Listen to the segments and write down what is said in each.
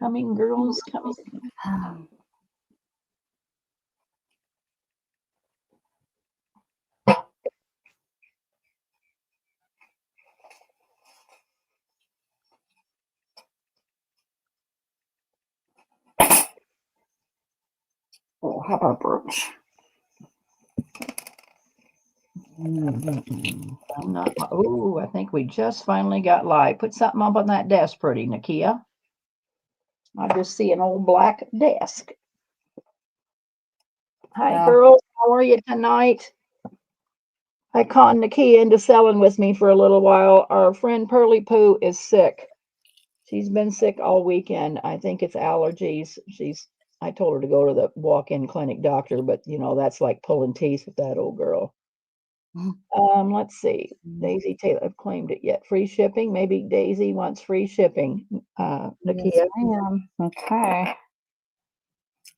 Coming, girls, coming. Oh, how about brooch? I'm not. Oh, I think we just finally got live. Put something up on that desk, pretty Nikia. I just see an old black desk. Hi, girls. How are you tonight? I conned Nikia into selling with me for a little while. Our friend Pearly Poo is sick. She's been sick all weekend. I think it's allergies. I told her to go to the walk-in clinic doctor, but that's like pulling teeth with that old girl. Let's see. Daisy Taylor, I've claimed it yet. Free shipping. Maybe Daisy wants free shipping. Nikia. Yes, ma'am. Okay.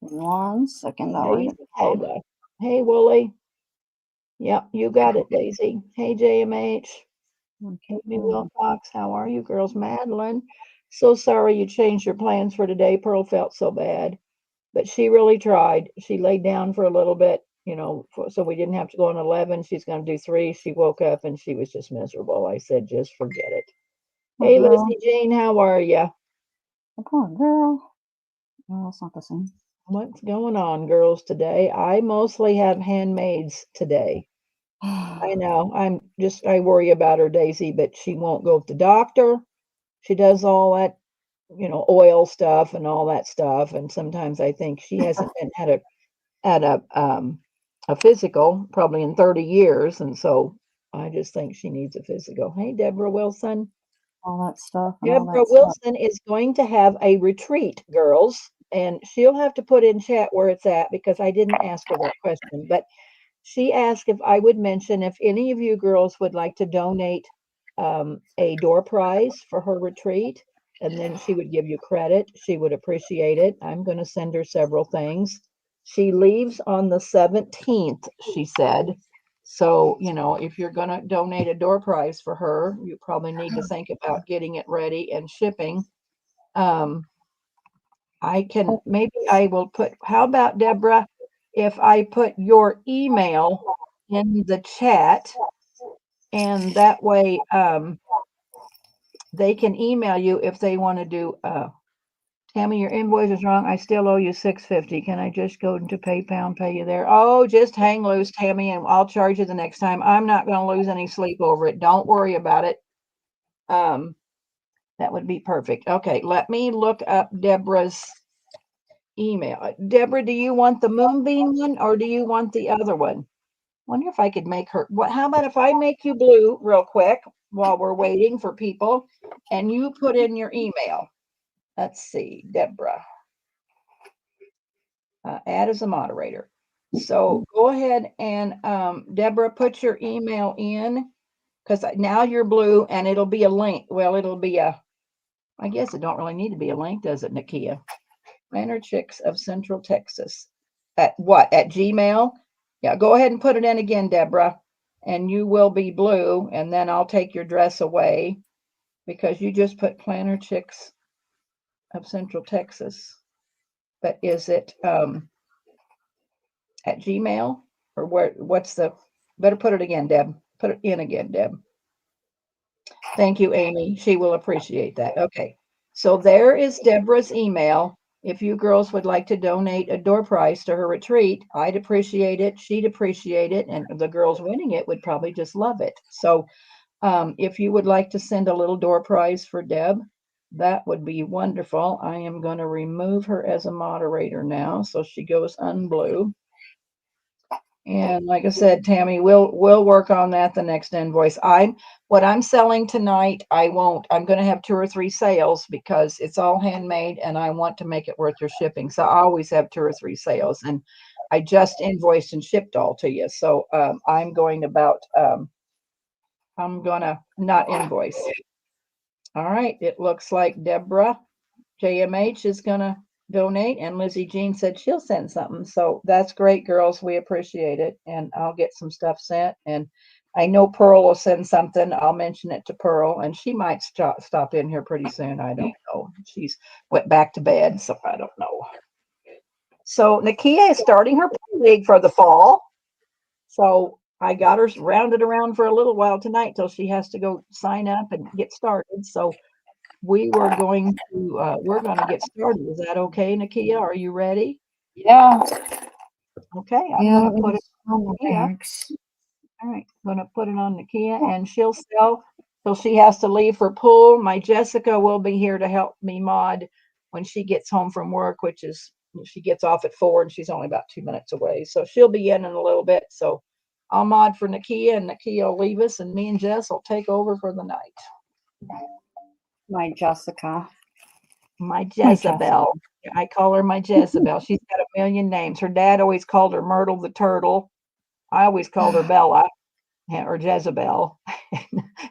1 second. Daisy Taylor. Hey, Wooly. Yep, you got it, Daisy. Hey, JMH. Amy Wilcox. How are you, girls? Madeline. So sorry you changed your plans for today. Pearl felt so bad, but she really tried. She laid down for a little bit, so we didn't have to go on 11. She's going to do 3. She woke up and she was just miserable. I said, just forget it. Hey, Lizzie Jane, how are you? Poor girl. No, it's not the same. What's going on, girls, today? I mostly have handmaids today. I know. I worry about her, Daisy, but she won't go to the doctor. She does all that, oil stuff and all that stuff. And sometimes I think she hasn't been had a physical probably in 30 years. And so I just think she needs a physical. Hey, Deborah Wilson. All that stuff. Deborah Wilson is going to have a retreat, girls, and she'll have to put in chat where it's at because I didn't ask her that question. But she asked if I would mention if any of you girls would like to donate a door prize for her retreat, and then she would give you credit. She would appreciate it. I'm going to send her several things. She leaves on the 17th, she said. So, if you're going to donate a door prize for her, you probably need to think about getting it ready and shipping. Maybe I will put, how about Deborah, if I put your email in the chat, and that way they can email you if they want to do Tammy, your invoice is wrong. I still owe you $6.50. Can I just go into PayPal and pay you there? Oh, just hang loose, Tammy, and I'll charge you the next time. I'm not going to lose any sleep over it. Don't worry about it. That would be perfect. Okay, let me look up Deborah's email. Deborah, do you want the Moonbeam one or do you want the other one? Wonder if I could make her. How about if I make you blue real quick while we're waiting for people, and you put in your email? Let's see, Deborah. Add as a moderator. So go ahead and Deborah, put your email in because now you're blue and it'll be a link. Well, it'll be I guess it don't really need to be a link, does it, Nikia? Planner Chicks of Central Texas. At what? At Gmail? Yeah, go ahead and put it in again, Deborah, and you will be blue, and then I'll take your dress away because you just put Planner Chicks of Central Texas. But is it at Gmail or what's the, better put it again, Deb. Put it in again, Deb. Thank you, Amy. She will appreciate that. Okay. So there is Deborah's email. If you girls would like to donate a door prize to her retreat, I'd appreciate it. She'd appreciate it. And the girls winning it would probably just love it. So if you would like to send a little door prize for Deb, that would be wonderful. I am going to remove her as a moderator now. So she goes unblue. And like I said, Tammy, we'll work on that the next invoice. What I'm selling tonight, I'm going to have 2 or 3 sales because it's all handmade and I want to make it worth your shipping. So I always have 2 or 3 sales, and I just invoiced and shipped all to you. So I'm going to not invoice. All right. It looks like Deborah JMH is going to donate, and Lizzie Jean said she'll send something. So that's great, girls. We appreciate it, and I'll get some stuff sent. And I know Pearl will send something. I'll mention it to Pearl, and she might stop in here pretty soon. I don't know. She's went back to bed, so I don't know. So Nikia is starting her pool league for the fall. So I got her rounded around for a little while tonight till she has to go sign up and get started. So we're going to get started. Is that okay, Nikia? Are you ready? Yeah. Okay, I'm Yeah. going to put it On on the Nikia. bags. All right, I'm going to put it on Nikia, and she'll sell till she has to leave for pool. My Jessica will be here to help me mod when she gets home from work, which is she gets off at 4 and she's only about 2 minutes away. So she'll be in a little bit. So I'll mod for Nikia, and Nikia will leave us, and me and Jess will take over for the night. My Jessica. My Jezebel. I call her my Jezebel. She's got a million names. Her dad always called her Myrtle the Turtle. I always called her Bella or Jezebel.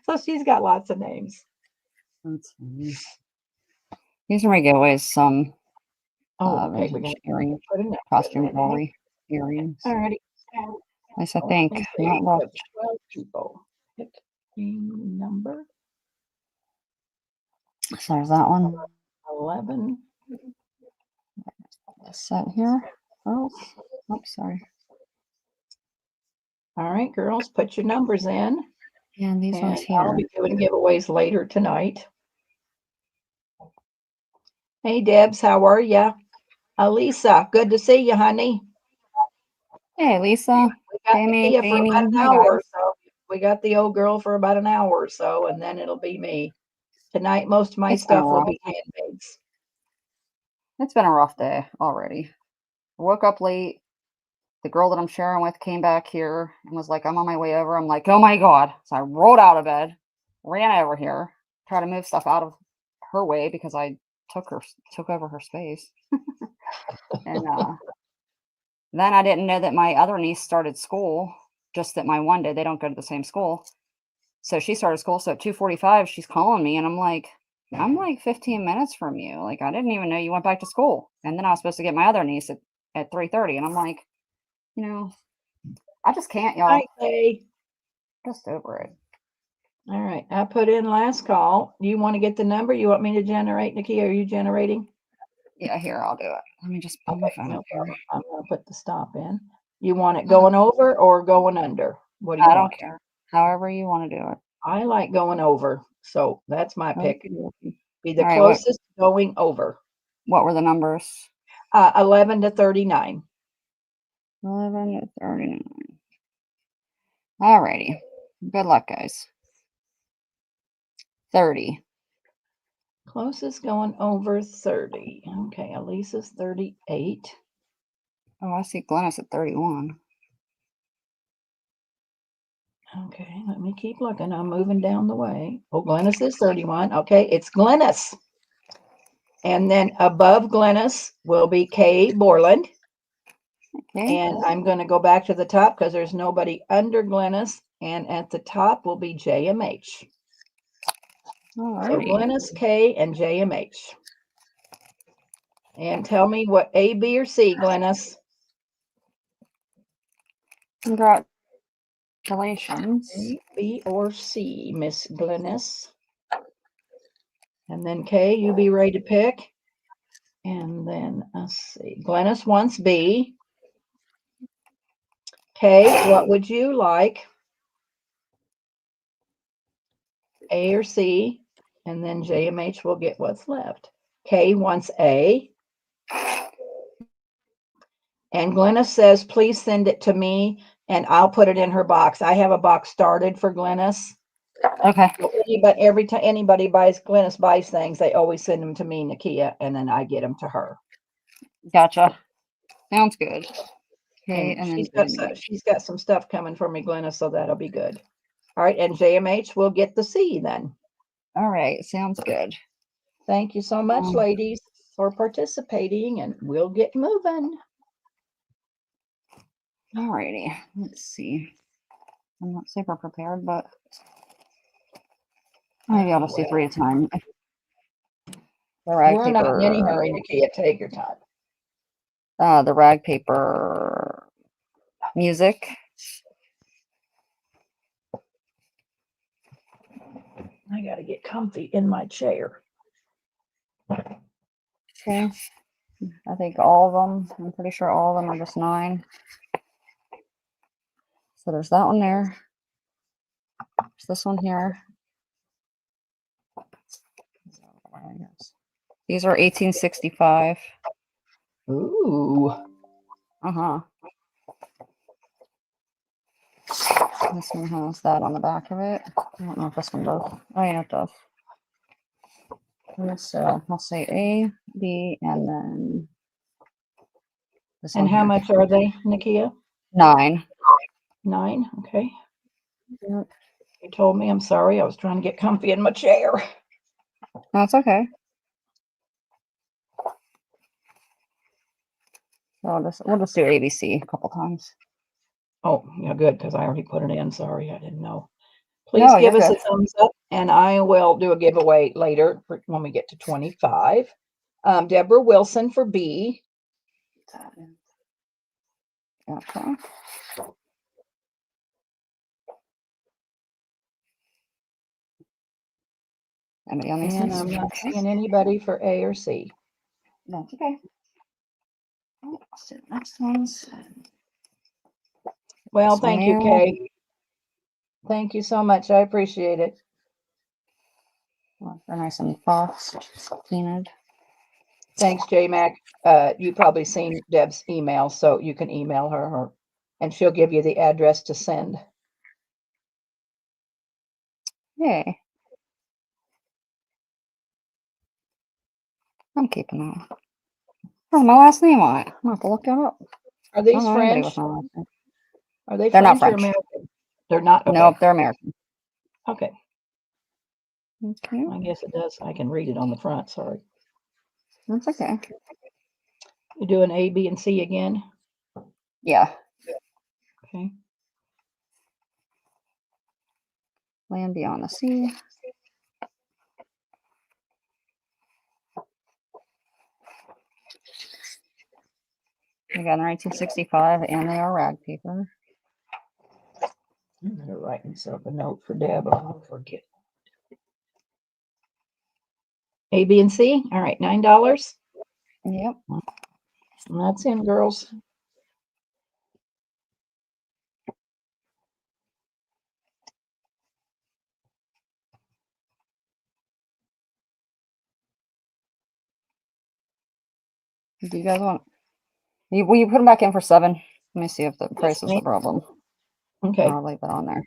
So she's got lots of names. That's funny. These are my giveaways. Some Oh, okay. We're vintage going earring, to put in there. costume jewelry earrings. All righty. At least I So think. let me I'm see. not We left. have 12 people. Pick a number. So there's that one. 11. Set here. Oh, oops, sorry. All right, girls, put your numbers in. And these ones And here. I'll be doing giveaways later tonight. Hey, Debs, how are ya? Lisa, good to see you, honey. Hey, Lisa. We got Jamie, Nikia for Jamie. about an Hi, hour, guys. so we got the old girl for about an hour or so, and then it'll be me. Tonight, most of my It's been a stuff will rough. be handmaids. It's been a rough day already. I woke up late. The girl that I'm sharing with came back here and was like, I'm on my way over. I'm like, oh my God. So I rolled out of bed, ran over here, tried to move stuff out of her way because I took over her space. And then I didn't know that my other niece started school, just that my one day they don't go to the same school. So she started school. So at 2:45, she's calling me and I'm like 15 minutes from you. Like I didn't even know you went back to school. And then I was supposed to get my other niece at 3:30. And I'm like, you know, I just can't, Hi, y'all. Kay. Just over it. All right, I put in last call. You want to get the number? You want me to generate, Nikia? Are you generating? Yeah, here, I'll do it. Let me just pull my Okay, phone no up here. problem. I'm going to put the stop in. You want it going over or going under? What do you I don't want? care. However you want to do it. I like going over, so that's my pick. Okay. Be the All right, closest going over. what were the numbers? 11 to 39. 11 to 39. All righty. Good luck, guys. 30. Closest going over 30. Okay, Elisa's 38. Oh, I see Glennis at 31. Okay, let me keep looking. I'm moving down the way. Oh, Glennis is 31. Okay, it's Glennis. And then above Glennis will be Kay Borland. Okay. And I'm going to go back to the top because there's nobody under Glennis. And at the top will be JMH. All So righty. Glennis, K, and JMH. And tell me what A, B, or C, Glennis. Congratulations. A, B, or C, Miss Glennis. And then K, you be ready to pick. And then let's see. Glennis wants B. K, what would you like? A or C? And then JMH will get what's left. K wants A. And Glennis says, please send it to me and I'll put it in her box. I have a box started for Glennis. Okay. So every time anybody Glennis buys things, they always send them to me, Nikia, and then I get them to her. Gotcha. Sounds good. Okay, And then she's got some stuff coming for me, Glennis, so that'll be good. All right, and JMH will get the C then. all right, sounds good. Thank you so much, ladies, for participating, and we'll get moving. All righty. Let's see. I'm not super prepared, but maybe I'll just do 3 at a time. The rag We're not in any hurry, Nikia. Take your time. The rag paper music. I got to get comfy in my chair. Okay. I think all of them, I'm pretty sure all of them are just 9. So there's that one there. There's this one here. These are 1865. Ooh. Uh-huh. This one has that on the back of it. I don't know if this one does. Oh, yeah, it does. So I'll say A, B, and then this And one how here. much are they, Nikia? 9. 9. Okay. Yep. You told me. I'm sorry. I was trying to get comfy in my chair. That's okay. So we'll just do ABC a couple times. Oh, yeah, good, because I already put it in. Sorry, I didn't know. Please No, give you're us a good. thumbs up, and I will do a giveaway later when we get to 25. Deborah Wilson for B. Okay. Anybody on these And ones? I'm not seeing anybody for A or C. That's okay. Let's do the next ones. Well, This one thank you, there. Kay. Thank you so much. I appreciate it. They're nice and boxed, painted. Thanks, J-Mac. You probably seen Deb's email, so you can email her, and she'll give you the address to send. Yay. I'm keeping that. Has my last name on it. I'm gonna have to look it up. Are I these don't know anybody with French? my last name. Are they They're not French or French. American? They're not? Okay. Nope, they're American. Okay. Okay. I guess it does. I can read it on the front. Sorry. That's okay. You doing A, B, and C again? Yeah. Okay. Land Beyond the Sea. We got 1965, and they are rag paper. I'm gonna write myself a note for Deb. I'll forget. A, B, and C. All right, $9. Yep. And that's in, girls. Do you guys want? Will you put them back in for 7? Let me see if the price is the ma'am. problem. Okay. I'll leave it on there.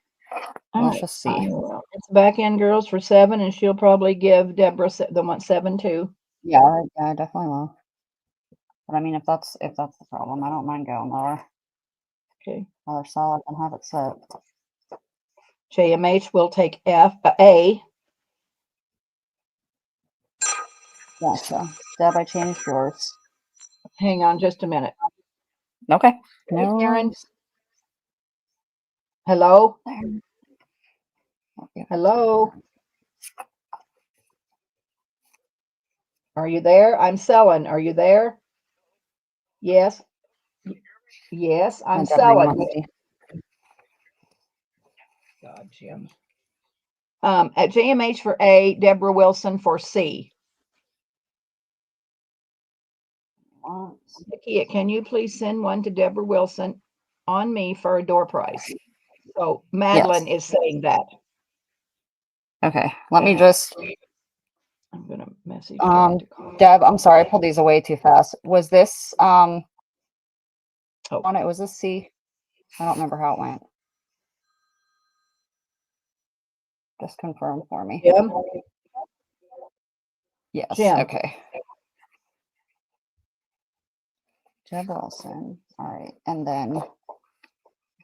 All Let's right. just see. It's back in, girls, for 7, and she'll probably give Deborah the one 7 too. Yeah, I definitely will. But I mean, if that's the problem, I don't mind going lower. Okay. Another solid and have it set. JMH will take A. Gotcha. Deb, I changed yours. Hang on just a minute. Okay. Hey, No Karen. worries. Hello? Okay. Hello? Are you there? I'm selling. Are you there? Yes. Yes, I'm And Deborah, you selling. want me? God, Jim. At JMH for A, Deborah Wilson for C. Nikia, can you please send one to Deborah Wilson on me for a door prize? So Madeline is saying that. Okay. Let me just. I'm gonna message Deb to call. Deb, I'm sorry, I pulled these away too fast. Was this on it? Was this C? I don't remember how it went. Just confirm for me. Jim? Yes. Jim. Okay. Deb Wilson. All right, and then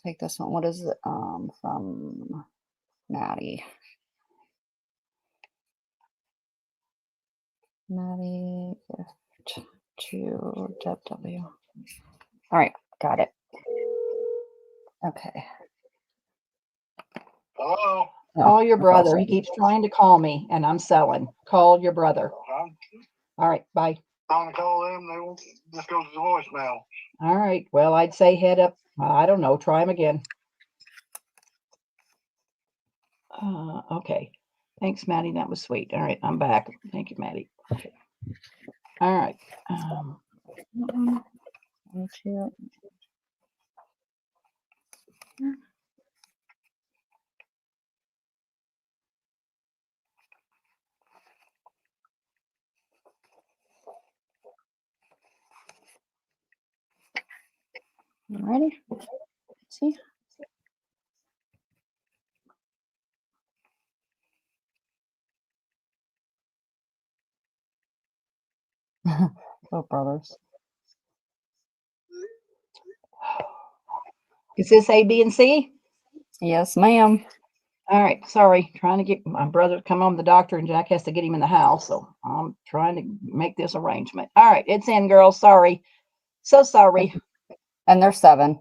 take this one. What is it? From Maddie. Maddie gift to Deb W. All right, got it. Okay. Hello. Call your brother. He keeps trying to call me, and I'm selling. Call your brother. All right, bye. Trying to call them, they won't. Just goes to the voicemail. All right. Well, I'd say head up. I don't know. Try him again. Okay. Thanks, Maddie. That was sweet. All right, I'm back. Thank you, Maddie. Okay. All right. One, two. Alrighty. Let's see. Oh, brothers. Is this A, B, and C? Yes, ma'am. All right. Sorry. Trying to get my brother to come home from the doctor, and Jack has to get him in the house. So I'm trying to make this arrangement. All right. It's in, girls. Sorry. So sorry. And there's 7.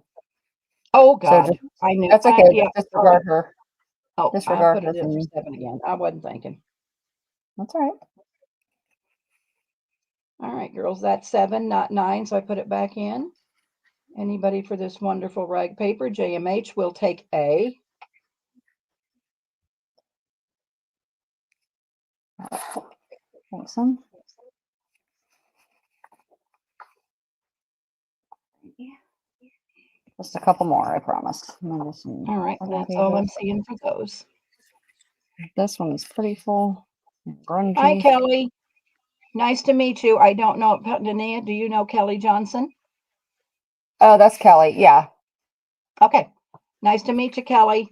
Oh, So God. just, I knew. that's okay. Yeah. Just Sorry. disregard her. Oh, I Disregard put her it in for thingy. 7 again. I wasn't thinking. That's all right. All right, girls. That's 7, not 9. So I put it back in. Anybody for this wonderful rag paper? JMH will take A. Thanks, son. Just a couple more, I promise. All right, that's all I'm seeing for those. This one is pretty full. Grungy. Hi, Kelly. Nice to meet you. I don't know, Dania, do you know Kelly Johnson? Oh, that's Kelly. Yeah. Okay. Nice to meet you, Kelly.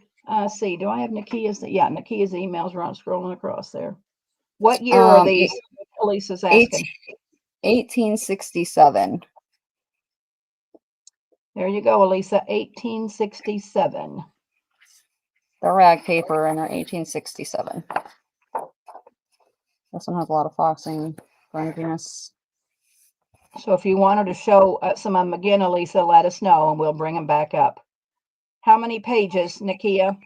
See, do I have Nikia's? Yeah, Nikia's emails are on scrolling across there. What year are these? Elisa's asking. 1867. There you go, Elisa. 1867. The rag paper, and they're 1867. This one has a lot of foxing, grunginess. So if you wanted to show some of them again, Elisa, let us know and we'll bring them back up. How many pages, Nikia?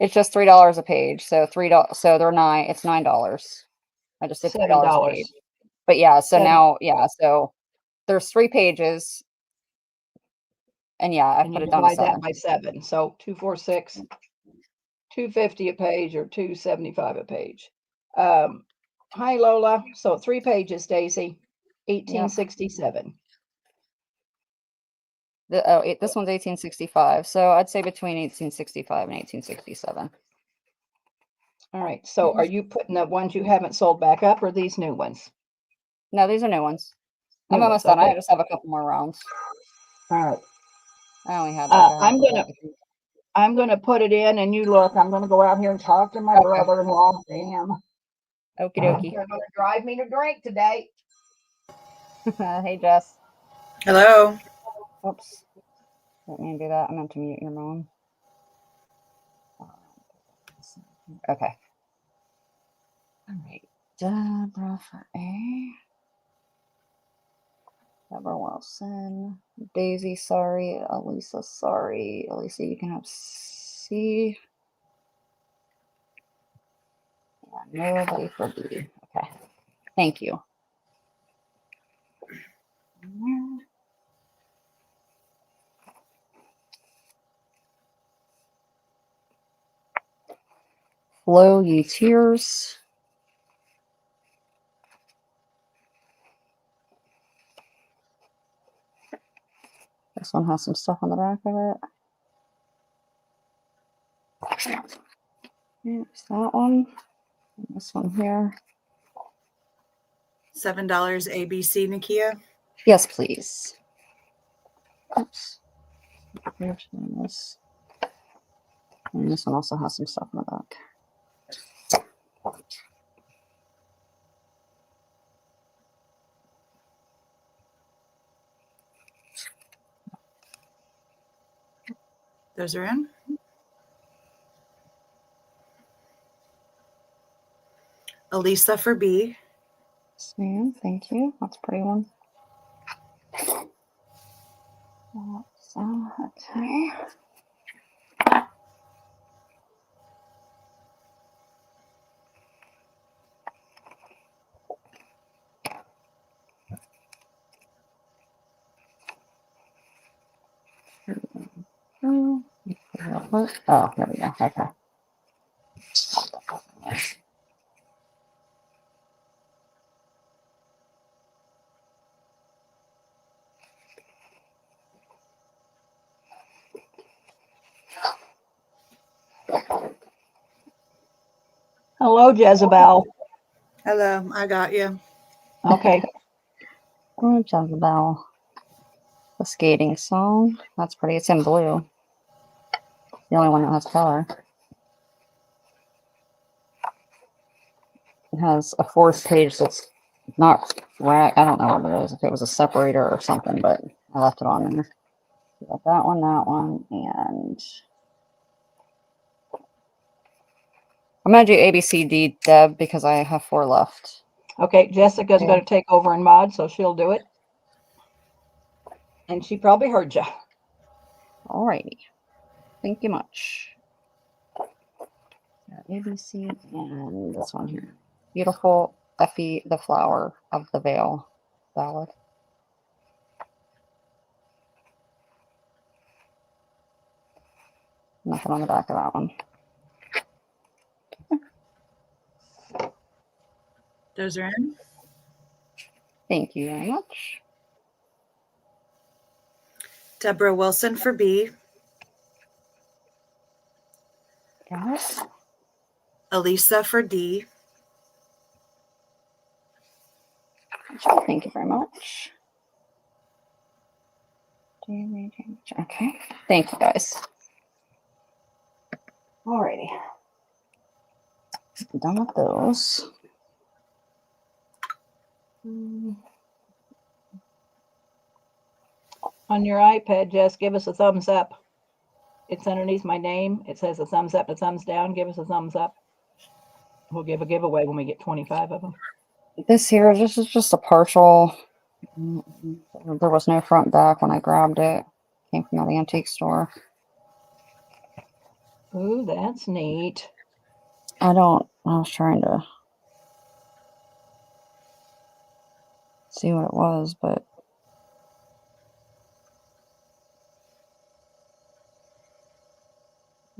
It's just $3 a page. So $3. So they're it's $9. I just did $3 a page. But yeah, so now, yeah, so there's 3 pages. And yeah, I put it down to 7. That by 7. So 246, $2.50 a page or $2.75 a page. Hi, Lola. So 3 pages, Daisy. 1867. Yep. This one's 1865. So I'd say between 1865 and 1867. All right. So are you putting the ones you haven't sold back up or these new ones? No, these are new ones. I'm almost done. I just have a couple more rounds. All right. I only have like I'm gonna put it in and you look. I'm gonna go out here and talk to my brother-in-law. Damn. Okie dokie. They're gonna drive me to drink today. Hey, Jess. Hello. Oops. Didn't mean to do that. I meant to mute your mom. Okay. All right. Deborah for A. Deborah Wilson. Daisy, sorry. Elisa, sorry. Elisa, you can have C. Yeah, nobody for B. Okay. Thank you. Flow ye tears. This one has some stuff on the back of it. Here's that one. And this one here. $7 ABC, Nikia. Yes, please. Oops. Here's this. And this one also has some stuff on the back. Those are in. Elisa for B. Yes, ma'am. Thank you. That's a pretty one. So, okay. Oh, there we go. Okay. Hello, Jezebel. Hello, I got you. Okay. Oh, Jezebel. The skating song. That's pretty. It's in blue. The only one that has color. It has a fourth page that's not rack. I don't know what it is. If it was a separator or something, but I left it on there. We got that one, and I'm gonna do A, B, C, D, Deb, because I have 4 left. Okay, Jessica's going to take over and mod, so she'll do it. And she probably heard you. Alrighty. Thank you much. Got A, B, C, and this one here. Beautiful Effie, the flower of the veil ballad. Nothing on the back of that one. Those are in. Thank you very much. Deborah Wilson for B. Got it. Elisa for D. Thank you very much. Okay. Thank you guys. Alrighty. Done with those. On your iPad, Jess, give us a thumbs up. It's underneath my name. It says a thumbs up, a thumbs down. Give us a thumbs up. We'll give a giveaway when we get 25 of them. This here, this is just a partial. There was no front back when I grabbed it. Came from the antique store. Ooh, that's neat. I was trying to see what it was, but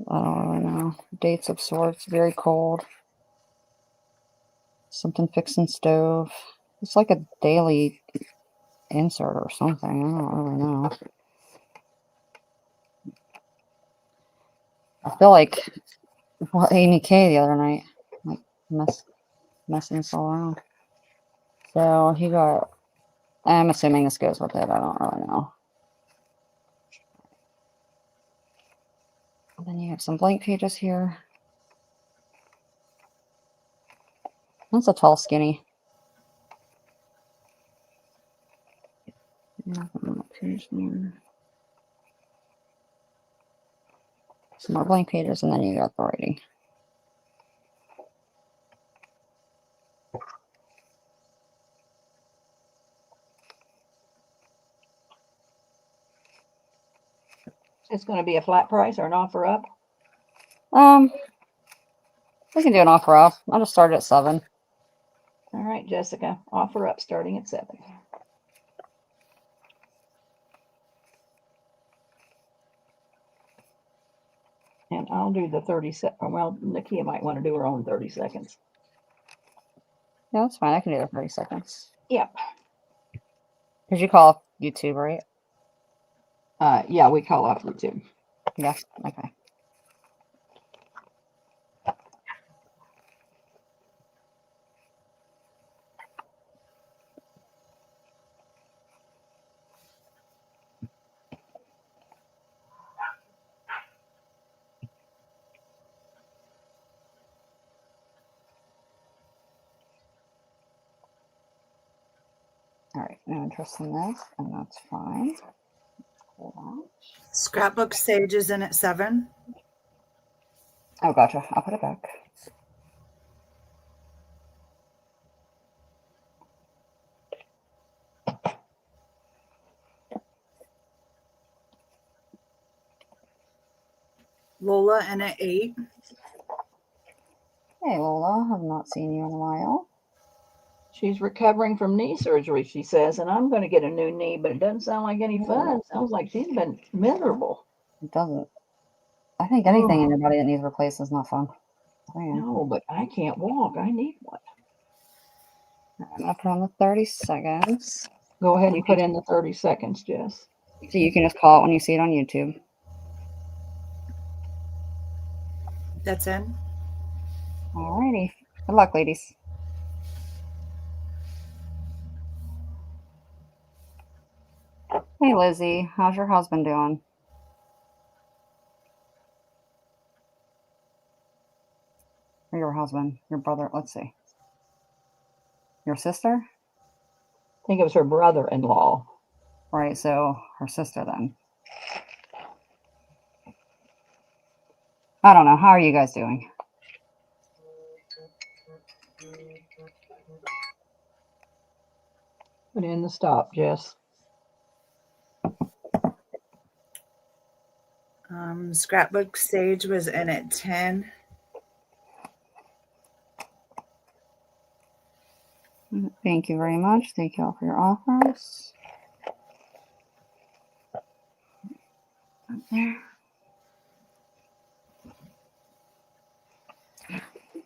I don't really know. Dates of sorts, very cold. Something fixing stove. It's like a daily insert or something. I don't really know. I feel like Amy K the other night, like messing us all around. So he got. I'm assuming this goes with it. I don't really know. And then you have some blank pages here. That's a tall, skinny. Nothing on that page there. Some more blank pages, and then you got the writing. It's going to be a flat price or an offer up. We can do an offer off. I'll just start at 7. All right, Jessica, offer up starting at 7. And I'll do the 30 seconds. Well, Nikia might want to do her own 30 seconds. Yeah, that's fine. I can do the 30 seconds. Yep. Did you call YouTube, right? Yeah, we call off YouTube. Yeah. Okay. All right. No interest in this, and that's fine. Hold on. Scrapbook Sage is in at 7. Oh, gotcha. I'll put it back. Lola in at 8. Hey, Lola. I've not seen you in a while. She's recovering from knee surgery, she says, and I'm going to get a new knee, but it doesn't sound like any fun. It sounds like she's been miserable. It doesn't. I think anything in your body that needs replaced is not fun. No, but I can't walk. I need one. I'm going to put on the 30 seconds. Go ahead and put in the 30 seconds, Jess. So you can just call it when you see it on YouTube. That's in. Alrighty. Good luck, ladies. Hey, Lizzie. How's your husband doing? Or your husband? Your brother? Let's see. Your sister? I think it was her brother-in-law. Right, so her sister then. I don't know. How are you guys doing? Put in the stop, Jess. Scrapbook Sage was in at 10. Thank you very much. Thank you all for your offers. Up there.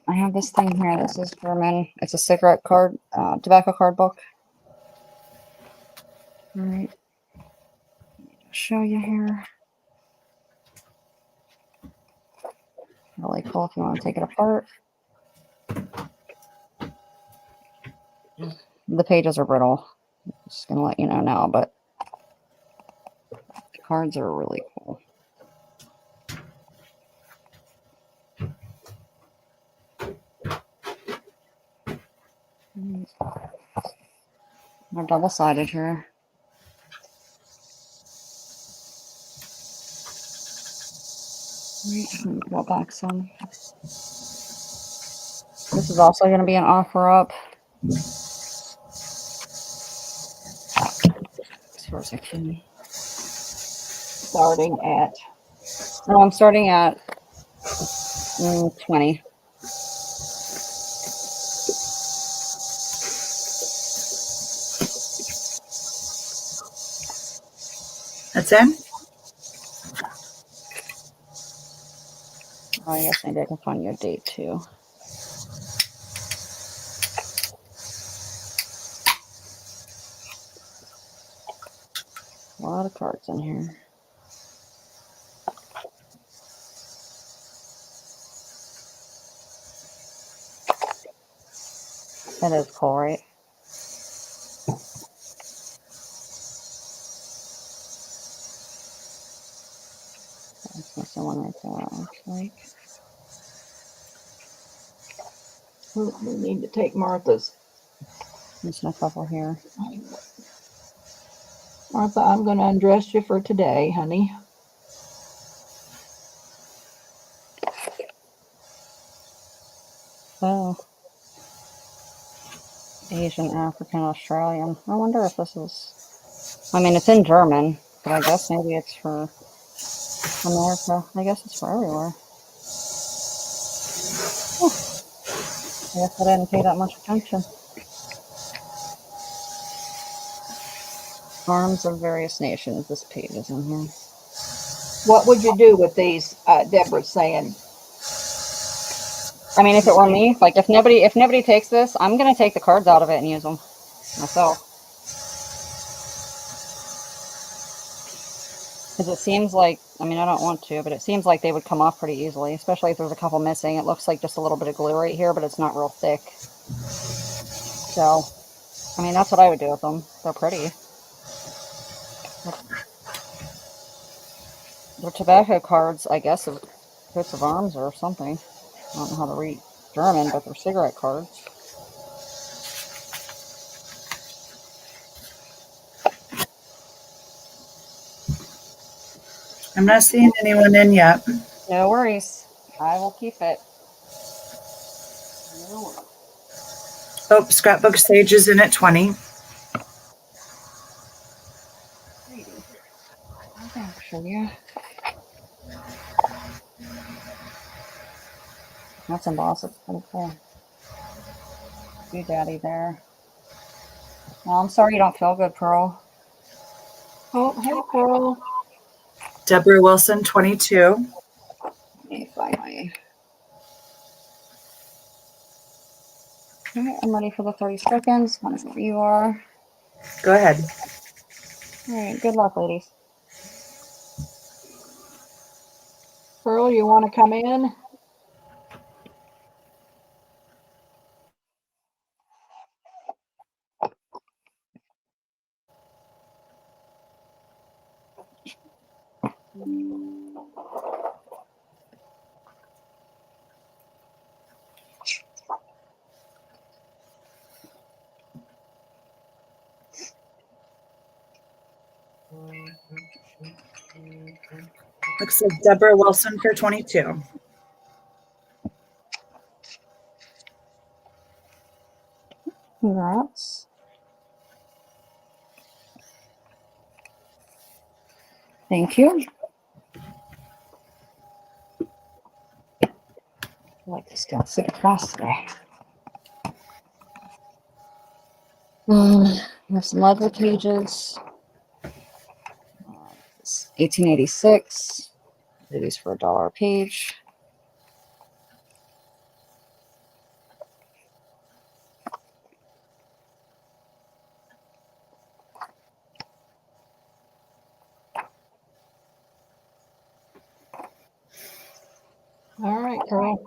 I have this thing here. This is for men. It's a cigarette card, tobacco card book. All right. Show you here. Really cool if you want to take it apart. The pages are brittle. Just gonna let you know now, but the cards are really cool. They're double-sided here. Right, let me go back some. This is also going to be an offer up. As far as I can. Starting at. Oh, I'm starting at 20. That's in. Oh, I guess maybe I can find you a date too. A lot of cards in here. That is cool, right? That's missing one right there, it looks like. Oh, we need to take Martha's. Missing a couple here. Martha, I'm going to undress you for today, honey. Oh. Asian, African, Australian. I wonder if this is... I mean, it's in German, but I guess maybe it's for America. I guess it's for everywhere. I guess I didn't pay that much attention. Arms of various nations. This page is in here. What would you do with these? Deborah's saying. I mean, if it were me, like if nobody takes this, I'm gonna take the cards out of it and use them myself. Because it seems like, I mean, I don't want to, but it seems like they would come off pretty easily, especially if there's a couple missing. It looks like just a little bit of glue right here, but it's not real thick. So, I mean, that's what I would do with them. They're pretty. They're tobacco cards, I guess, of coats of arms or something. I don't know how to read German, but they're cigarette cards. I'm not seeing anyone in yet. No worries. I will keep it. Oh, Scrapbook Sage is in at 20. Actually, that's embossed. It's pretty cool. You daddy there. Well, I'm sorry you don't feel good, Pearl. Oh, hey, Pearl. Deborah Wilson, 22. Let me find my... Alright, I'm ready for the 30 seconds. Whenever you are. Go ahead. Alright, good luck, ladies. Pearl, you want to come in? Looks like Deborah Wilson for 22. Congrats. Thank you. I like this guy. Super fast today. We have some ledger pages. 1886. Do these for $1 a page. All right, Carol.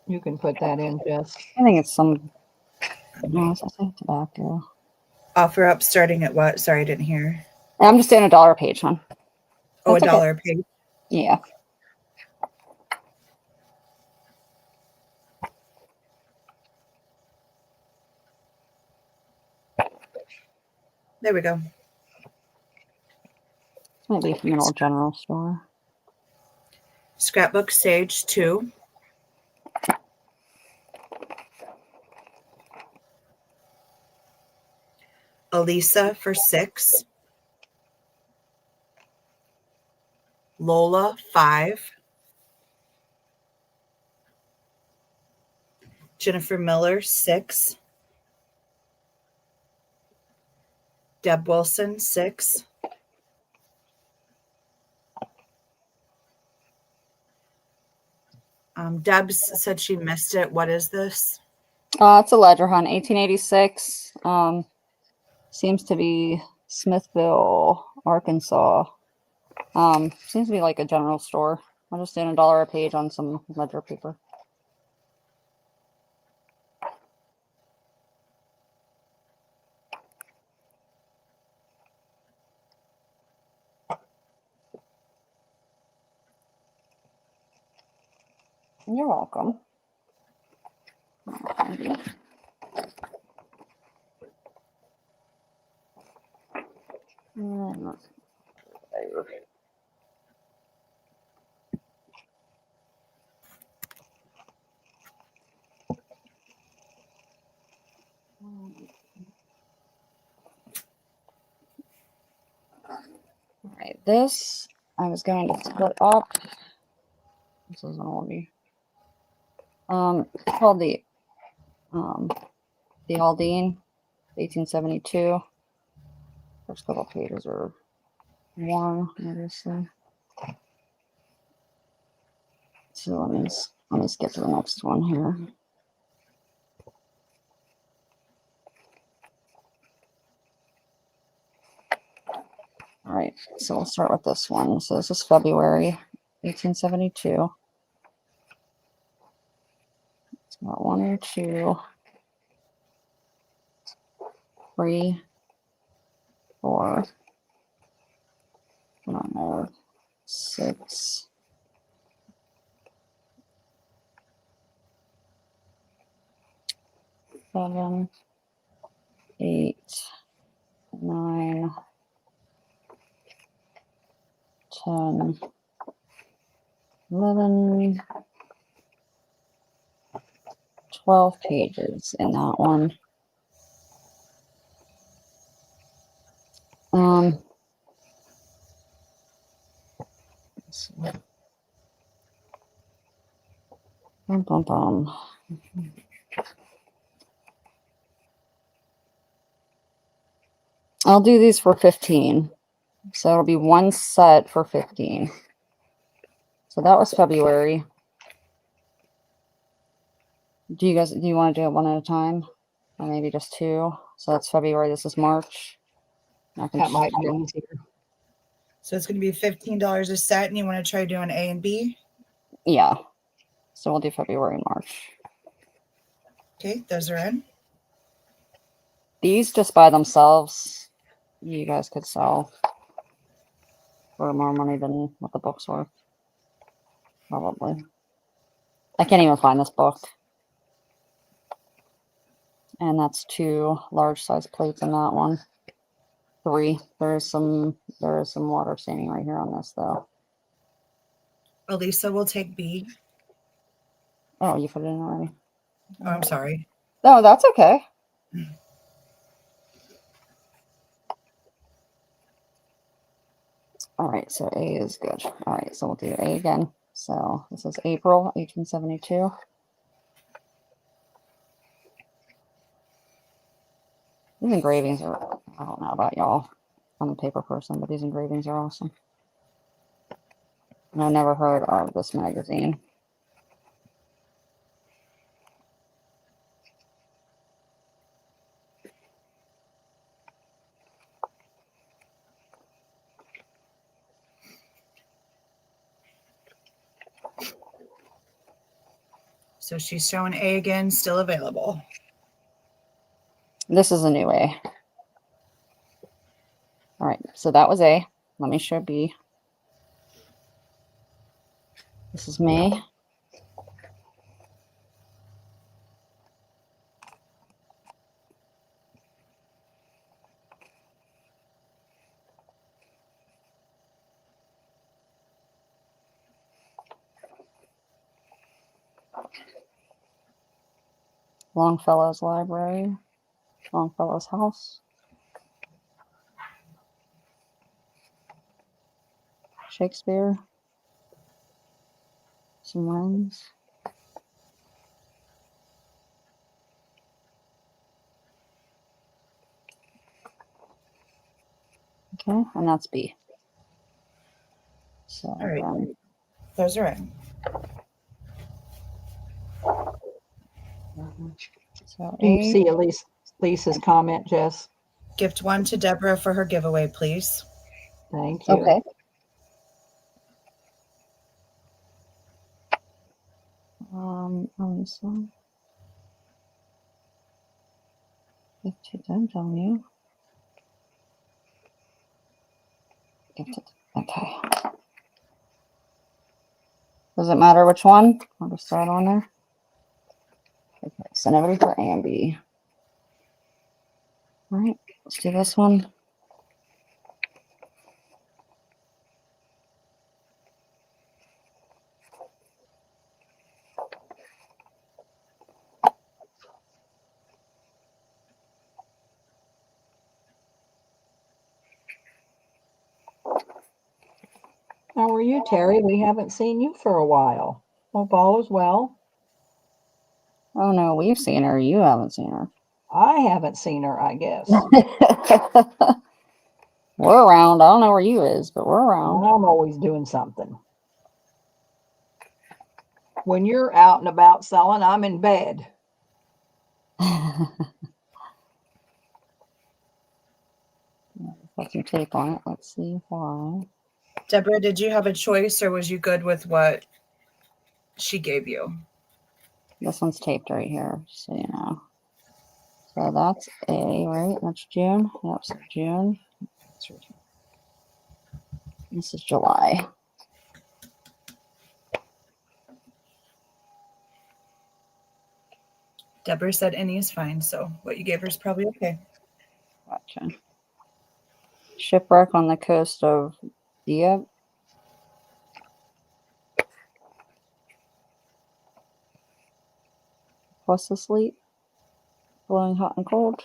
You can put that in, Jess. I think it's some. No, it's also tobacco. Offer up starting at what? Sorry, I didn't hear. I'm just doing $1 a page, hon. Oh, That's okay. $1 a page. Yeah. There we go. Might be from an old general store. Scrapbook Sage 2. Elisa for 6. Lola 5. Jennifer Miller 6. Deb Wilson 6. Debs said she missed it. What is this? It's a ledger, hon. 1886. Seems to be Smithville, Arkansas. Seems to be like a general store. I'm just doing $1 a page on some ledger paper. You're welcome. All right, this I was going to split up. This is an oldie. It's called the Aldine, 1872. First couple pages are worn, obviously. So let me skip to the next one here. All right, so we'll start with this one. So this is February 1872. It's got 1 or 2, 3, 4, 5, 6, 7, 8, 9, 10, 11, 12 pages in that one. Bum, bum, bum. I'll do these for 15. So it'll be one set for 15. So that was February. Do you want to do it one at a time? Or maybe just 2? So that's February. This is March. That might be easier. So it's going to be $15 a set, and you want to try doing A and B? Yeah. So we'll do February and March. Okay, those are in. These just by themselves, you guys could sell for more money than what the book's worth. Probably. I can't even find this book. And that's 2 large size plates in that one. 3. There is some water staining right here on this though. Elisa will take B. Oh, you put it in already. Oh, I'm sorry. No, that's okay. All right, so A is good. All right, so we'll do A again. So this is April 1872. These engravings are, I don't know about y'all. I'm a paper person, but these engravings are awesome. And I never heard of this magazine. So she's showing A again, still available. This is a new A. All right, so that was A. Let me show B. This is May. Longfellow's Library. Longfellow's house. Shakespeare. Some rings. Okay, and that's B. So All right. then, Those are in. so Do you A. see Lisa's comment, Jess? Gift 1 to Deborah for her giveaway, please. Thank you. Okay. So gift to them, tell you. Gift it. Okay. Does it matter which one? I'll just throw it on there. Okay, send everybody for A and B. All right, let's do this one. How are you, Terry? We haven't seen you for a while. Hope all is well. Oh no, we've seen her. You haven't seen her. I haven't seen her, I guess. We're around. I don't know where you is, but we're around. I'm always doing something. When you're out and about selling, I'm in bed. Put some tape on it. Let's see why. Deborah, did you have a choice or was you good with what she gave you? This one's taped right here, so you know. So that's A, right? That's June. Yep, so June. This is July. Deborah said any is fine, so what you gave her is probably okay. Gotcha. Shipwreck on the coast of Dieppe. What's asleep? Blowing hot and cold.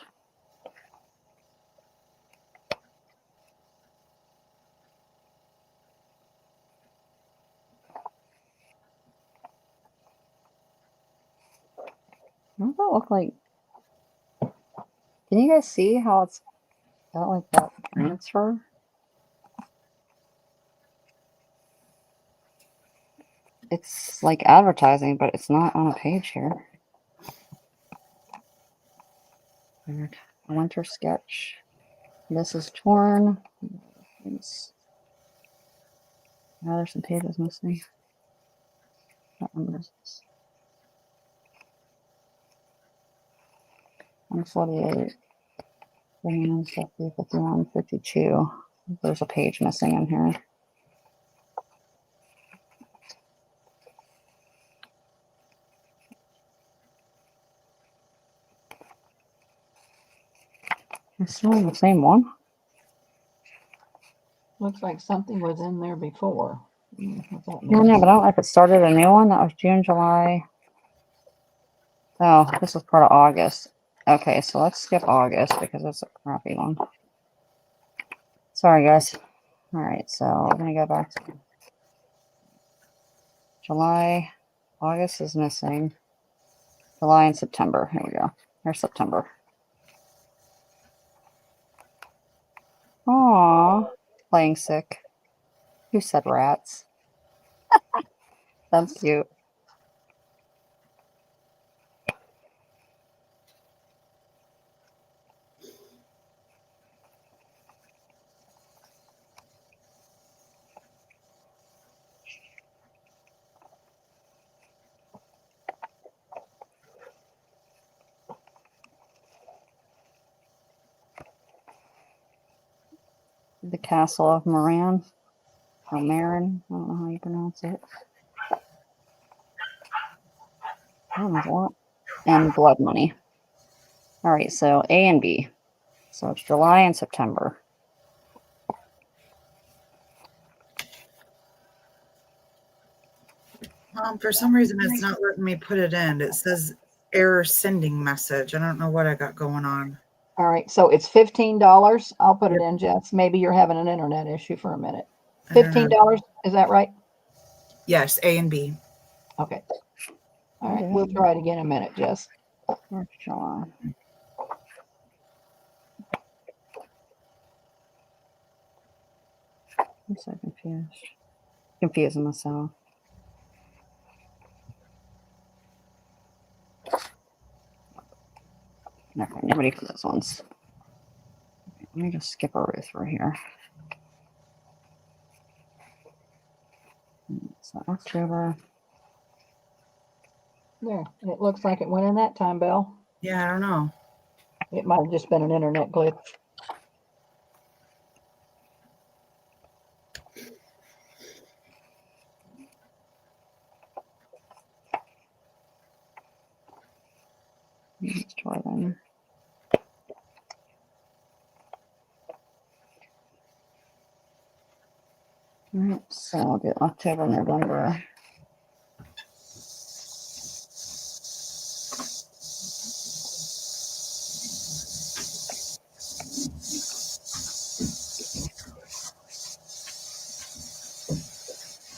What does that look like? Can you guys see how it's got like that transfer? It's like advertising, but it's not on a page here. Weird. A winter sketch. This is torn. Now there's some pages missing. What number is this? 148, 49, 50, 51, 52. There's a page missing in here. It's still the same one. Looks like something was in there before. What's that I don't know, mean? but I don't know if it started a new one. That was June, July. Oh, this was part of August. Okay, so let's skip August because that's a crappy one. Sorry, guys. All right, so we're going to go back to July. August is missing. July and September. Here we go. Here's September. Aw, playing sick. Who said rats? That's cute. The Castle of Moran. Or Marin. I don't know how you pronounce it. That was a lot. And Blood Money. All right, so A and B. So it's July and September. For some reason, it's not letting me put it in. It says error sending message. I don't know what I got going on. All right, so it's $15. I'll put it in, Jess. Maybe you're having an internet issue for a minute. I don't know. $15, is that right? Yes, A and B. Okay. All right, we'll try it again in a minute, Jess. Where's July? I'm so confused. Confusing myself. Okay, nobody for those ones. Let me just skip over through here. So October. There, it looks like it went in that time, Belle. Yeah, I don't know. It might have just been an internet glitch. Let's try then. All right, so I'll do October, November.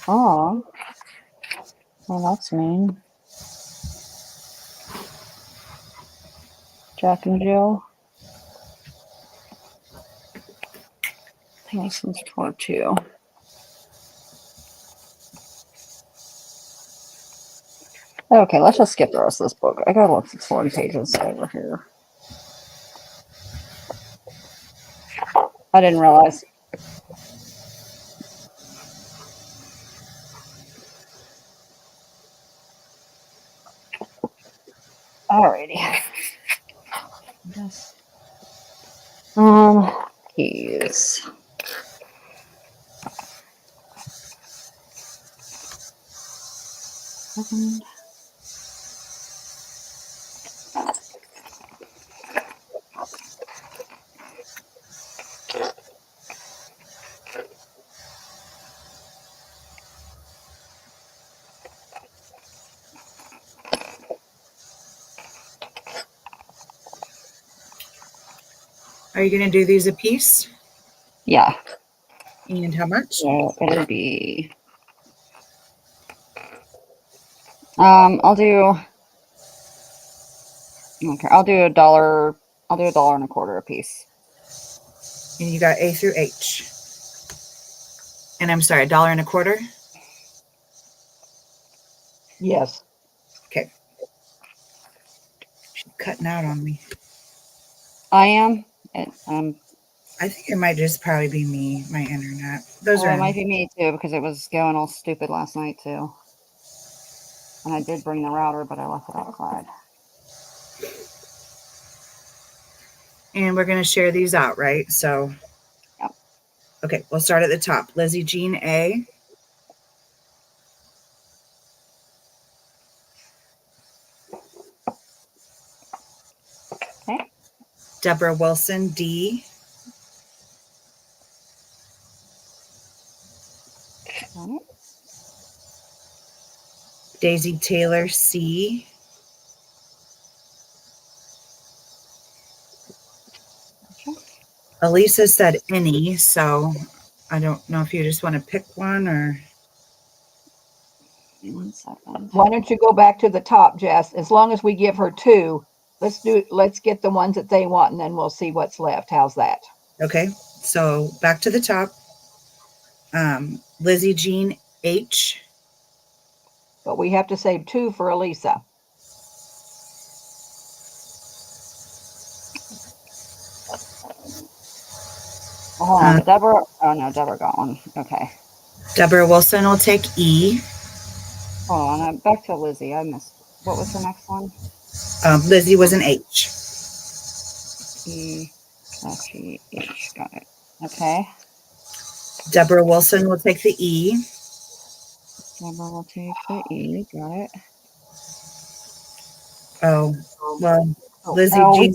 Oh, well, that's mean. Jack and Jill. I think this one's for 2. Okay, let's just skip the rest of this book. I gotta look at 40 pages over here. I didn't realize. Alrighty. Yes. Keys. Second. Are you going to do these a piece? Yeah. And how much? So it'll be. I'll do. Okay, I'll do $1. I'll do $1.25 a piece. And you got A through H. And I'm sorry, $1.25? Yes. Okay. She's cutting out on me. I am. I think it might just probably be me, my internet. Those Well, are it might be me too because it was going all stupid last night too. And I did bring the router, but I left it outside. And we're going to share these out, right? So, Yep. Okay, we'll start at the top. Lizzie Jean A. Okay. Deborah Wilson D. Got it. Daisy Taylor C. Gotcha. Elisa said any, so I don't know if you just want to pick one or. 1 second. Why don't you go back to the top, Jess? As long as we give her 2, let's get the ones that they want, and then we'll see what's left. How's that? Okay, so back to the top. Lizzie Jean H. But we have to save 2 for Elisa. Hold on, Deborah. Oh no, Deborah got one. Okay. Deborah Wilson will take E. Hold on. Back to Lizzie. I missed. What was the next one? Lizzie was an H. E F G H. Got it. Okay. Deborah Wilson will take the E. Deborah will take the E. Got it. Oh, well, Lizzie Oh, Jean.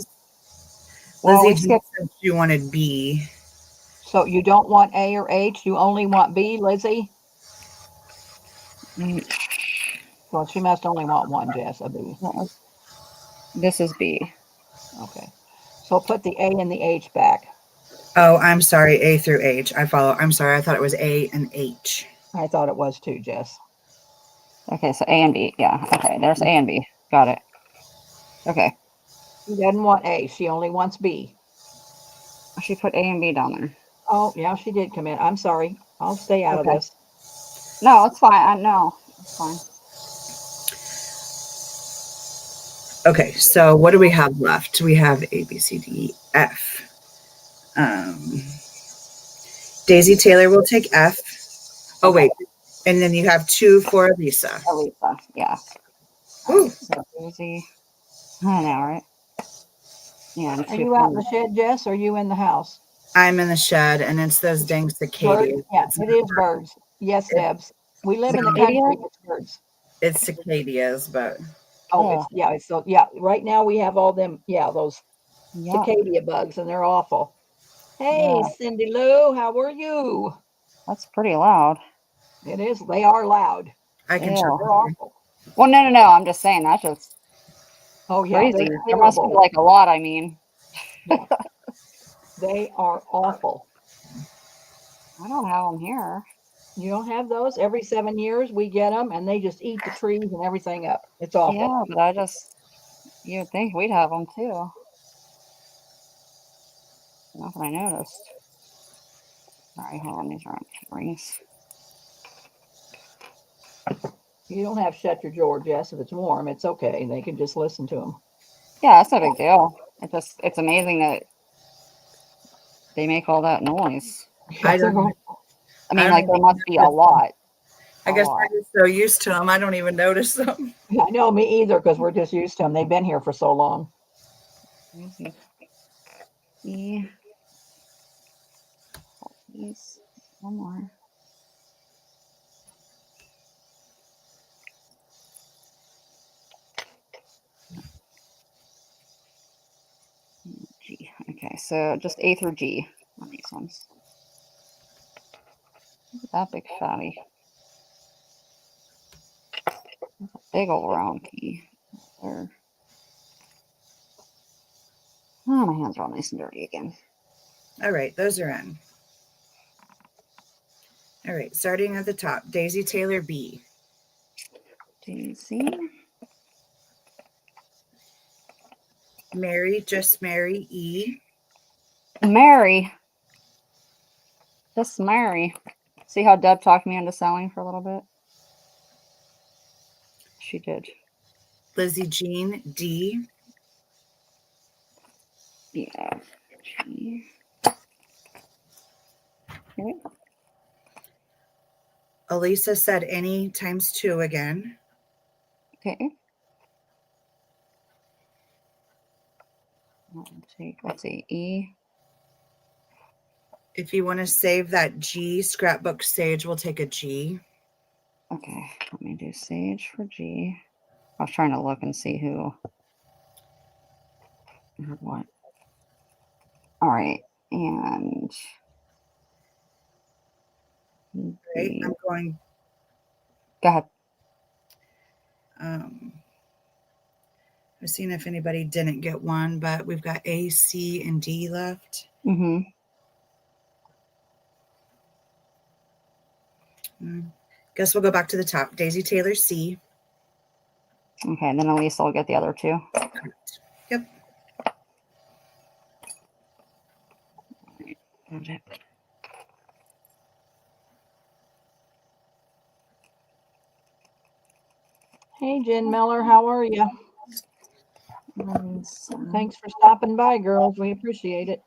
well, we Lizzie Jean skipped. said she wanted B. So you don't want A or H, you only want B, Lizzie? Well, she must only want one, Jess, a B. This is B. Okay. So put the A and the H back. Oh, I'm sorry, A through H. I follow. I'm sorry, I thought it was A and H. I thought it was too, Jess. Okay, so A and B. Yeah. Okay, there's A and B. Got it. Okay. She doesn't want A, she only wants B. She put A and B down there. Oh, yeah, she did come in. I'm sorry. I'll stay out of this. No, it's fine. No, it's fine. Okay, so what do we have left? We have A, B, C, D, E, F. Daisy Taylor will take F. Oh, wait. And then you have 2 for Lisa. Elisa, yeah. Ooh. Right, so Rosie. I know, right? Yeah. Are you out in the shed, Jess, or are you in the house? I'm in the shed, and it's those dang cicadas. Bird? Yeah, it is birds. Yes, Debs. We live in the country. It's birds. It's cicadas, but Oh, it's so right now we have all them, those cicada bugs, and they're awful. Hey, Yeah. Cindy Lou, how are you? That's pretty loud. It is. They are loud. I can Ew. tell. They're awful. Well, no. I'm just saying that's just Oh, yeah. crazy. They're There must be terrible. like a lot. I mean, Yeah. They are awful. I don't have them here. You don't have those? Every 7 years we get them, and they just eat the trees and everything up. It's awful. Yeah, but you would think we'd have them too. Not that I noticed. Sorry, hold on. These are on rings. You don't have to shut your door, Jess. If it's warm, it's okay. They can just listen to them. Yeah, that's no big deal. It's amazing that they make all that noise. I don't. I mean, like there must be a lot. I guess we're just so used to them. I don't even notice them. Yeah, no, me either, because we're just used to them. They've been here for so long. Yeah. Please, one more. G. Okay, so just A through G on these ones. Look at that big fatty. That's a big old round key. There. Oh, my hands are all nice and dirty again. All right, those are in. All right, starting at the top, Daisy Taylor B. Daisy. Mary, just Mary E. Mary. Just Mary. See how Deb talked me into selling for a little bit? She did. Lizzie Jean D. Yeah. G. Okay. Elisa said any times 2 again. Okay. I'll take, let's see, E. If you want to save that G, scrapbook Sage will take a G. Okay, let me do Sage for G. I was trying to look and see who had what. All right, and Right, I'm going. Go ahead. I'm seeing if anybody didn't get one, but we've got A, C, and D left. Mm-hmm. Guess we'll go back to the top. Daisy Taylor, C. Okay, and then Elisa will get the other two. Correct. Yep. Okay. Hey, Jen Miller, how are you? Thanks for stopping by, girls. We appreciate it.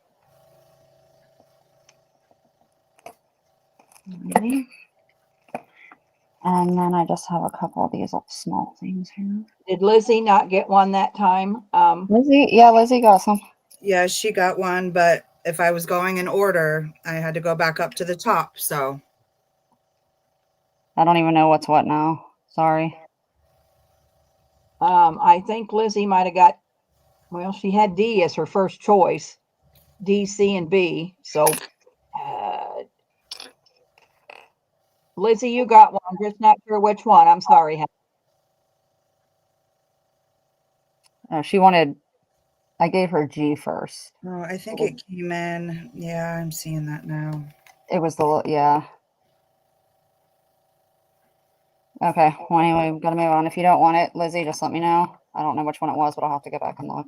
And then I just have a couple of these little small things here. Did Lizzie not get one that time? Lizzie, yeah, Lizzie got some. Yeah, she got one, but if I was going in order, I had to go back up to the top. So I don't even know what's what now. Sorry. I think Lizzie might have got, well, she had D as her first choice, D, C, and B. So, Lizzie, you got one. I'm just not sure which one. I'm sorry. She wanted, I gave her G first. oh, I think it came in. Yeah, I'm seeing that now. It was the, yeah. Okay, well, anyway, we've got to move on. If you don't want it, Lizzie, just let me know. I don't know which one it was, but I'll have to go back and look.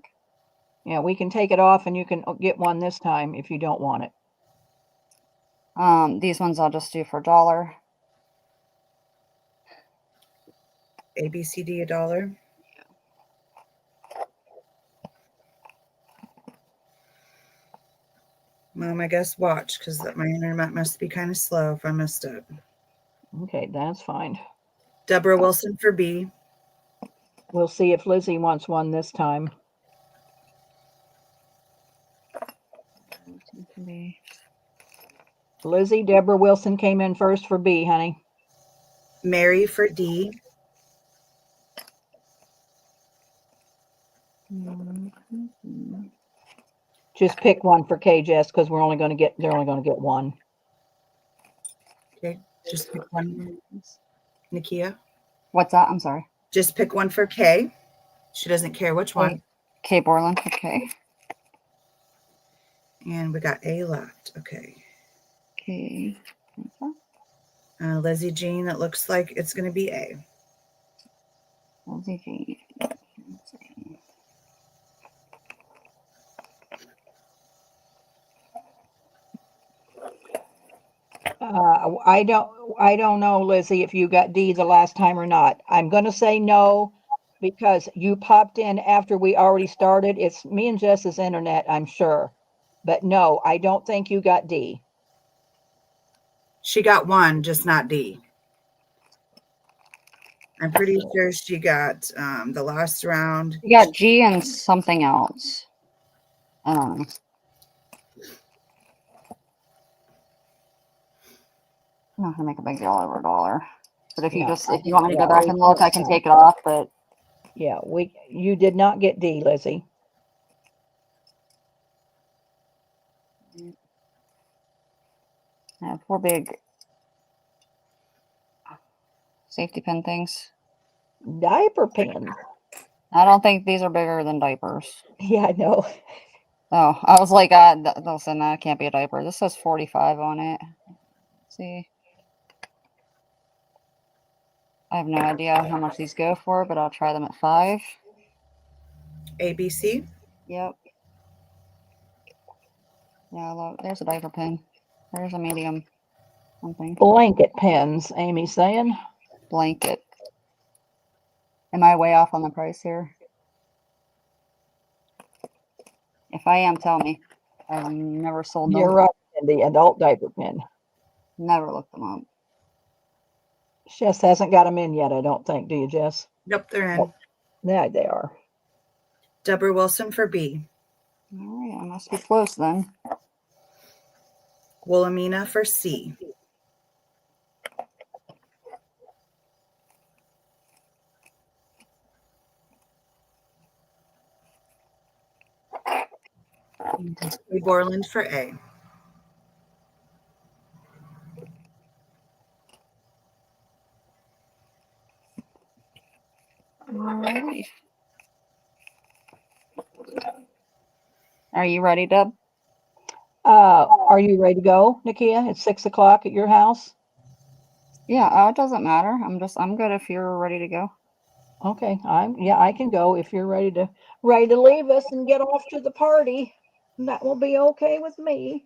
Yeah, we can take it off and you can get one this time if you don't want it. These ones I'll just do for $1. A, B, C, D, $1. Mom, I guess watch because my internet must be kind of slow if I missed it. Okay, that's fine. Deborah Wilson for B. We'll see if Lizzie wants one this time. Lizzie, Deborah Wilson came in first for B, honey. Mary for D. Just pick one for K, Jess, because they're only going to get one. Okay, just pick one. Nikia. What's that? I'm sorry. Just pick one for K. She doesn't care which one. K Borland. Okay. And we got A left. Okay. Okay. Lizzie Jean, it looks like it's going to be A. Lizzie Jean. I don't know, Lizzie, if you got D the last time or not. I'm going to say no because you popped in after we already started. It's me and Jess's internet, I'm sure. But no, I don't think you got D. She got one, just not D. I'm pretty sure she got the last round. You got G and something else. I'm not gonna make a big deal over $1. But if you want me to go back and look, I can take it off. But yeah, you did not get D, Lizzie. I have 4 big safety pin things. Diaper pins. I don't think these are bigger than diapers. Yeah, I know. Oh, I was like, listen, that can't be a diaper. This says 45 on it. Let's see. I have no idea how much these go for, but I'll try them at 5. ABC. Yep. Yeah, look, there's a diaper pin. There's a medium something. Blanket pins, Amy's saying. Blanket. Am I way off on the price here? If I am, tell me. I've never sold them. You're right, the adult diaper pin. Never looked them up. Jess hasn't got them in yet, I don't think. Do you, Jess? Yep, they're in. Oh. Yeah, they are. Deborah Wilson for B. All right, I must be close then. Wilhelmina for C. Lee Borland for A. Alrighty. Are you ready, Deb? Are you ready to go, Nikia? It's 6 o'clock at your house. Yeah, it doesn't matter. I'm good if you're ready to go. Okay, I can go if you're ready to leave us and get off to the party. That will be okay with me.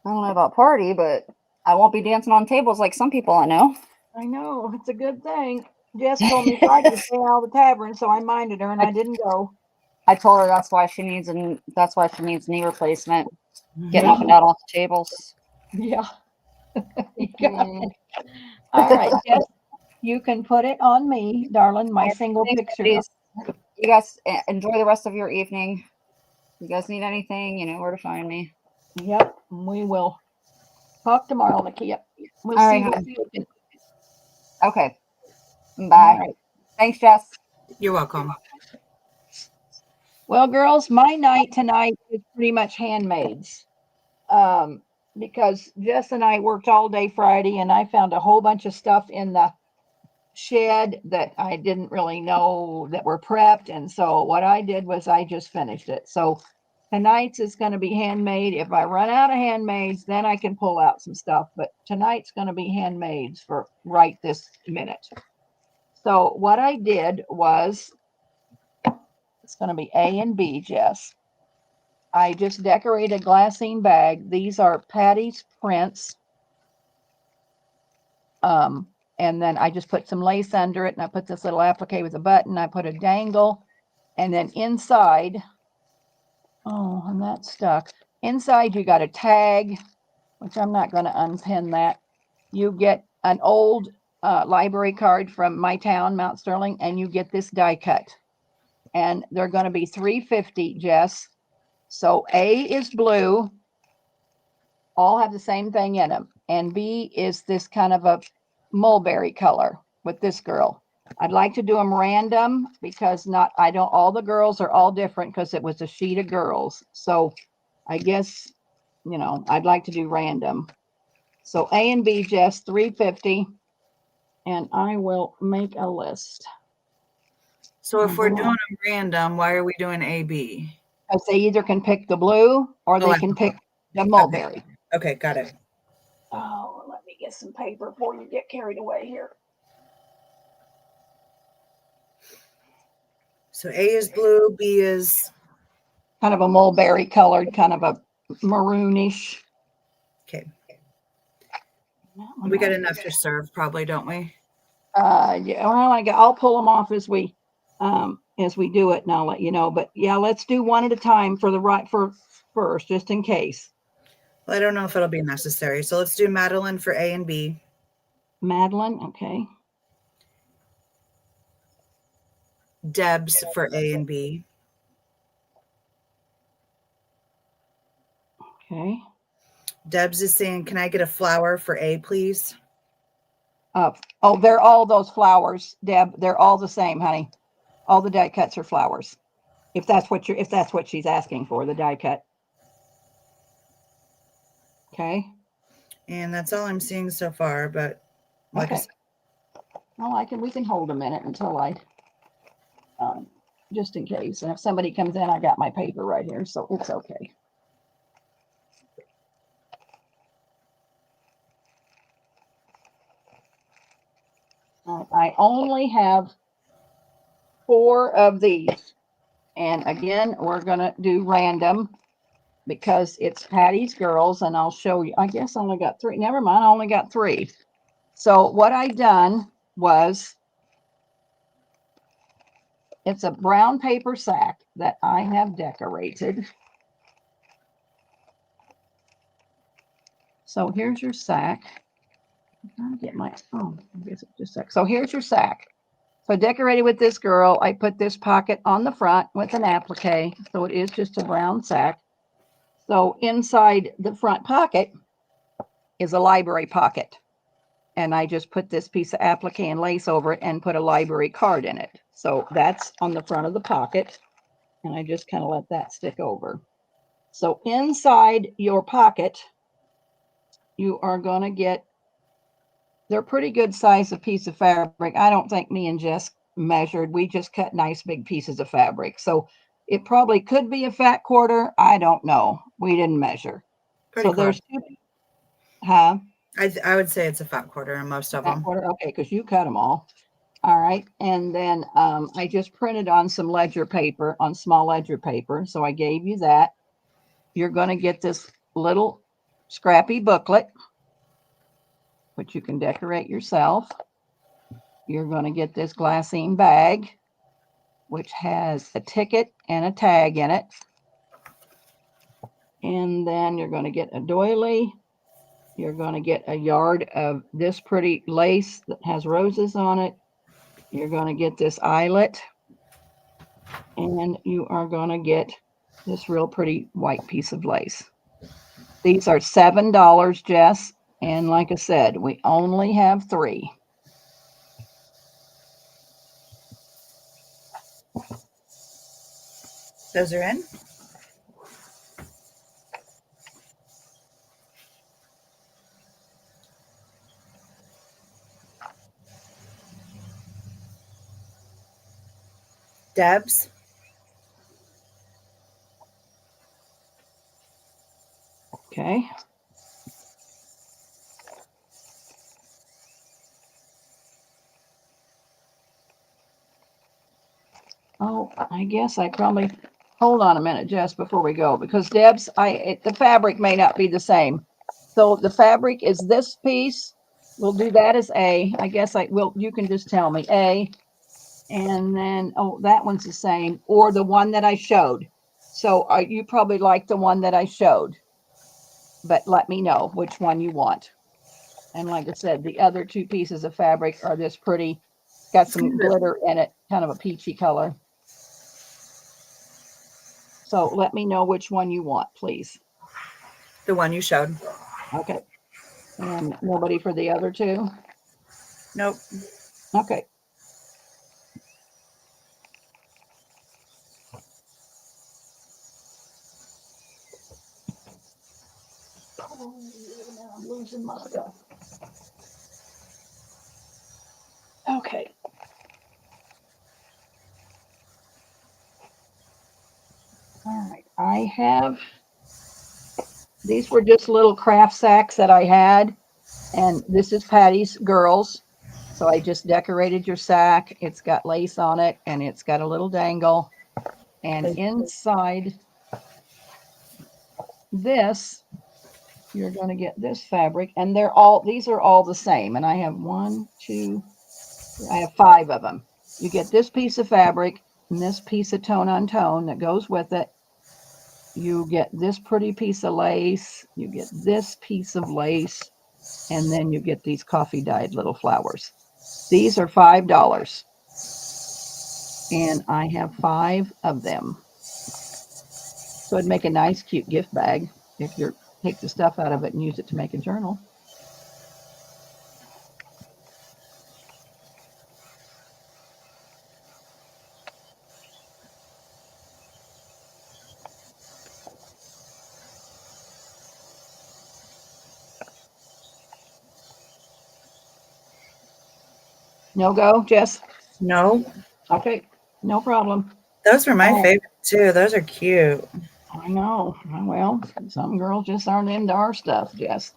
I don't know about party, but I won't be dancing on tables like some people I know. I know, it's a good thing. Jess told me Friday to stay out of the tavern, so I minded her and I didn't go. I told her that's why she needs knee replacement. Getting Yeah. up and down off the tables. Yeah. You got it. All right, Jess, you can put it on me, darling, my single Thanks, picture. ladies. You guys enjoy the rest of your evening. You guys need anything, you know where to find me. Yep, we will talk tomorrow, Nikia. We'll All see right, what hon. we can. Okay. All Bye. right. Thanks, Jess. You're welcome. Well, girls, my night tonight is pretty much handmaids. Because Jess and I worked all day Friday and I found a whole bunch of stuff in the shed that I didn't really know that were prepped. And so what I did was I just finished it. So tonight's is going to be handmade. If I run out of handmaids, then I can pull out some stuff. But tonight's going to be handmaids for right this minute. So what I did was, it's going to be A and B, Jess. I just decorated a glassine bag. These are Patty's prints. And then I just put some lace under it, and I put this little applique with a button. I put a dangle, and then inside, oh, and that's stuck. Inside, you got a tag, which I'm not going to unpin that. You get an old library card from my town, Mount Sterling, and you get this die cut. And they're going to be $3.50, Jess. So A is blue, all have the same thing in them. And B is this kind of a mulberry color with this girl. I'd like to do them random because all the girls are all different because it was a sheet of girls. So I guess, I'd like to do random. So A and B, Jess, $3.50. And I will make a list. So if we're doing them random, why are we doing AB? Because they either can pick the blue or they can pick the mulberry. Okay, got it. Oh, let me get some paper before you get carried away here. So A is blue, B is kind of a mulberry colored, kind of a maroonish. okay. We got enough to serve, probably, don't we? Yeah. Well, I'll pull them off as we do it, and I'll let you know. But yeah, let's do one at a time for first, just in case. Well, I don't know if it'll be necessary. So let's do Madeline for A and B. Madeline, okay. Debs for A and B. Okay. Debs is saying, can I get a flower for A, please? They're all those flowers, Deb. They're all the same, honey. All the die cuts are flowers. If that's what she's asking for, the die cut. Okay. And that's all I'm seeing so far, but like okay. I said, well, we can hold a minute until just in case. And if somebody comes in, I got my paper right here, so it's okay. I only have 4 of these. And again, we're going to do random because it's Patty's Girls, and I'll show you. I guess I only got 3. Never mind, I only got 3. So what I done was, it's a brown paper sack that I have decorated. So here's your sack. I'm get my, oh, I guess it's just a sec. So here's your sack. So I decorated with this girl. I put this pocket on the front with an applique. So it is just a brown sack. So inside the front pocket is a library pocket. And I just put this piece of applique and lace over it and put a library card in it. So that's on the front of the pocket. And I just kind of let that stick over. So inside your pocket, you are going to get, they're pretty good size of piece of fabric. I don't think me and Jess measured. We just cut nice big pieces of fabric. So it probably could be a fat quarter. I don't know. We didn't measure. Pretty So there's quarter. two, huh? I would say it's a fat quarter in most of Fat them. quarter. Okay, because you cut them all. All right. And then I just printed on some ledger paper, on small ledger paper. So I gave you that. You're going to get this little scrappy booklet, which you can decorate yourself. You're going to get this glassine bag, which has a ticket and a tag in it. And then you're going to get a doily. You're going to get a yard of this pretty lace that has roses on it. You're going to get this eyelet. And you are going to get this real pretty white piece of lace. These are $7, Jess. And like I said, we only have 3. Those are in. Debs. Okay. Oh, I guess I probably, hold on a minute, Jess, before we go, because Deb's, the fabric may not be the same. So the fabric is this piece. We'll do that as A. I guess you can just tell me A. And then, oh, that one's the same, or the one that I showed. So you probably like the one that I showed, but let me know which one you want. And like I said, the other 2 pieces of fabric are this pretty, got some glitter in it, kind of a peachy color. So let me know which one you want, please. The one you showed. Okay. And nobody for the other 2? Nope. Okay. Oh, now I'm losing my stuff. Okay. All right. I have, these were just little craft sacks that I had. And this is Patty's Girls. So I just decorated your sack. It's got lace on it and it's got a little dangle. And inside this, you're going to get this fabric. And these are all the same. And I have 1, 2, I have 5 of them. You get this piece of fabric and this piece of tone on tone that goes with it. You get this pretty piece of lace. You get this piece of lace. And then you get these coffee dyed little flowers. These are $5. And I have 5 of them. So it'd make a nice, cute gift bag if you take the stuff out of it and use it to make a journal. No go, Jess? No. Okay, no problem. Those were my Oh. favorite too. Those are cute. I know. Well, some girls just aren't into our stuff, Jess.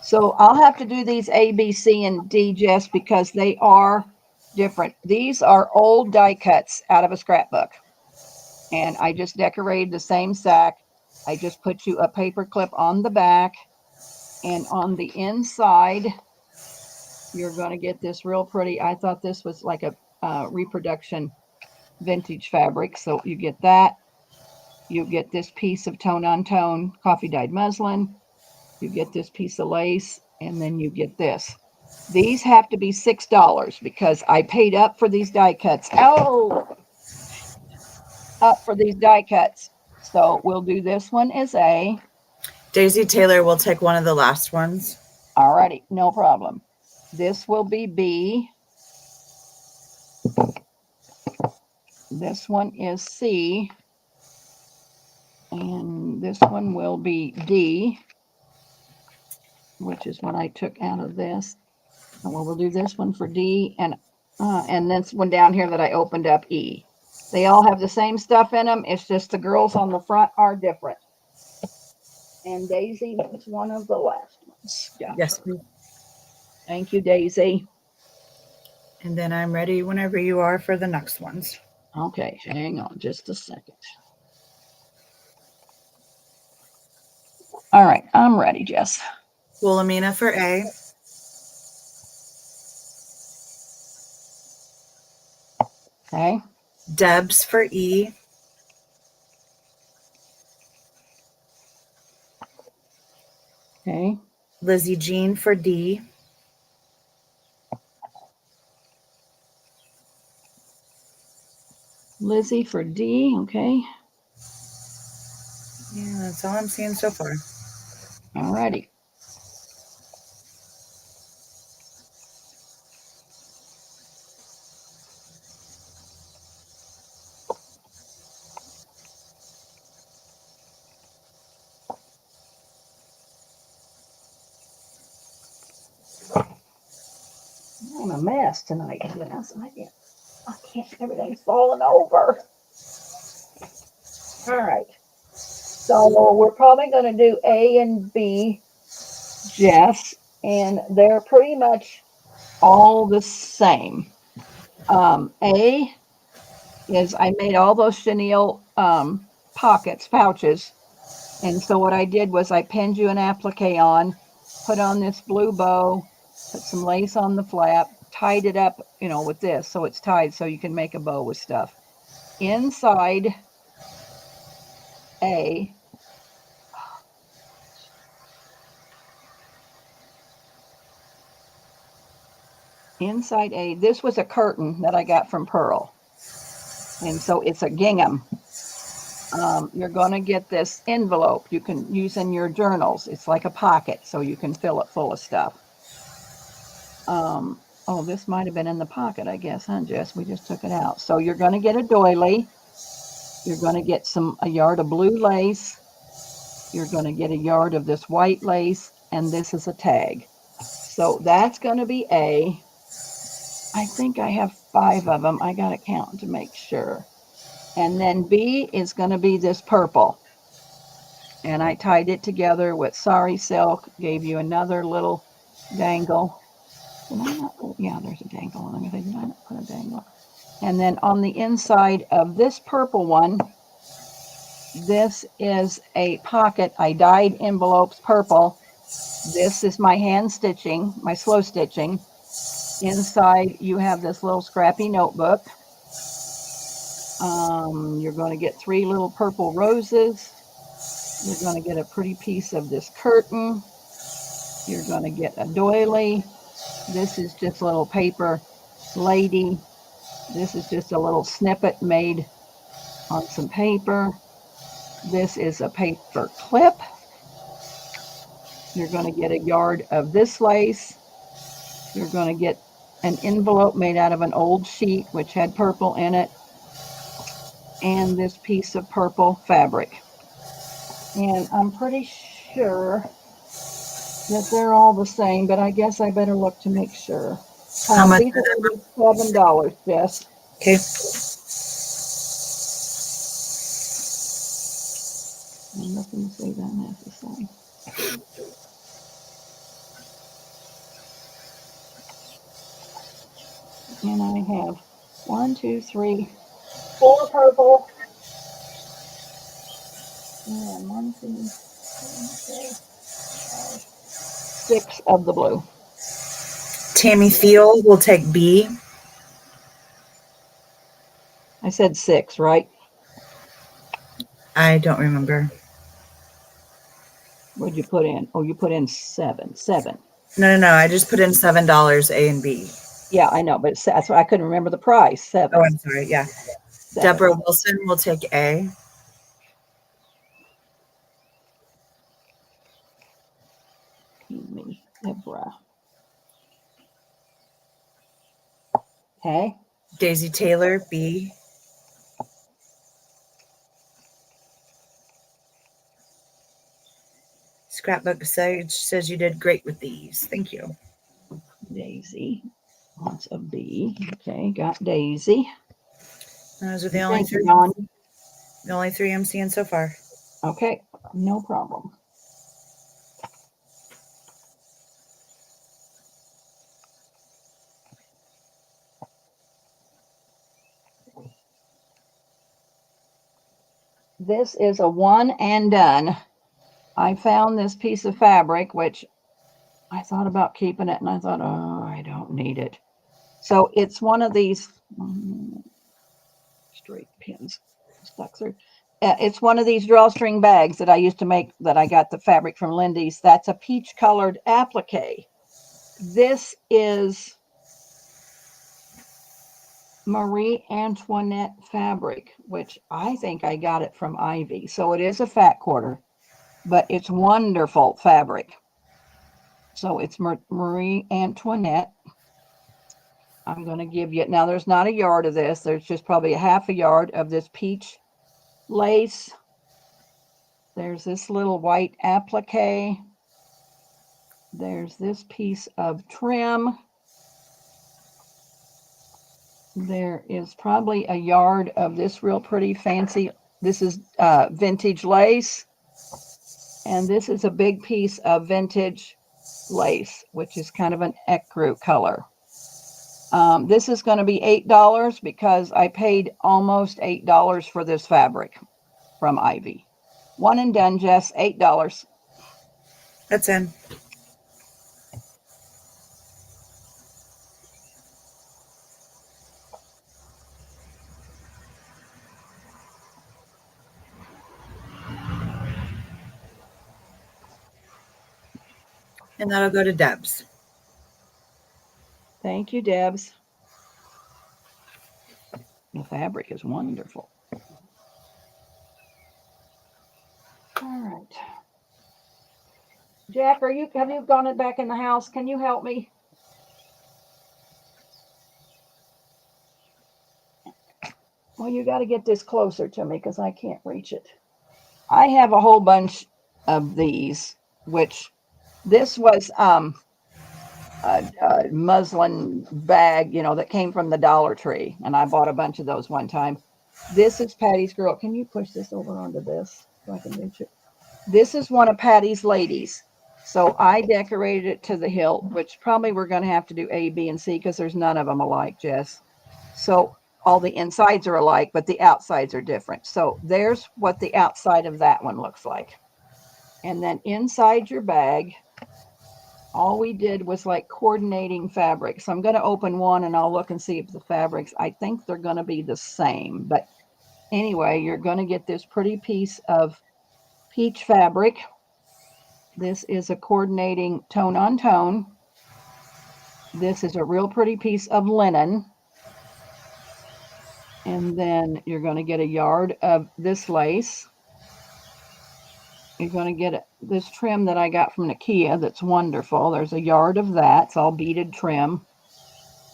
So I'll have to do these A, B, C, and D, Jess, because they are different. These are old die cuts out of a scrapbook. And I just decorated the same sack. I just put you a paper clip on the back. And on the inside, you're going to get this real pretty. I thought this was like a reproduction vintage fabric. So you get that. You get this piece of tone on tone coffee dyed muslin. You get this piece of lace, and then you get this. These have to be $6 because I paid up for these die cuts. Oh, up for these die cuts. So we'll do this one as A. Daisy Taylor will take one of the last ones. Alrighty, no problem. This will be B. This one is C. And this one will be D, which is what I took out of this. And we'll do this one for D and this one down here that I opened up, E. They all have the same stuff in them. It's just the girls on the front are different. And Daisy was one of the last ones. Yeah. Yes, please. Thank you, Daisy. And then I'm ready whenever you are for the next ones. Okay, hang on just a second. All right, I'm ready, Jess. Wilhelmina for A. Okay. Debs for E. Okay. Lizzie Jean for D. Lizzie for D. Okay. Yeah, that's all I'm seeing so far. All righty. I'm a mess tonight, Jess. I can't, everything's falling over. All right. So we're probably going to do A and B, Jess, and they're pretty much all the same. A is I made all those chenille pockets, pouches. And so what I did was I pinned you an applique on, put on this blue bow, put some lace on the flap, tied it up, with this. So it's tied so you can make a bow with stuff. Inside A, this was a curtain that I got from Pearl. And so it's a gingham. You're going to get this envelope you can use in your journals. It's like a pocket, so you can fill it full of stuff. Oh, this might have been in the pocket, I guess, huh, Jess? We just took it out. So you're going to get a doily. You're going to get a yard of blue lace. You're going to get a yard of this white lace, and this is a tag. So that's going to be A. I think I have 5 of them. I got to count to make sure. And then B is going to be this purple. And I tied it together with sari silk, gave you another little dangle. Did I not? Yeah, there's a dangle. Let me think. Did I not put a dangle? And then on the inside of this purple one, this is a pocket. I dyed envelopes purple. This is my hand stitching, my slow stitching. Inside, you have this little scrappy notebook. You're going to get 3 little purple roses. You're going to get a pretty piece of this curtain. You're going to get a doily. This is just a little paper lady. This is just a little snippet made on some paper. This is a paper clip. You're going to get a yard of this lace. You're going to get an envelope made out of an old sheet, which had purple in it, and this piece of purple fabric. And I'm pretty sure that they're all the same, but I guess I better look to make sure. How much? These are $7, Jess. Okay. I'm looking to see that that's the same. And I have 1, 2, 3, 4 purple. And 1, 2, 3, 6 of the blue. Tammy Thiel will take B. I said 6, right? I don't remember. What'd you put in? Oh, you put in 7. 7. No. I just put in $7 A and B. Yeah, I know, but that's why I couldn't remember the price. Oh, I'm sorry. Yeah. Seven. Deborah Wilson will take A. Excuse me, Deborah. Okay. Daisy Taylor, B. Scrapbook Sage says you did great with these. Thank you. Daisy wants a B. Okay, got Daisy. Those are the only Thank you, three. Dawn. The only three I'm seeing so far. Okay, no problem. This is a one and done. I found this piece of fabric, which I thought about keeping it, and I thought, oh, I don't need it. So it's one of these straight pins stuck through. It's one of these drawstring bags that I used to make, that I got the fabric from Lindy's. That's a peach colored applique. This is Marie Antoinette fabric, which I think I got it from Ivy. So it is a fat quarter, but it's wonderful fabric. So it's Marie Antoinette. I'm going to give you, now there's not a yard of this. There's just probably a half a yard of this peach lace. There's this little white applique. There's this piece of trim. There is probably a yard of this real pretty fancy, this is vintage lace. And this is a big piece of vintage lace, which is kind of an ecru color. This is going to be $8 because I paid almost $8 for this fabric from Ivy. One and done, Jess, $8. That's in. And that'll go to Debs. Thank you, Debs. The fabric is wonderful. All right. Jack, have you gone back in the house? Can you help me? Well, you got to get this closer to me because I can't reach it. I have a whole bunch of these, which this was a muslin bag, that came from the Dollar Tree, and I bought a bunch of those one time. This is Patty's Girl. Can you push this over onto this so I can reach it? This is one of Patty's ladies. So I decorated it to the hilt, which probably we're going to have to do A, B, and C because there's none of them alike, Jess. So all the insides are alike, but the outsides are different. So there's what the outside of that one looks like. And then inside your bag, all we did was like coordinating fabric. So I'm going to open one and I'll look and see if the fabrics, I think they're going to be the same. But anyway, you're going to get this pretty piece of peach fabric. This is a coordinating tone on tone. This is a real pretty piece of linen. And then you're going to get a yard of this lace. You're going to get this trim that I got from Nikia that's wonderful. There's a yard of that. It's all beaded trim.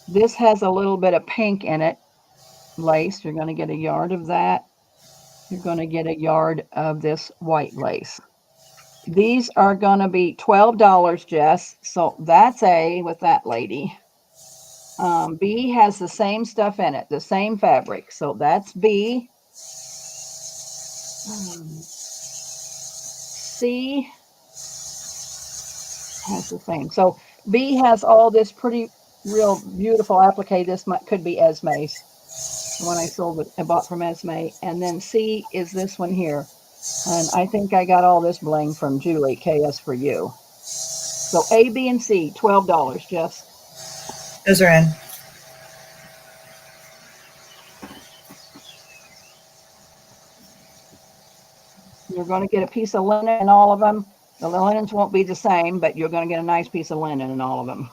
This has a little bit of pink in it, lace. You're going to get a yard of that. You're going to get a yard of this white lace. These are going to be $12, Jess. So that's A with that lady. B has the same stuff in it, the same fabric. So that's B. C has the same. So B has all this pretty, real beautiful applique. This could be Esme's. When I sold it, I bought from Esme. And then C is this one here. And I think I got all this bling from Julie, KS for you. So A, B, and C, $12, Jess. Those are in. You're going to get a piece of linen in all of them. The linens won't be the same, but you're going to get a nice piece of linen in all of them.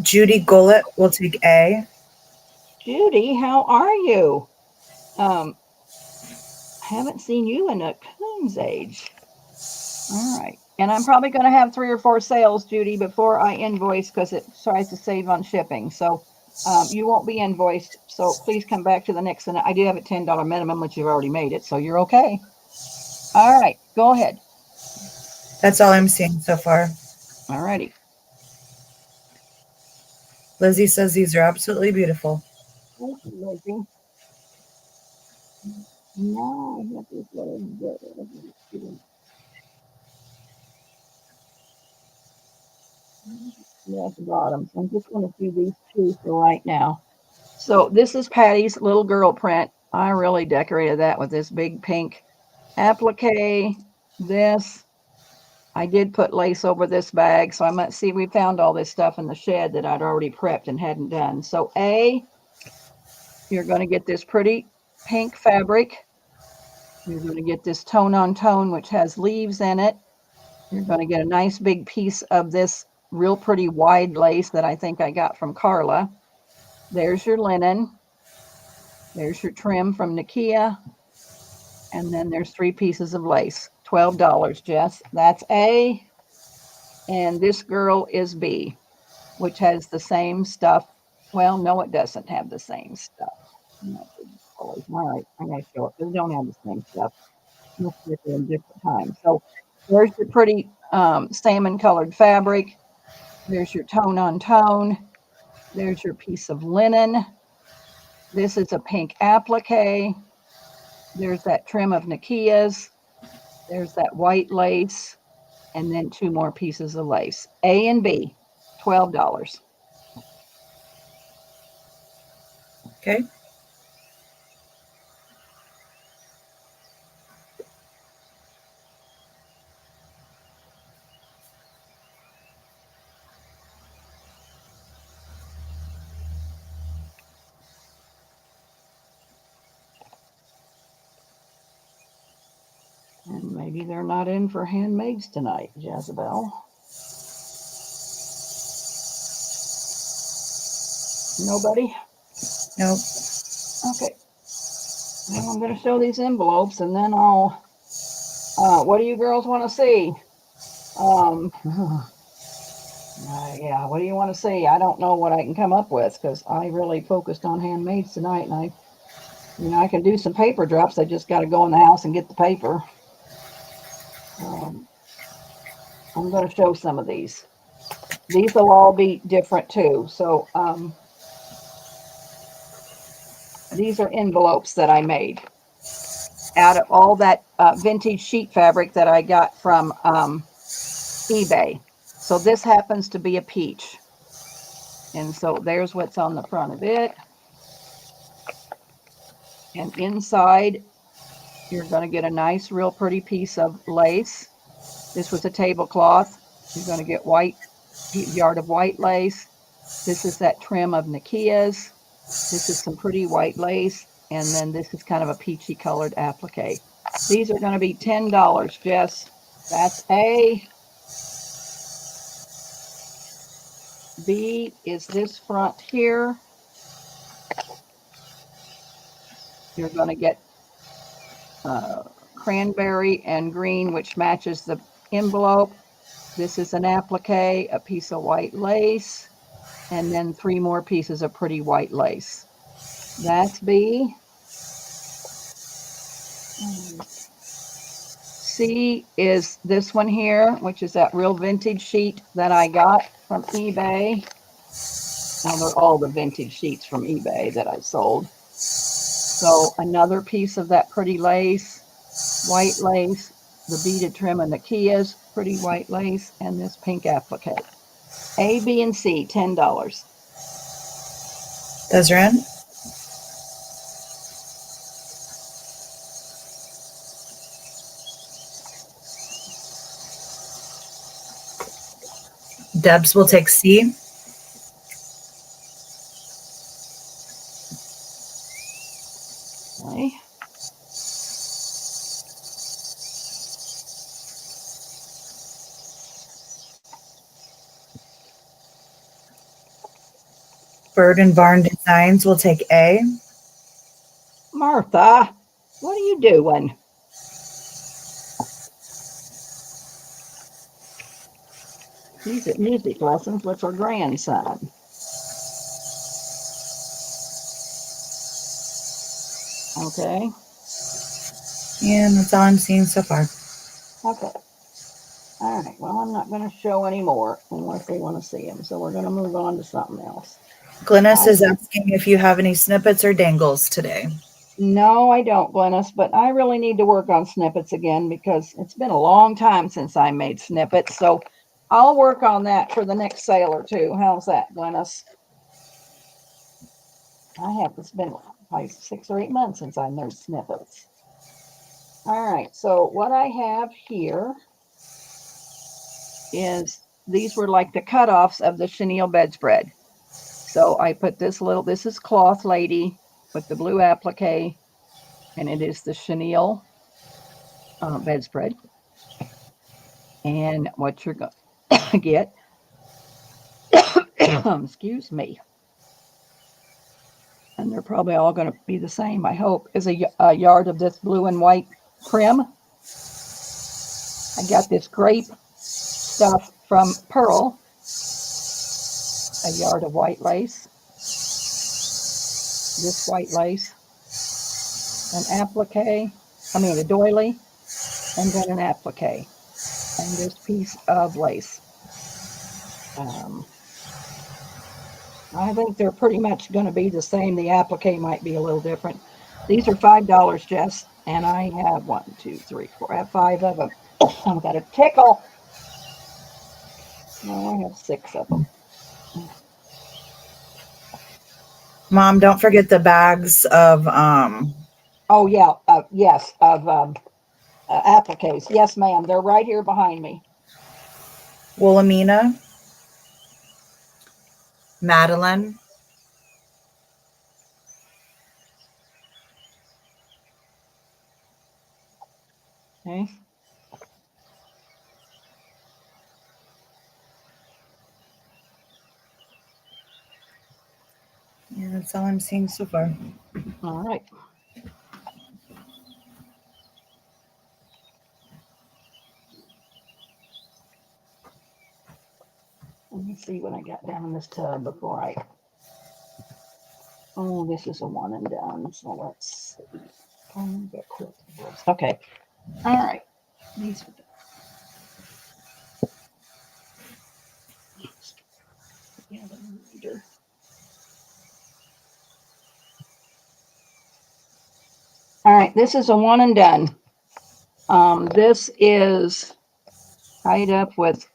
Judy Gullett will take A. Judy, how are you? Haven't seen you in a coon's age. All right. And I'm probably going to have 3 or 4 sales, Judy, before I invoice because it tries to save on shipping. So you won't be invoiced. So please come back to the next one. I do have a $10 minimum, which you've already made it. So you're okay. All right. Go ahead. That's all I'm seeing so far. All righty. Lizzie says these are absolutely beautiful. Thank you, Lizzie. No, I have this little. Yeah, at the bottom. So I'm just going to do these 2 for right now. So this is Patty's little girl print. I really decorated that with this big pink applique. This, I did put lace over this bag. So I might see we found all this stuff in the shed that I'd already prepped and hadn't done. So A, you're going to get this pretty pink fabric. You're going to get this tone on tone, which has leaves in it. You're going to get a nice big piece of this real pretty wide lace that I think I got from Carla. There's your linen. There's your trim from Nikia. And then there's 3 pieces of lace. $12, Jess. That's A. And this girl is B, which has the same stuff. Well, no, it doesn't have the same stuff. All right, I'm going to show it. They don't have the same stuff. Must be in different times. So there's your pretty salmon colored fabric. There's your tone on tone. There's your piece of linen. This is a pink applique. There's that trim of Nikia's. There's that white lace. And then 2 more pieces of lace. A and B, $12. Okay. And maybe they're not in for handmaids tonight, Jezebel. Nobody? Nope. Okay. Well, I'm going to show these envelopes and then I'll, what do you girls want to see? Yeah, what do you want to see? I don't know what I can come up with because I really focused on handmaids tonight, and I can do some paper drops. I just got to go in the house and get the paper. I'm going to show some of these. These will all be different too. So these are envelopes that I made out of all that vintage sheet fabric that I got from eBay. So this happens to be a peach. And so there's what's on the front of it. And inside, you're going to get a nice, real pretty piece of lace. This was a tablecloth. You're going to get yard of white lace. This is that trim of Nikia's. This is some pretty white lace. And then this is kind of a peachy colored applique. These are going to be $10, Jess. That's A. B is this front here. You're going to get cranberry and green, which matches the envelope. This is an applique, a piece of white lace, and then 3 more pieces of pretty white lace. That's B. C is this one here, which is that real vintage sheet that I got from eBay. Now they're all the vintage sheets from eBay that I sold. So another piece of that pretty lace, white lace, the beaded trim of Nikia's, pretty white lace, and this pink applique. A, B, and C, $10. Those are in. Debs will take C. Okay. Bird and Barn Designs will take A. Martha, what are you doing? He's at music lessons with her grandson. Okay. And that's all I'm seeing so far. Okay. All right. Well, I'm not going to show any more unless they want to see them. So we're going to move on to something else. Glennis is asking if you have any snippets or dangles today. No, I don't, Glennis, but I really need to work on snippets again because it's been a long time since I made snippets. So I'll work on that for the next sale or two. How's that, Glennis? It's been like 6 or 8 months since I made snippets. All right, so what I have here is these were like the cutoffs of the chenille bedspread. So I put this is Cloth Lady with the blue applique, and it is the chenille bedspread. And what you're going to get, excuse me, and they're probably all going to be the same, I hope, is a yard of this blue and white trim. I got this grape stuff from Pearl, a yard of white lace, this white lace, an applique, a doily, and then an applique, and this piece of lace. I think they're pretty much going to be the same. The applique might be a little different. These are $5, Jess, and I have 1, 2, 3, 4. I have 5 of them. I've got a tickle. No, I have 6 of them. Mom, don't forget the bags of Oh yeah, yes, of appliques. Yes, ma'am. They're right here behind me. Wilhelmina, Madeline, Okay. yeah, that's all I'm seeing so far. All right. Let me see what I got down in this tub before I. Oh, this is a one and done. So let's see. Okay. All right. These are done. Yeah, the reader. All right, this is a one and done. This is tied up with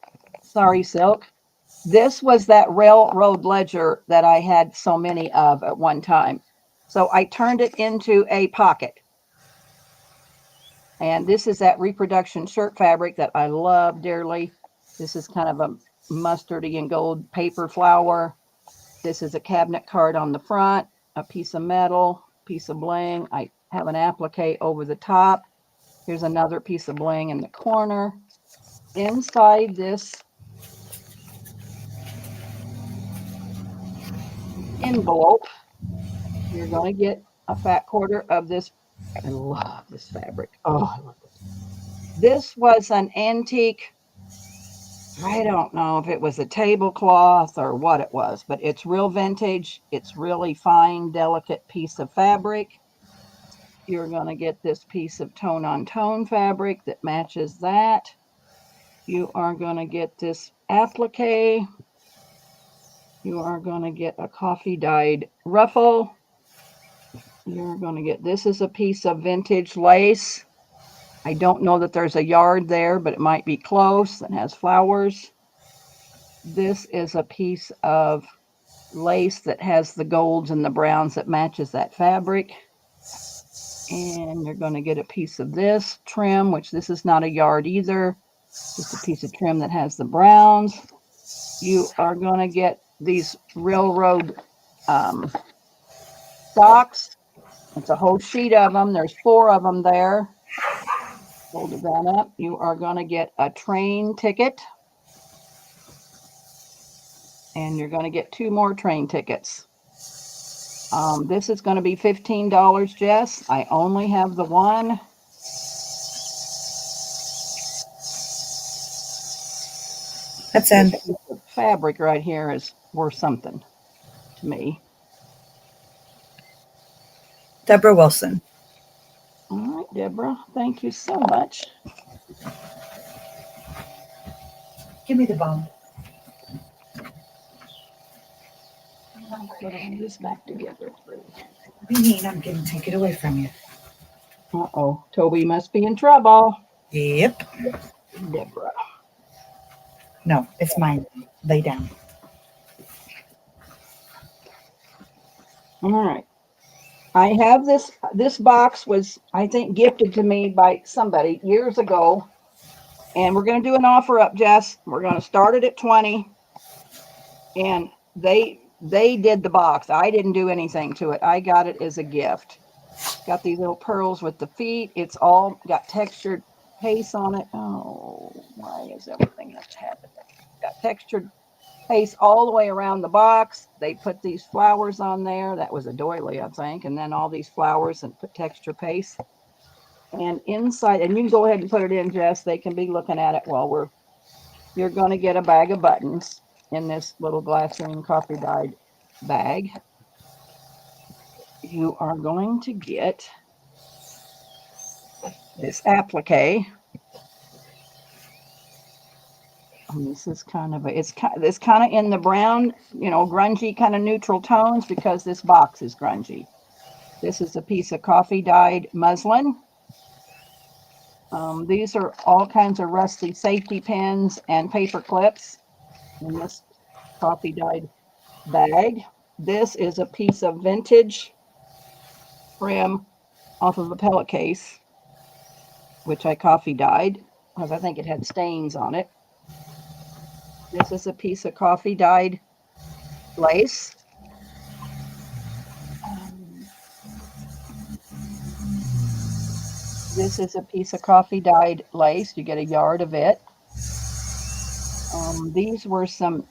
Sorry Silk. This was that railroad ledger that I had so many of at one time. So I turned it into a pocket. And this is that reproduction shirt fabric that I love dearly. This is kind of a mustardy and gold paper flower. This is a cabinet card on the front, a piece of metal, piece of bling. I have an applique over the top. Here's another piece of bling in the corner. Inside this envelope, you're going to get a fat quarter of this. I love this fabric. Oh, I love this. This was an antique. I don't know if it was a tablecloth or what it was, but it's real vintage. It's really fine, delicate piece of fabric. You're going to get this piece of tone on tone fabric that matches that. You are going to get this applique. You are going to get a coffee dyed ruffle. You're going to get, this is a piece of vintage lace. I don't know that there's a yard there, but it might be close and has flowers. This is a piece of lace that has the golds and the browns that matches that fabric. And you're going to get a piece of this trim, which this is not a yard either. Just a piece of trim that has the browns. You are going to get these railroad socks. It's a whole sheet of them. There's 4 of them there. Hold that up. You are going to get a train ticket. And you're going to get 2 more train tickets. This is going to be $15, Jess. I only have the one. That's in. This piece of fabric right here is worth something to me. Deborah Wilson. All right, Deborah, thank you so much. Give me the bone. I'll put all this back together. Be mean, I'm going to take it away from you. Uh-oh, Toby must be in trouble. Yep. Deborah. No, it's mine. Lay down. All right. I have this box was, I think, gifted to me by somebody years ago. And we're going to do an offer up, Jess. We're going to start it at 20. And they did the box. I didn't do anything to it. I got it as a gift. Got these little pearls with the feet. It's all got textured paste on it. Oh, why is everything that's happening? Got textured paste all the way around the box. They put these flowers on there. That was a doily, I think. And then all these flowers and put texture paste. And inside, and you can go ahead and put it in, Jess. They can be looking at it while you're going to get a bag of buttons in this little glassine coffee dyed bag. You are going to get this applique. And this is kind of it's kind of in the brown, grungy kind of neutral tones because this box is grungy. This is a piece of coffee dyed muslin. These are all kinds of rusty safety pins and paper clips in this coffee dyed bag. This is a piece of vintage trim off of a pellet case, which I coffee dyed because I think it had stains on it. This is a piece of coffee dyed lace. This is a piece of coffee dyed lace. You get a yard of it. These were some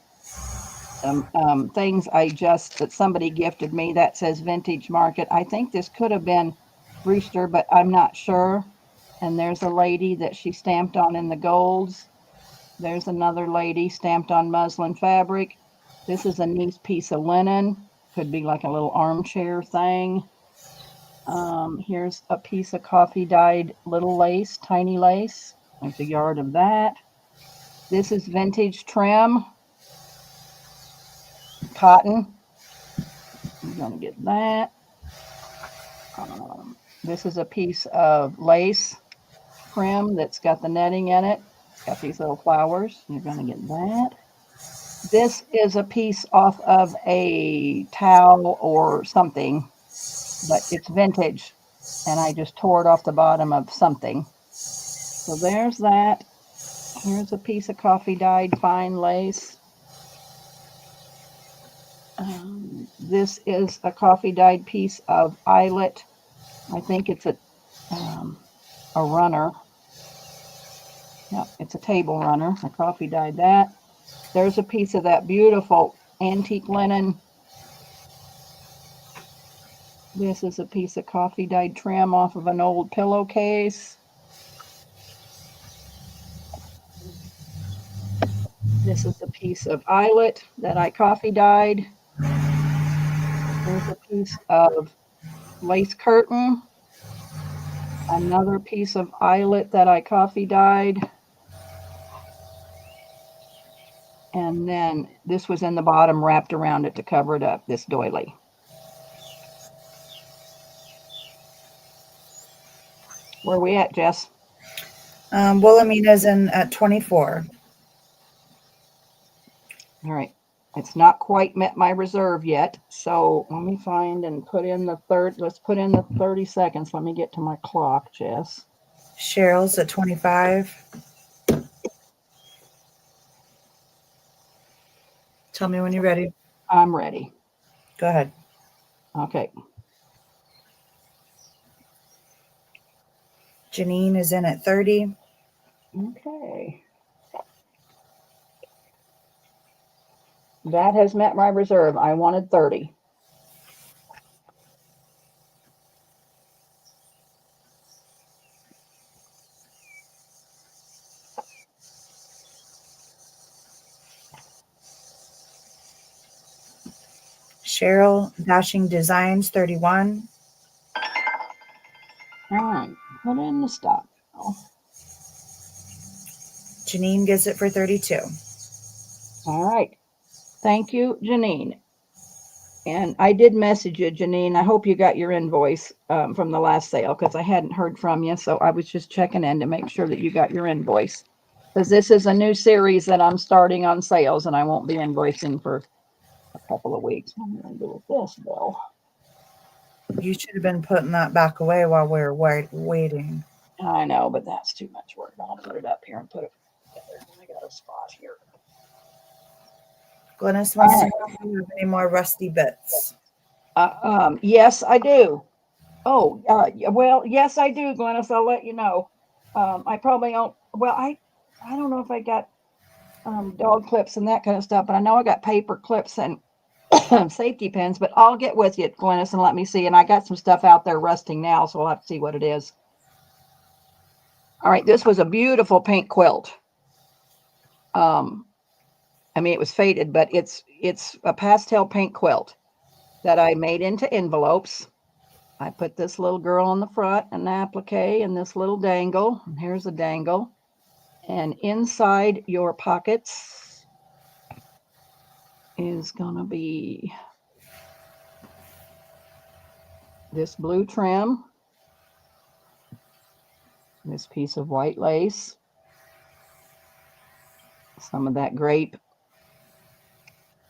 things that somebody gifted me that says Vintage Market. I think this could have been Brewster, but I'm not sure. And there's a lady that she stamped on in the golds. There's another lady stamped on muslin fabric. This is a nice piece of linen. Could be like a little armchair thing. Here's a piece of coffee dyed little lace, tiny lace. There's a yard of that. This is vintage trim, cotton. I'm going to get that. This is a piece of lace trim that's got the netting in it. It's got these little flowers. You're going to get that. This is a piece off of a towel or something, but it's vintage. And I just tore it off the bottom of something. So there's that. Here's a piece of coffee dyed fine lace. This is a coffee dyed piece of eyelet. I think it's a runner. Yep, it's a table runner. I coffee dyed that. There's a piece of that beautiful antique linen. This is a piece of coffee dyed trim off of an old pillowcase. This is a piece of eyelet that I coffee dyed. There's a piece of lace curtain. Another piece of eyelet that I coffee dyed. And then this was in the bottom wrapped around it to cover it up, this doily. Where are we at, Jess? Wilhelmina's in at 24. All right. It's not quite met my reserve yet. So let me find and put in the let's put in the 30 seconds. Let me get to my clock, Jess. Cheryl's at 25. Tell me when you're ready. I'm ready. Go ahead. Okay. Janine is in at 30. Okay. That has met my reserve. I wanted 30. Cheryl Dashing Designs 31. All right, put in the stop. Janine gets it for 32. All right. Thank you, Janine. And I did message you, Janine. I hope you got your invoice from the last sale because I hadn't heard from you. So I was just checking in to make sure that you got your invoice. Because this is a new series that I'm starting on sales and I won't be invoicing for a couple of weeks. What am I going to do with this bill? You should have been putting that back away while we were waiting. I know, but that's too much work. I'll put it up here and put it together. I got a spot here. Glennis wants to know if you have any more rusty bits. Yes, I do. Oh, well, yes, I do, Glennis. I'll let you know. I probably don't. Well, I don't know if I got dog clips and that kind of stuff, but I know I got paper clips and safety pins. But I'll get with you, Glennis, and let me see. And I got some stuff out there rusting now, so we'll have to see what it is. All right, this was a beautiful pink quilt. I mean, it was faded, but it's a pastel pink quilt that I made into envelopes. I put this little girl on the front, an applique, and this little dangle. And here's a dangle. And inside your pockets is going to be this blue trim, this piece of white lace, some of that grape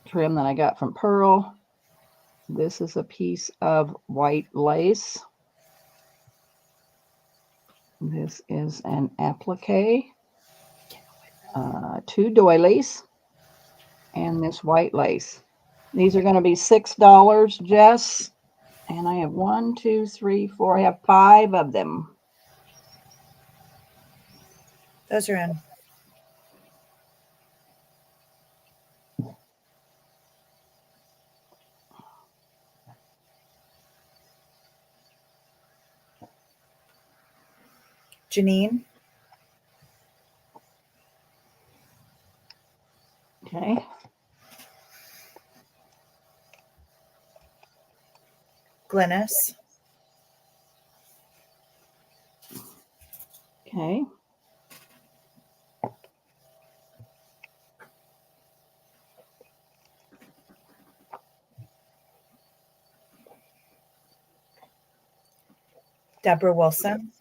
trim that I got from Pearl. This is a piece of white lace. This is an applique, 2 doilies, and this white lace. These are going to be $6, Jess. And I have 1, 2, 3, 4. I have 5 of them. Those are in. Janine? Okay. Glennis? Okay. Deborah Wilson?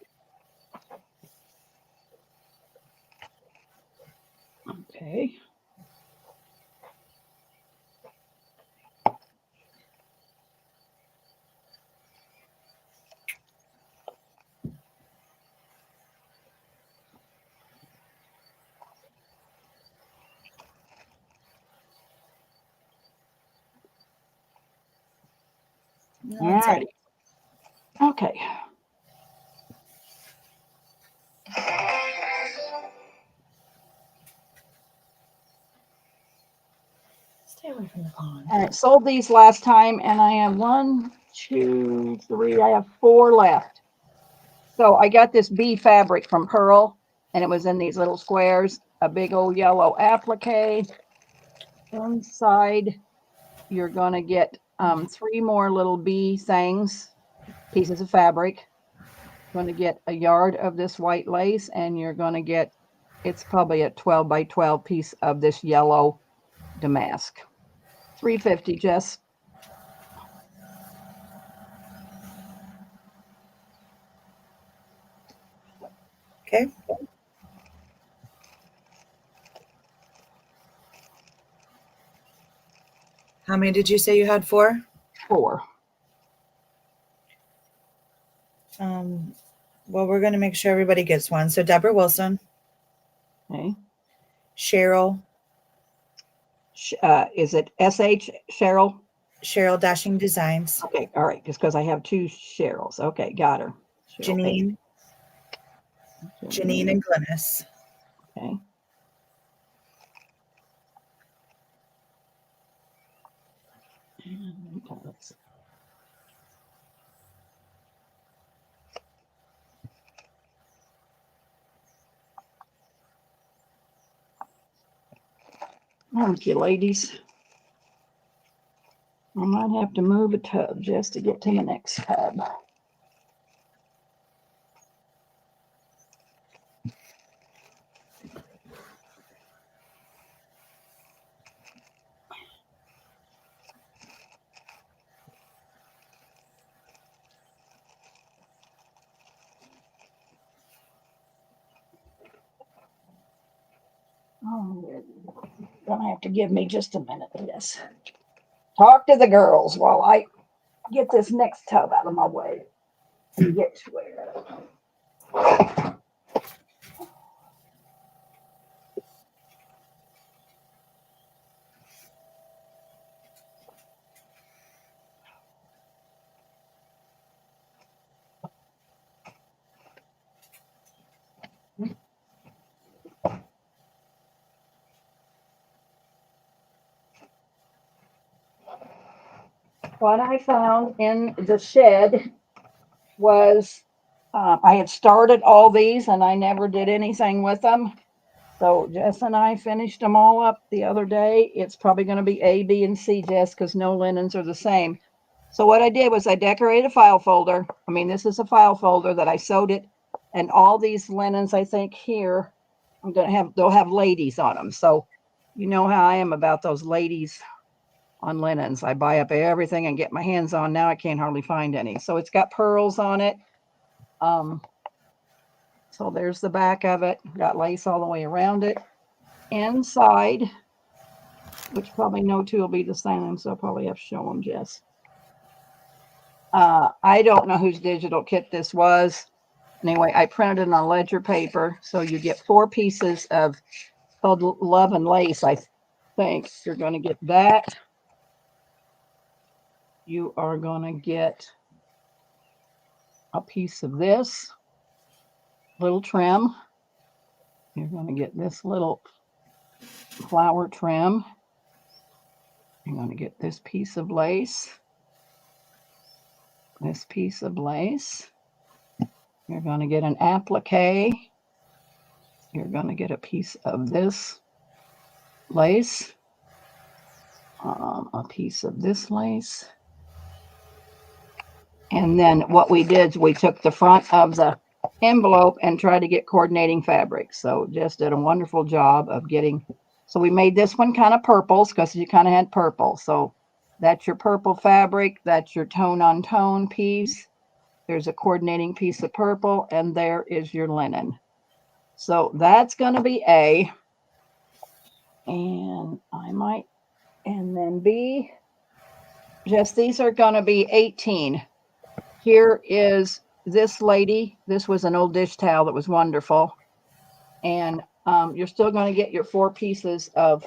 Okay. All righty. Okay. Stay away from the pond. All right. Sold these last time, and I have 1, 2, 3. I have 4 left. So I got this bee fabric from Pearl, and it was in these little squares. A big old yellow applique. Inside, you're going to get 3 more little bee things, pieces of fabric. You're going to get a yard of this white lace, and you're going to get, it's probably a 12 by 12 piece of this yellow damask. $3.50, Jess. Okay. How many did you say you had? 4? 4. Well, we're going to make sure everybody gets one. So Deborah Wilson, Okay. Cheryl, Is it SH, Cheryl? Cheryl Dashing Designs, Okay, all right, just because I have 2 Cheryls. Okay, got her. Janine, Janine and Glennis. Okay. Thank you, ladies. I'm might have to move a tub just to get to the next tub. Oh, you're gonna have to give me just a minute, yes. Talk to the girls while I get this next tub out of my way and get to it. What I found in the shed was I had started all these and I never did anything with them. So Jess and I finished them all up the other day. It's probably going to be A, B, and C, Jess, because no linens are the same. So what I did was I decorated a file folder. I mean, this is a file folder that I sewed it, and all these linens, I think here, they'll have ladies on them. So you know how I am about those ladies on linens. I buy up everything and get my hands on. Now I can't hardly find any. So it's got pearls on it. So there's the back of it. Got lace all the way around it. Inside, which probably no two will be the same, so I'll probably have to show them, Jess. I don't know whose digital kit this was. Anyway, I printed it on ledger paper, so you get 4 pieces of called Love and Lace, I think. You're going to get that. You are going to get a piece of this little trim. You're going to get this little flower trim. You're going to get this piece of lace. This piece of lace. You're going to get an applique. You're going to get a piece of this lace. A piece of this lace. And then what we did is we took the front of the envelope and tried to get coordinating fabric. So just did a wonderful job of getting. So we made this one kind of purples because you kind of had purple. So that's your purple fabric. That's your tone on tone piece. There's a coordinating piece of purple, and there is your linen. So that's going to be A. And and then B, just these are going to be 18. Here is this lady. This was an old dish towel that was wonderful. And you're still going to get your 4 pieces of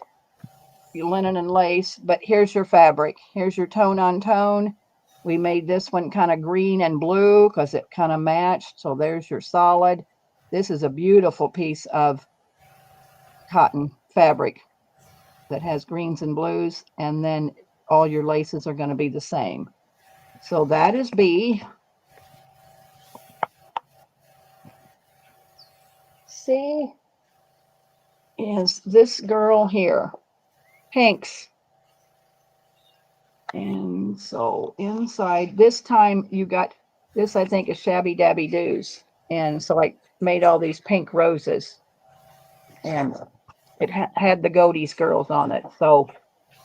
your linen and lace, but here's your fabric. Here's your tone on tone. We made this one kind of green and blue because it kind of matched. So there's your solid. This is a beautiful piece of cotton fabric that has greens and blues, and then all your laces are going to be the same. So that is B. C is this girl here, pinks. And so inside, this time you got this, I think, is Shabby Dabby Doos. And so I made all these pink roses, and it had the Godey's girls on it. So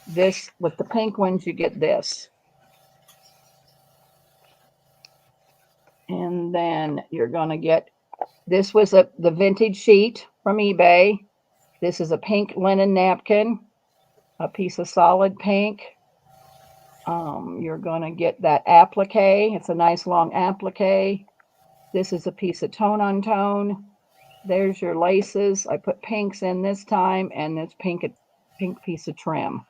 this, with the pink ones, you get this. And then you're going to get, this was the vintage sheet from eBay. This is a pink linen napkin, a piece of solid pink. You're going to get that applique. It's a nice long applique. This is a piece of tone on tone. There's your laces. I put pinks in this time, and this pink piece of trim.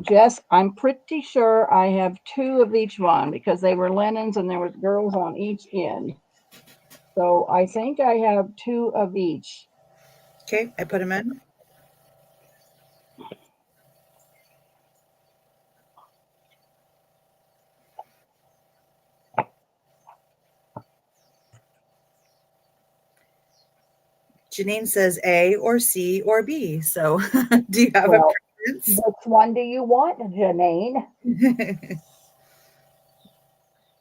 Jess, I'm pretty sure I have 2 of each one because they were linens and there was girls on each end. So I think I have 2 of each. Okay, I put them in. Janine says A or C or B. So do you have a Well, Yes. Which one do you want, Janine?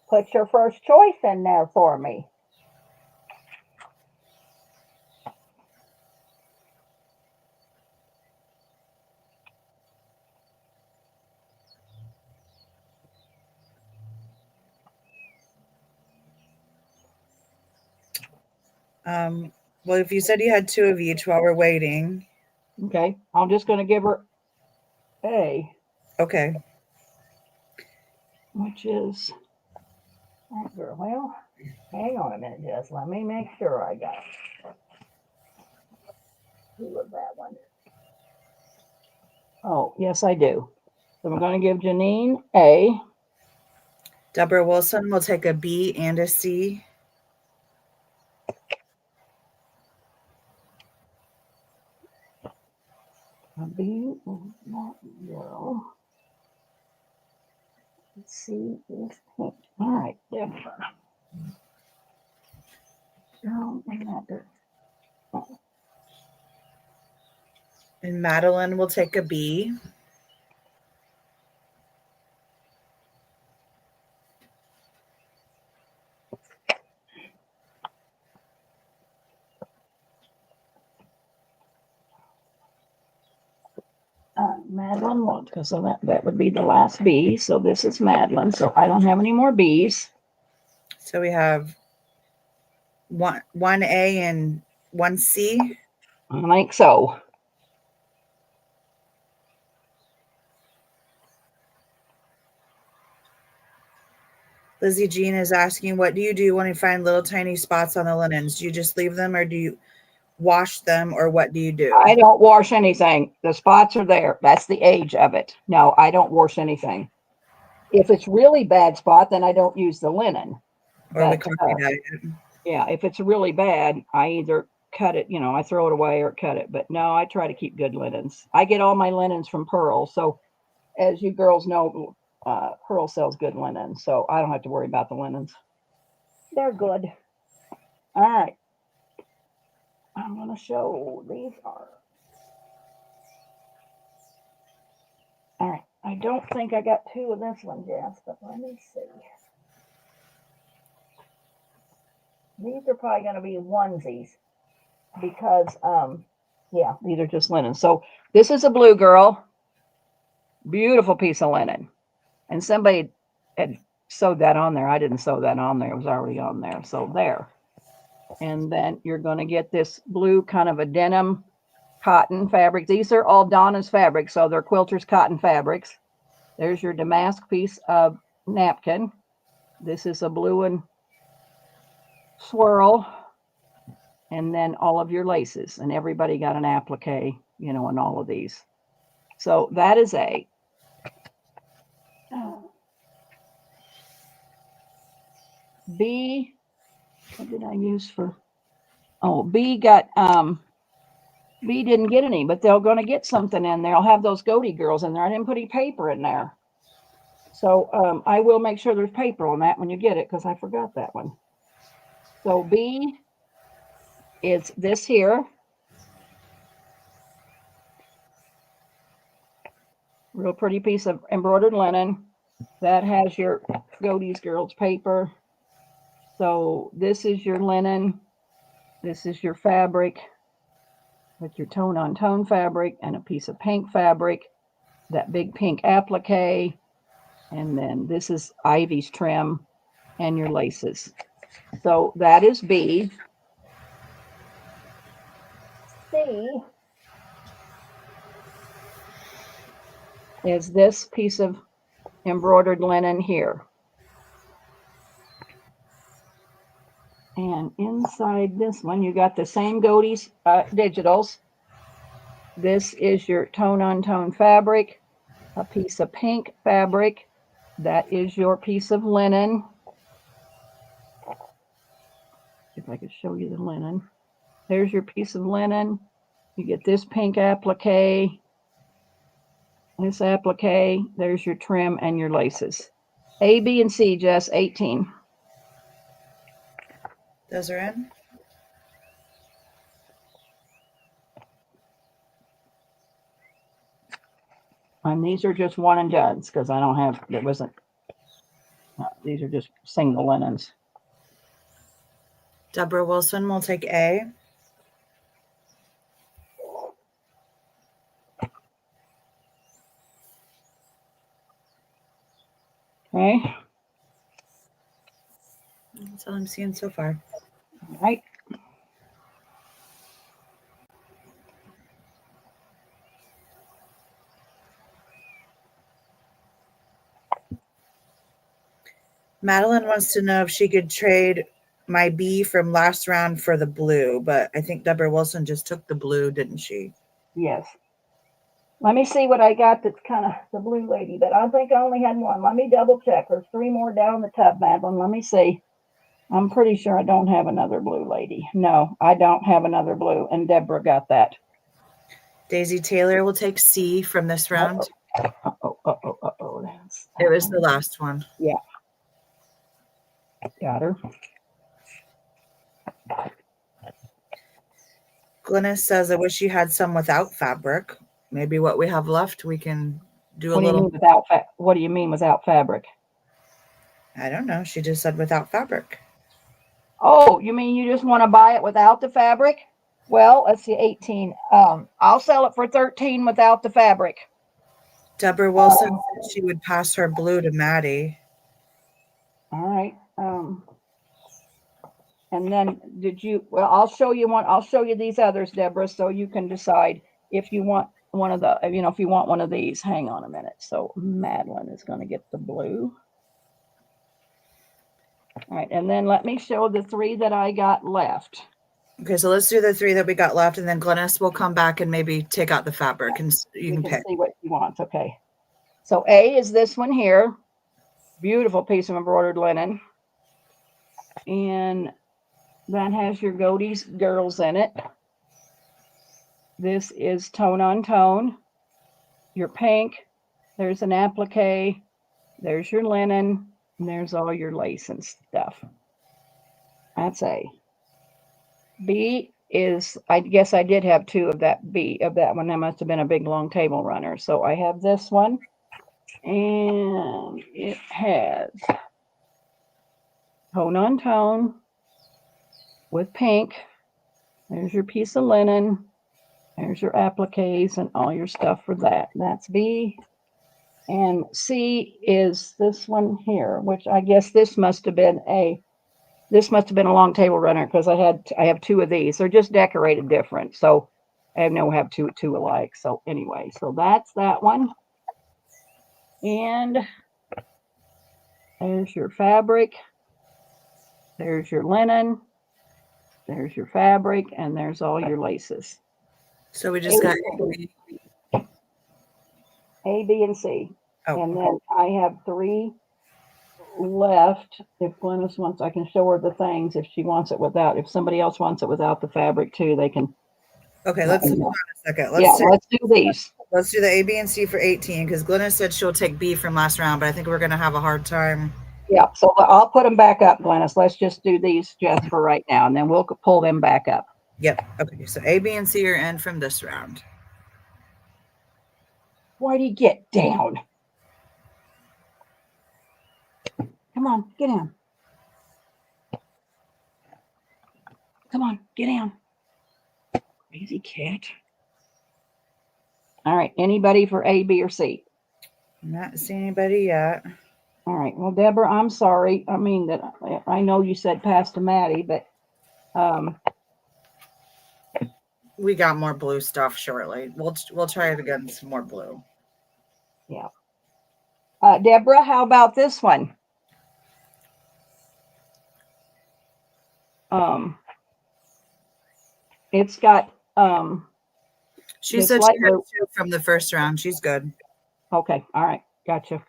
Put your first choice in there for me. Well, if you said you had 2 of each while we're waiting. Okay, I'm just going to give her A, Okay. which is that girl. Well, hang on a minute, just let me make sure I got who was that one. Oh, yes, I do. So I'm going to give Janine A. Deborah Wilson will take a B and a C. A B, that girl. C is pink. All right, Deborah. And Madeline will take a B. Madeline won't, because so that would be the last B. So this is Madeline. So I don't have any more B's. So we have one A and one C. I think so. Lizzie Jean is asking, what do you do when you find little tiny spots on the linens? Do you just leave them, or do you wash them, or what do you do? I don't wash anything. The spots are there. That's the age of it. No, I don't wash anything. If it's really bad spot, then I don't use the linen. Or we But copy that. yeah, if it's really bad, I either cut it, I throw it away or cut it. But no, I try to keep good linens. I get all my linens from Pearl. So as you girls know, Pearl sells good linen. So I don't have to worry about the linens. They're good. All right. I'm going to show these are. All right. I don't think I got 2 of this one, Jess, but let me see. These are probably going to be onesies because, yeah, these are just linen. So this is a blue girl. Beautiful piece of linen. And somebody had sewed that on there. I didn't sew that on there. It was already on there. So there. And then you're going to get this blue kind of a denim cotton fabric. These are all Donna's fabrics, so they're quilters cotton fabrics. There's your damask piece of napkin. This is a blue and swirl. And then all of your laces. And everybody got an applique, in all of these. So that is A. B, what did I use for? Oh, B got, B didn't get any, but they're going to get something in there. I'll have those goatee girls in there. I didn't put any paper in there. So I will make sure there's paper on that when you get it, because I forgot that one. So B is this here. Real pretty piece of embroidered linen. That has your goatees girls paper. So this is your linen. This is your fabric with your tone on tone fabric and a piece of pink fabric, that big pink applique. And then this is Ivy's trim and your laces. So that is B. C is this piece of embroidered linen here. And inside this one, you got the same goatees digitals. This is your tone on tone fabric, a piece of pink fabric. That is your piece of linen. If I could show you the linen. There's your piece of linen. You get this pink applique, this applique. There's your trim and your laces. A, B, and C, Jess, 18. Those are in. And these are just one and dones because I don't have, there wasn't, these are just single linens. Deborah Wilson will take A. Okay. That's all I'm seeing so far. All right. Madeline wants to know if she could trade my B from last round for the blue, but I think Deborah Wilson just took the blue, didn't she? Yes. Let me see what I got that's kind of the blue lady, but I think I only had one. Let me double check. There's 3 more down the tub, Madeline. Let me see. I'm pretty sure I don't have another blue lady. No, I don't have another blue, and Deborah got that. Daisy Taylor will take C from this round. Uh-oh. It was the last one. Yeah. Got her. Glynis says, I wish you had some without fabric. Maybe what we have left, we can do a What do you little. mean without what do you mean without fabric? I don't know. She just said without fabric. Oh, you mean you just want to buy it without the fabric? Well, let's see, 18. I'll sell it for 13 without the fabric. Deborah Wilson said she would pass her blue to Maddie. All right. And then well, I'll show you these others, Deborah, so you can decide if you want one of the, if you want one of these. Hang on a minute. So Madeline is going to get the blue. All right. And then let me show the 3 that I got left. Okay, so let's do the 3 that we got left, and then Glynis will come back and maybe take out the fabric, and you can pick. See what you want. Okay. So A is this one here. Beautiful piece of embroidered linen. And that has your Godey's girls in it. This is tone on tone. Your pink. There's an applique. There's your linen. And there's all your lace and stuff. That's A. B is, I guess I did have 2 of that B, of that one. That must have been a big long table runner. So I have this one. And it has tone on tone with pink. There's your piece of linen. There's your appliques and all your stuff for that. That's B. And C is this one here, which I guess this must have been a long table runner because I have 2 of these. They're just decorated different. So I have two alike. So anyway, so that's that one. And there's your fabric. There's your linen. There's your fabric, and there's all your laces. So we just got A, B, and C. Oh. And then I have 3 left. If Glynis wants, I can show her the things if she wants it without. If somebody else wants it without the fabric too, they can. Okay, let's hold on a second. Let's do these. Let's do the A, B, and C for 18 because Glynis said she'll take B from last round, but I think we're going to have a hard time. Yeah, so I'll put them back up, Glynis. Let's just do these just for right now, and then we'll pull them back up. Yep. Okay, so A, B, and C are in from this round. Whitey, get down. Come on, get down. Come on, get down. Crazy cat. All right, anybody for A, B, or C? I'm not seeing anybody yet. All right, well, Deborah, I'm sorry. I mean, that I know you said pass to Maddie, but we got more blue stuff shortly. We'll try it again, some more blue. Yeah. Deborah, how about this one? It's got she said she had 2 from the first round. She's good. Okay, all right, gotcha.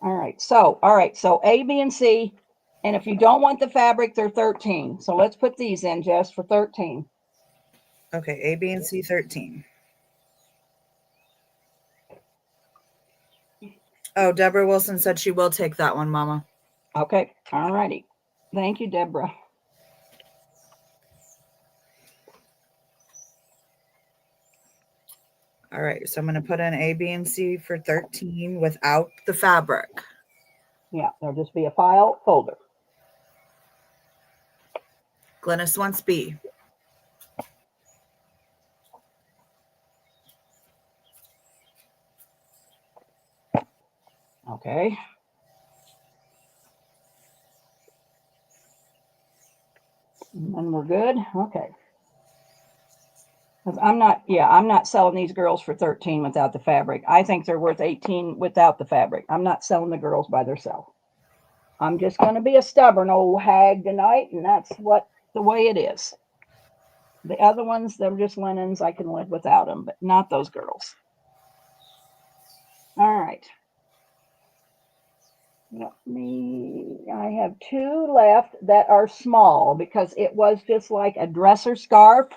All right, so A, B, and C, and if you don't want the fabric, they're 13. So let's put these in, Jess, for 13. Okay, A, B, and C, 13. Oh, Deborah Wilson said she will take that one, Mama. Okay, all righty. Thank you, Deborah. All right, so I'm going to put in A, B, and C for 13 without the fabric. Yeah, there'll just be a file folder. Glennis wants B. Okay. And we're good. Okay. I'm not selling these girls for 13 without the fabric. I think they're worth 18 without the fabric. I'm not selling the girls by themselves. I'm just going to be a stubborn old hag tonight, and that's what the way it is. The other ones, they're just linens. I can live without them, but not those girls. All right. I have 2 left that are small because it was just like a dresser scarf,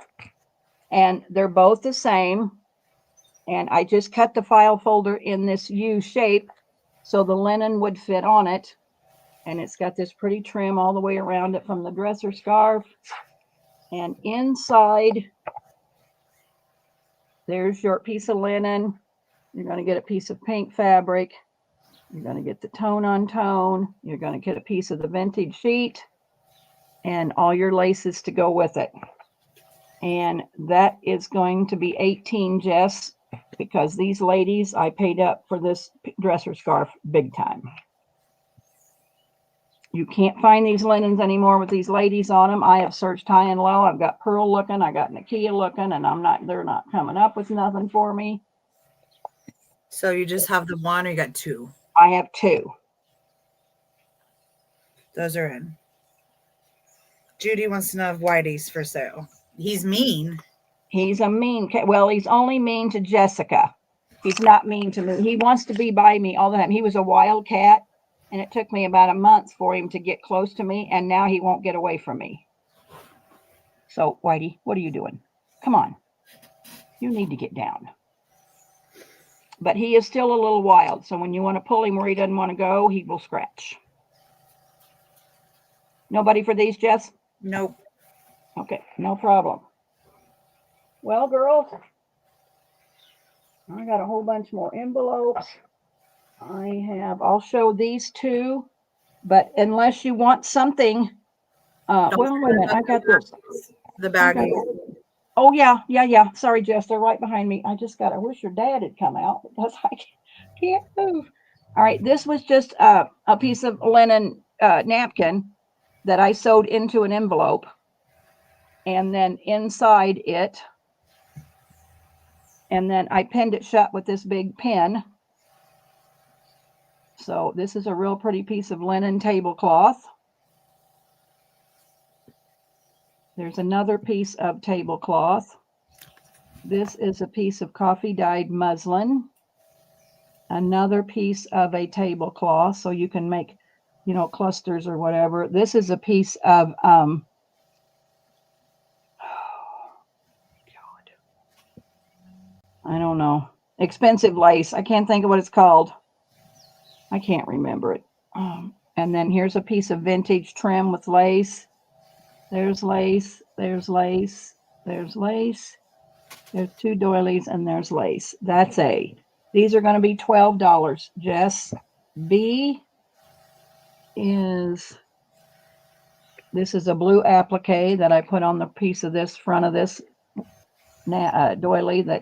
and they're both the same. And I just cut the file folder in this U shape so the linen would fit on it. And it's got this pretty trim all the way around it from the dresser scarf. And inside, there's your piece of linen. You're going to get a piece of pink fabric. You're going to get the tone on tone. You're going to get a piece of the vintage sheet and all your laces to go with it. And that is going to be 18, Jess, because these ladies, I paid up for this dresser scarf big time. You can't find these linens anymore with these ladies on them. I have searched high and low. I've got Pearl looking, I got Nikia looking, and they're not coming up with nothing for me. So you just have the one, or you got 2? I have 2. Those are in. Judy wants to know if Whitey's for sale. He's mean. He's a mean cat. Well, he's only mean to Jessica. He's not mean to me. He wants to be by me all the time. He was a wild cat, and it took me about a month for him to get close to me, and now he won't get away from me. So, Whitey, what are you doing? Come on. You need to get down. But he is still a little wild, so when you want to pull him where he doesn't want to go, he will scratch. Nobody for these, Jess? Nope. Okay, no problem. Well, girls, I got a whole bunch more envelopes. I'll show these 2, but unless you want something, well, wait a minute, I got this. The bag. Oh, yeah. Sorry, Jess, they're right behind me. I wish your dad had come out because I can't move. All right, this was just a piece of linen napkin that I sewed into an envelope. And then inside it, and then I pinned it shut with this big pin. So this is a real pretty piece of linen tablecloth. There's another piece of tablecloth. This is a piece of coffee dyed muslin. Another piece of a tablecloth, so you can make, clusters or whatever. This is a piece of I don't know, expensive lace. I can't think of what it's called. I can't remember it. And then here's a piece of vintage trim with lace. There's lace, there's lace, there's lace. There's 2 doilies and there's lace. That's A. These are going to be $12, Jess. B is, this is a blue applique that I put on the piece of this front of this doily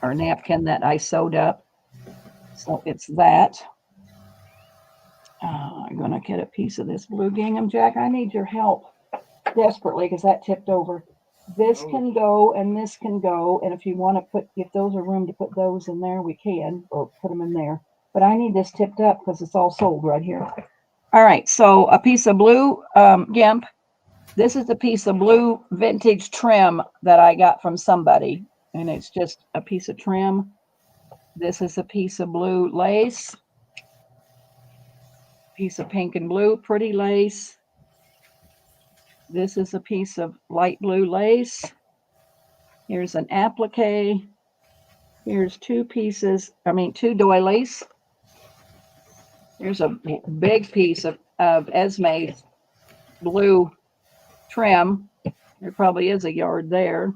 or napkin that I sewed up. So it's that. I'm going to get a piece of this blue gingham, Jack. I need your help desperately because that tipped over. This can go and this can go. And if you want to if those are room to put those in there, we can, or put them in there. But I need this tipped up because it's all sold right here. All right. So a piece of blue gimp. This is a piece of blue vintage trim that I got from somebody. And it's just a piece of trim. This is a piece of blue lace. Piece of pink and blue, pretty lace. This is a piece of light blue lace. Here's an applique. Here's 2 doilies. Here's a big piece of Esme's blue trim. There probably is a yard there.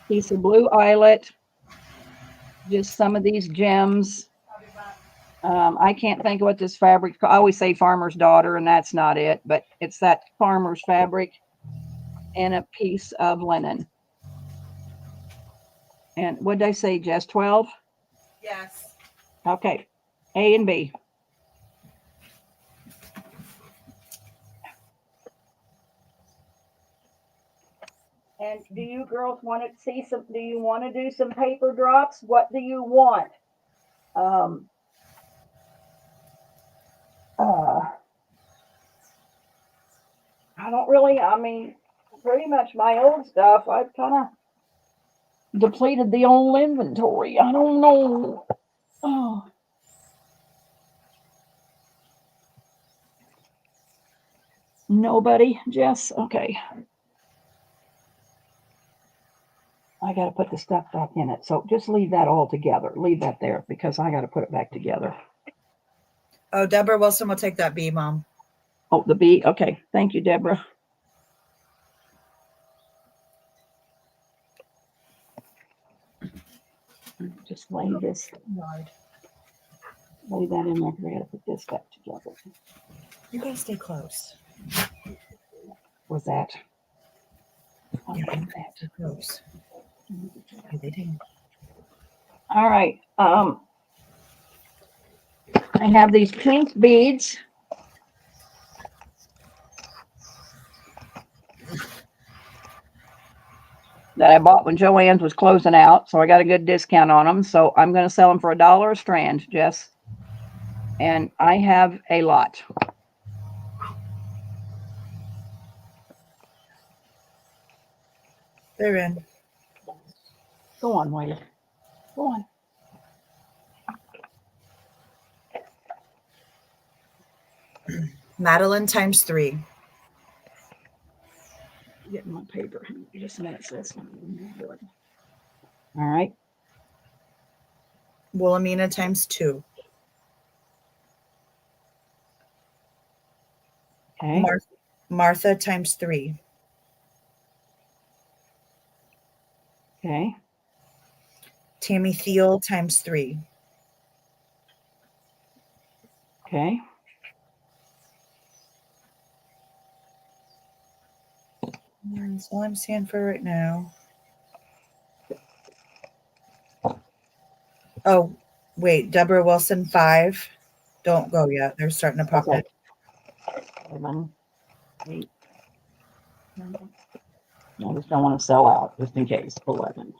Piece of blue eyelet. just some of these gems. I can't think of what this fabric. I always say farmer's daughter, and that's not it, but it's that farmer's fabric and a piece of linen. And what did I say, Jess? 12? Yes. Okay. A and B. And do you girls want to see some? Do you want to do some paper drops? What do you want? I don't really. I mean, pretty much my old stuff. I've kind of depleted the old inventory. I don't know. Oh. Nobody, Jess? Okay. I got to put the stuff back in it. So just leave that all together. Leave that there because I got to put it back together. Oh, Deborah Wilson will take that B, Mom. Oh, the B. Okay. Thank you, Deborah. Just lay this. Lay that in there. We got to put this back together. You gotta stay close. Was that? Yeah, stay close. Yeah, they do. All right. I have these pink beads. That I bought when Joann's was closing out, so I got a good discount on them. So I'm going to sell them for $1 a strand, Jess. And I have a lot. They're in. Go on, Wiley. Go on. Madeline times 3. Getting my paper. Just a minute, sis. All right. Wilhelmina times 2. Okay. Martha times 3. Okay. Tammy Thiel times 3. Okay. That's all I'm seeing for right now. Oh, wait. Deborah Wilson 5. Don't go yet. They're starting to pop Okay. in. 7, 8. I just don't want to sell out, just in case. 11.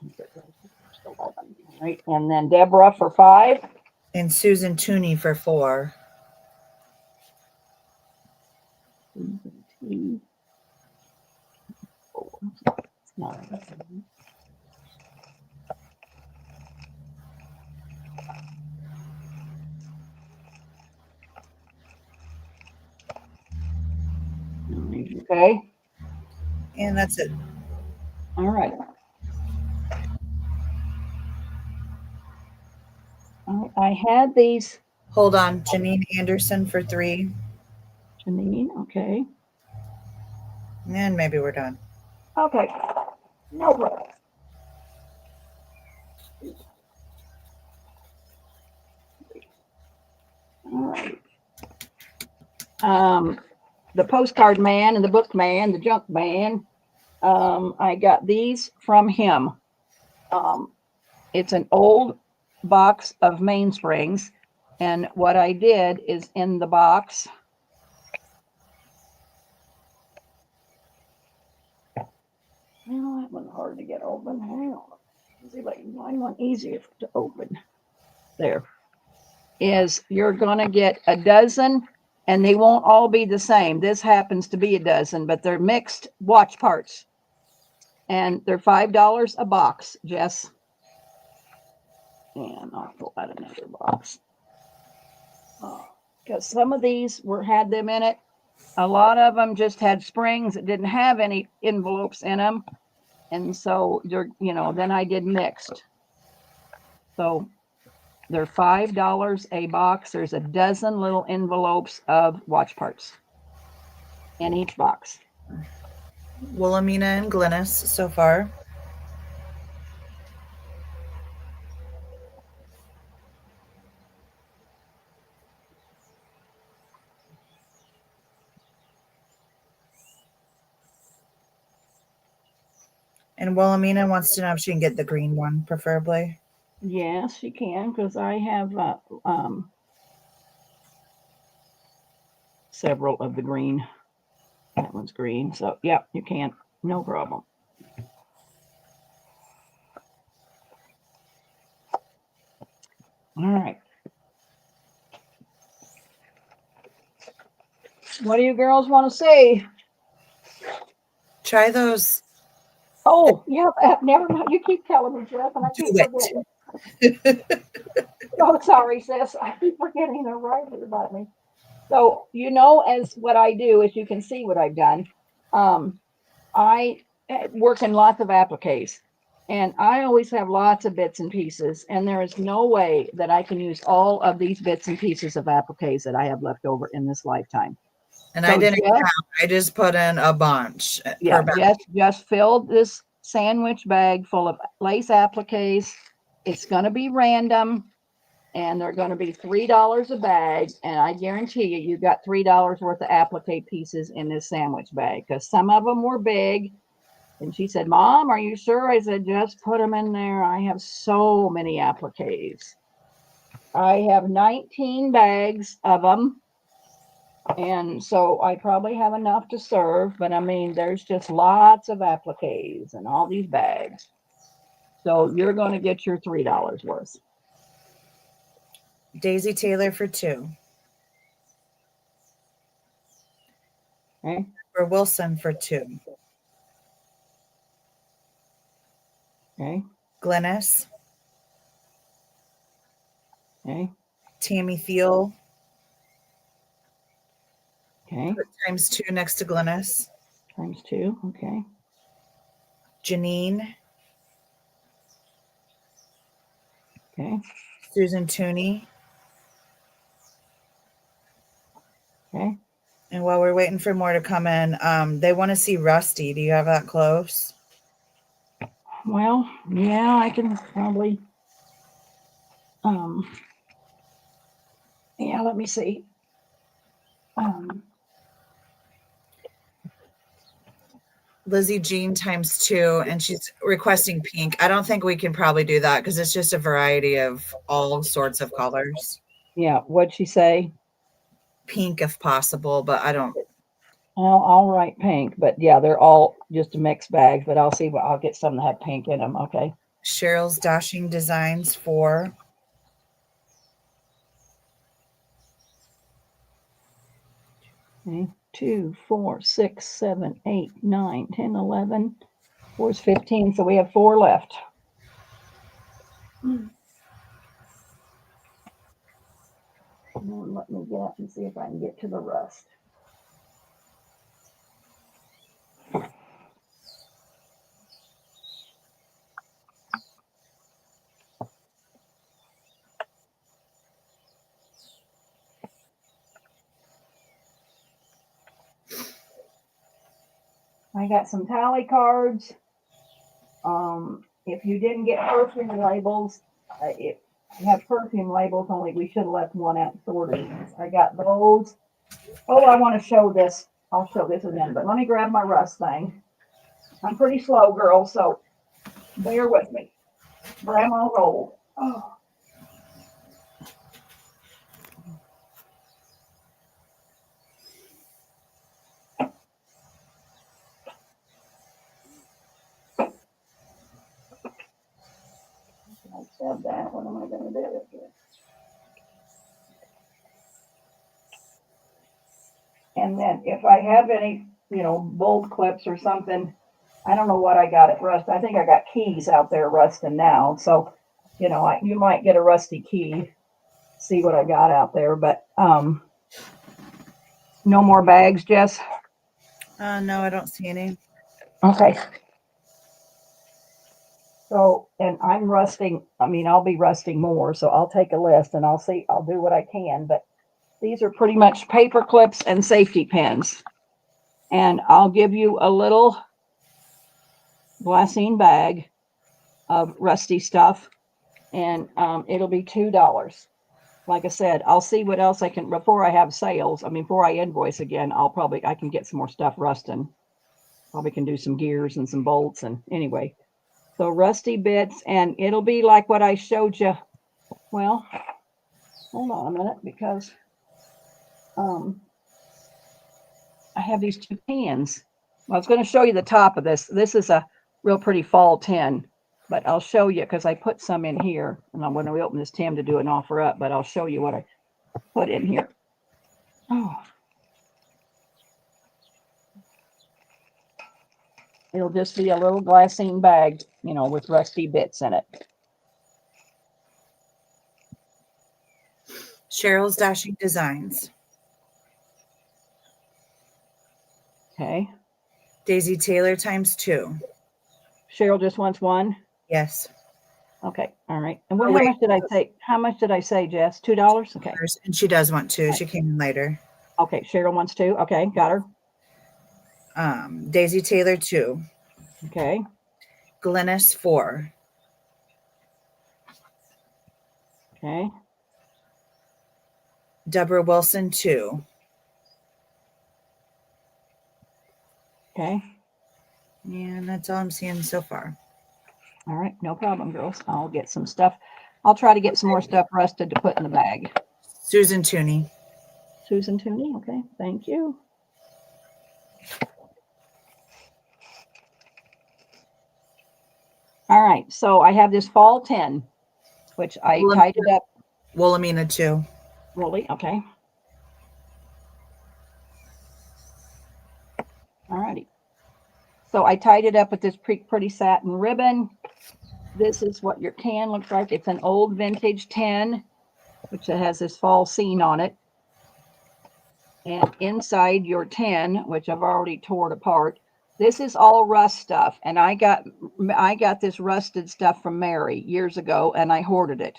All right. And then Deborah for 5. And Susan Tooney for 4. Okay. And that's it. All right. I had these. Hold on. Janine Anderson for 3. Janine. Okay. And maybe we're done. Okay. No problem. All right. The postcard man and the book man, the junk man. I got these from him. It's an old box of mainsprings, and what I did is in the box. Well, that one's hard to get open. Hang on. Let's see if I can find one easier to open. There. Is you're going to get a dozen, and they won't all be the same. This happens to be a dozen, but they're mixed watch parts. And they're $5 a box, Jess. And I'll pull out another box. Because some of these had them in it. A lot of them just had springs that didn't have any envelopes in them. And so then I did mixed. So they're $5 a box. There's a dozen little envelopes of watch parts in each box. Wilhelmina and Glennis so far. And Wilhelmina wants to know if she can get the green one, preferably. Yes, she can, because I have several of the green. That one's green. So, yeah, you can. No problem. All right. What do you girls want to say? Try those. Oh, yeah, never mind. You keep telling me, Jeff, and I keep forgetting. Oh, sorry, sis. I keep forgetting they're right here about me. So, as what I do, as you can see what I've done, I work in lots of appliques, and I always have lots of bits and pieces, and there is no way that I can use all of these bits and pieces of appliques that I have left over in this lifetime. And So I didn't Jeff, count. I just put in a bunch yeah, per bag. just filled this sandwich bag full of lace appliques. It's going to be random, and they're going to be $3 a bag. And I guarantee you got $3 worth of applique pieces in this sandwich bag, because some of them were big. And she said, Mom, are you sure? I said, just put them in there. I have so many appliques. I have 19 bags of them. And so I probably have enough to serve. But I mean, there's just lots of appliques in all these bags. So you're going to get your $3 worth. Daisy Taylor for 2. Okay. For Wilson for 2. Okay. Glennis. Okay. Tammy Thiel. Okay. Times 2 next to Glennis. Times 2. Okay. Janine. Okay. Susan Tooney. Okay. And while we're waiting for more to come in, they want to see Rusty. Do you have that close? Well, yeah, I can probably, yeah, let me see. Lizzie Jean times 2, and she's requesting pink. I don't think we can probably do that because it's just a variety of all sorts of colors. Yeah, what'd she say? Pink if possible, but I don't. I'll write pink, but yeah, they're all just a mixed bag, but I'll see what I'll get some that have pink in them. Okay. Cheryl's Dashing Designs 4. Okay. 2, 4, 6, 7, 8, 9, 10, 11. 4 is 15, so we have 4 left. Let me get up and see if I can get to the rust. I got some tally cards. If you didn't get perfume labels, if you have perfume labels, only we should have left one out sorted. I got those. Oh, I want to show this. I'll show this again, but let me grab my rust thing. I'm pretty slow, girl, so bear with me. Grandma roll. Oh. I said that. What am I going to do with it? And then if I have any, bold clips or something, I don't know what I got at Rust. I think I got keys out there rusting now. So, you might get a rusty key. See what I got out there, but no more bags, Jess. No, I don't see any. Okay. So, and I'm rusting. I mean, I'll be rusting more. So I'll take a list and I'll see. I'll do what I can. But these are pretty much paper clips and safety pins. And I'll give you a little glassine bag of rusty stuff, and it'll be $2. Like I said, I'll see what else I can before I have sales. I mean, before I invoice again, I can get some more stuff rusting. Probably can do some gears and some bolts. And anyway, so rusty bits, and it'll be like what I showed you. Well, hold on a minute, because I have these two pans. Well, I was going to show you the top of this. This is a real pretty fall tin, but I'll show you because I put some in here, and I'm going to open this tin to do an offer up, but I'll show you what I put in here. Oh. It'll just be a little glassine bag, you know, with rusty bits in it. Cheryl's Dashing Designs. Okay. Daisy Taylor times 2. Cheryl just wants one. Yes. Okay. All right. And what, Oh, how wait. much did I say? How much did I say, Jess? $2? Okay. And she does want 2. Right. She came in later. Okay. Cheryl wants 2. Okay. Got her. Daisy Taylor 2. Okay. Glennis 4. Okay. Deborah Wilson 2. Okay. And that's all I'm seeing so far. All right. No problem, girls. I'll get some stuff. I'll try to get some more stuff rusted to put in the bag. Susan Tooney. Susan Tooney. Okay. Thank you. All right. So I have this fall tin, which I tied it up. Wilhelmina 2. Woolly. Okay. All righty. So I tied it up with this pretty satin ribbon. This is what your can looks like. It's an old vintage tin, which has this fall scene on it. And inside your tin, which I've already torn apart, this is all rust stuff. And I got this rusted stuff from Mary years ago, and I hoarded it.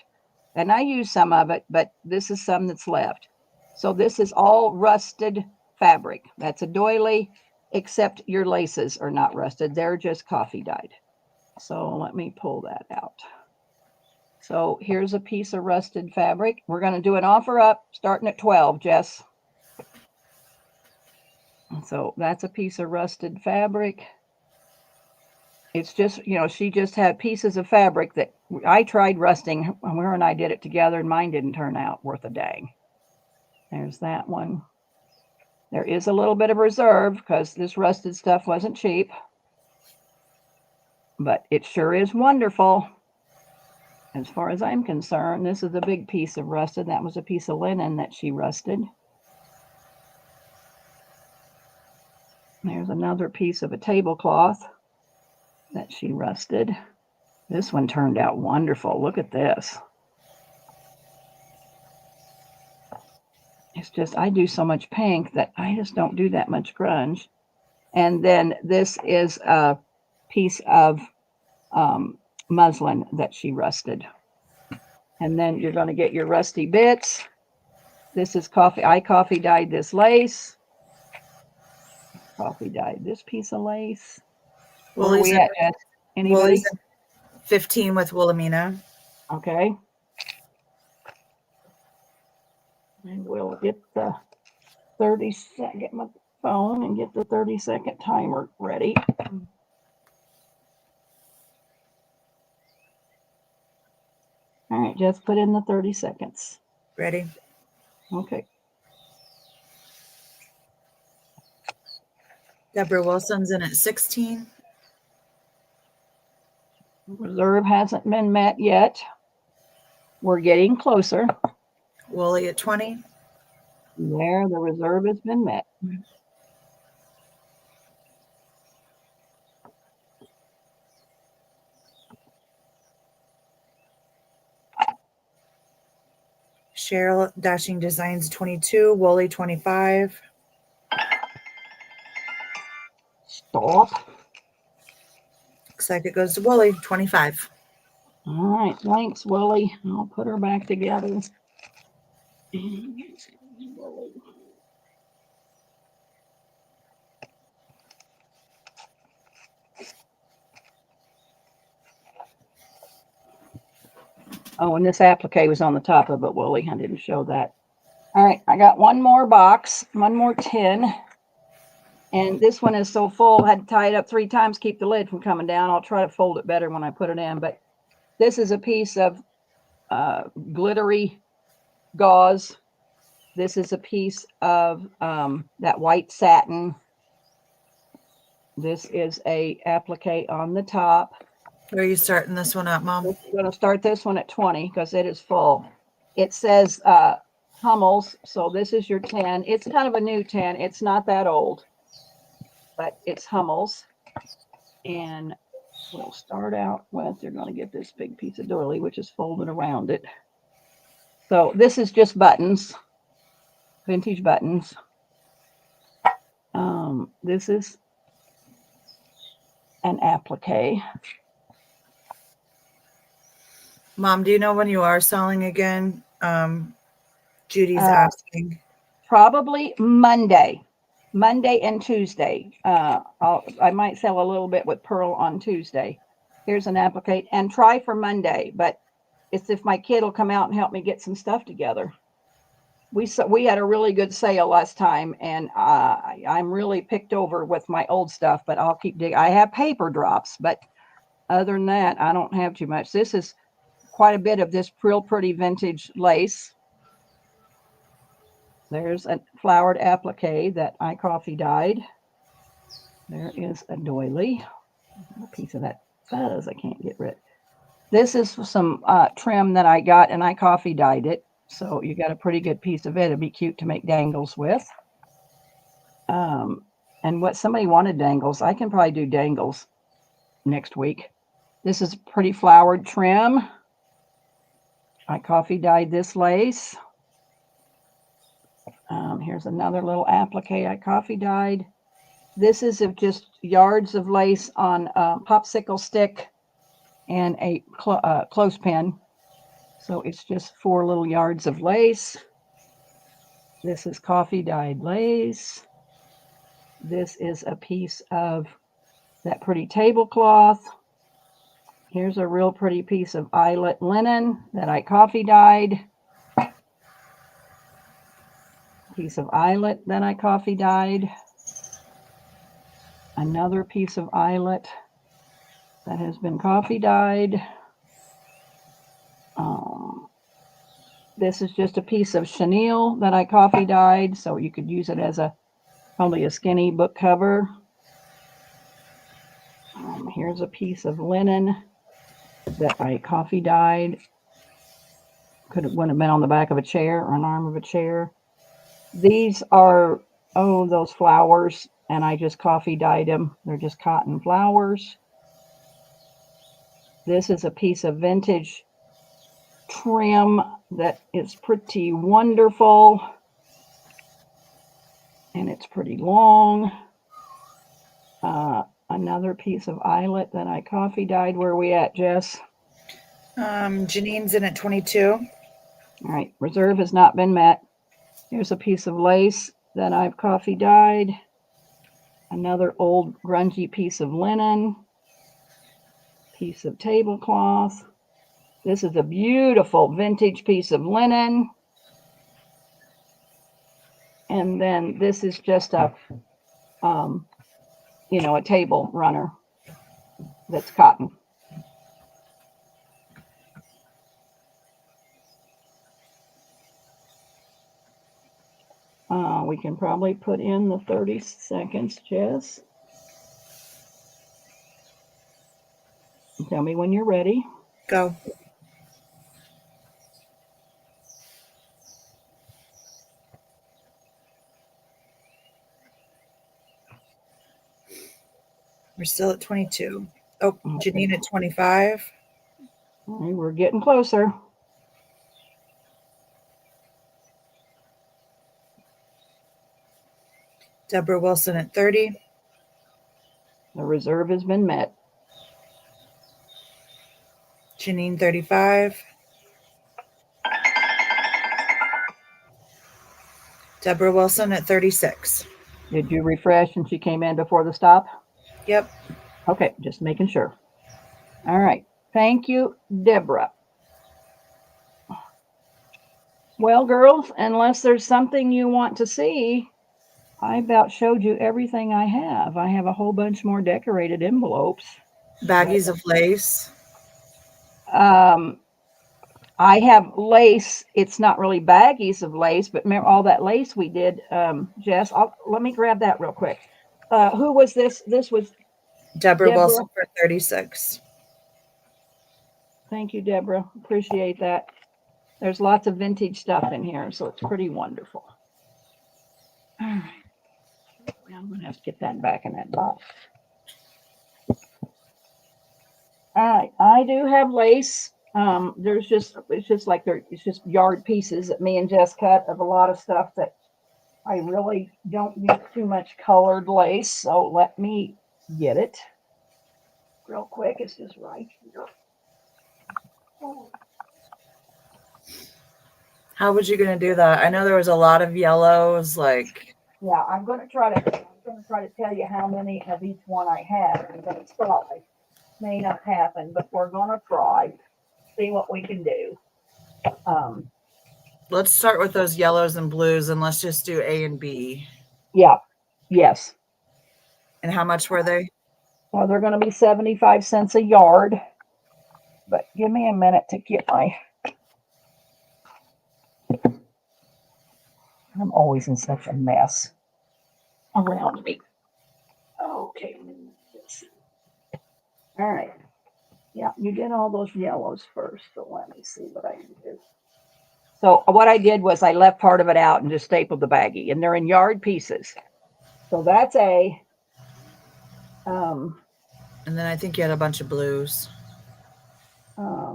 And I used some of it, but this is some that's left. So this is all rusted fabric. That's a doily, except your laces are not rusted. They're just coffee dyed. So let me pull that out. So here's a piece of rusted fabric. We're going to do an offer up starting at 12, Jess. So that's a piece of rusted fabric. It's just, you know, she just had pieces of fabric that I tried rusting. Her and I did it together, and mine didn't turn out worth a dang. There's that one. There is a little bit of reserve because this rusted stuff wasn't cheap. But it sure is wonderful. As far as I'm concerned, this is a big piece of rusted. That was a piece of linen that she rusted. There's another piece of a tablecloth that she rusted. This one turned out wonderful. Look at this. It's just, I do so much pink that I just don't do that much grunge. And then this is a piece of muslin that she rusted. And then you're going to get your rusty bits. This is coffee. I coffee dyed this lace. Coffee dyed this piece of lace. Where are we at, Jess? Anybody? 15 with Wilhelmina. Okay. And we'll get the 30-second, get my phone and get the 30-second timer ready. All right, just put in the 30 seconds. Ready? Okay. Deborah Wilson's in at 16. Reserve hasn't been met yet. We're getting closer. Wooly at 20. There, the reserve has been met. Cheryl Dashing Designs 22. Wooly 25. Stop. Looks like it goes to Wooly 25. All right, thanks, Willie. I'll put her back together. Oh, and this applique was on the top of it, Willie. I didn't show that. All right, I got one more box, one more tin. And this one is so full, had to tie it up 3 times, keep the lid from coming down. I'll try to fold it better when I put it in. But this is a piece of glittery gauze. This is a piece of that white satin. This is a applique on the top. Where are you starting this one at, Mom? We're going to start this one at 20 because it is full. It says Hummels, so this is your 10. It's kind of a new 10. It's not that old, but it's Hummels. And we'll start out with, you're going to get this big piece of doily, which is folded around it. So this is just buttons, vintage buttons. This is an applique. Mom, do you know when you are selling again? Judy's asking. Probably Monday and Tuesday. I might sell a little bit with Pearl on Tuesday. Here's an applique, and try for Monday, but it's if my kid will come out and help me get some stuff together. We had a really good sale last time, and I'm really picked over with my old stuff, but I'll keep digging. I have paper drops, but other than that, I don't have too much. This is quite a bit of this real pretty vintage lace. There's a flowered applique that I coffee dyed. There is a doily. A piece of that fuzz I can't get rid. This is some trim that I got, and I coffee dyed it. So you got a pretty good piece of it. It'd be cute to make dangles with. And what somebody wanted dangles. I can probably do dangles next week. This is pretty flowered trim. I coffee dyed this lace. Here's another little applique I coffee dyed. This is of just yards of lace on a popsicle stick and a clothespin. So it's just 4 little yards of lace. This is coffee dyed lace. This is a piece of that pretty tablecloth. Here's a real pretty piece of eyelet linen that I coffee dyed. Piece of eyelet that I coffee dyed. Another piece of eyelet that has been coffee dyed. This is just a piece of chenille that I coffee dyed, so you could use it as probably a skinny book cover. Here's a piece of linen that I coffee dyed. Wouldn't have been on the back of a chair or an arm of a chair. These are, those flowers, and I just coffee dyed them. They're just cotton flowers. This is a piece of vintage trim that is pretty wonderful. And it's pretty long. Another piece of eyelet that I coffee dyed. Where are we at, Jess? Janine's in at 22. All right, reserve has not been met. Here's a piece of lace that I've coffee dyed. Another old grungy piece of linen. Piece of tablecloth. This is a beautiful vintage piece of linen. And then this is just a table runner that's cotton. We can probably put in the 30 seconds, Jess. Tell me when you're ready. Go. We're still at 22. Oh, Janine at 25. All right, we're getting closer. Deborah Wilson at 30. The reserve has been met. Janine 35. Deborah Wilson at 36. Did you refresh and she came in before the stop? Yep. Okay, just making sure. All right. Thank you, Deborah. Well, girls, unless there's something you want to see, I about showed you everything I have. I have a whole bunch more decorated envelopes. Baggies of lace. Um, I have lace. It's not really baggies of lace, but remember all that lace we did, Jess? Let me grab that real quick. Who was this? This was Deborah Deborah. Wilson for 36. Thank you, Deborah. Appreciate that. There's lots of vintage stuff in here, so it's pretty wonderful. All right. Well, I'm going to have to get that back in that box. All right. I do have lace. It's just like it's just yard pieces that me and Jess cut of a lot of stuff that I really don't use too much colored lace. So let me get it real quick. It's just right here. Oh. How was you going to do that? I know there was a lot of yellows, like. Yeah, I'm going to try to tell you how many of each one I have. I'm going to try. May not happen, but we're going to try. See what we can do. Let's start with those yellows and blues, and let's just do A and B. Yeah. Yes. And how much were they? Well, they're going to be 75 cents a yard. But give me a minute to get my. I'm always in such a mess around me. Okay. All right. Yeah, you did all those yellows first. So let me see what I can do. So what I did was I left part of it out and just stapled the baggie, and they're in yard pieces. So that's A. And then I think you had a bunch of blues.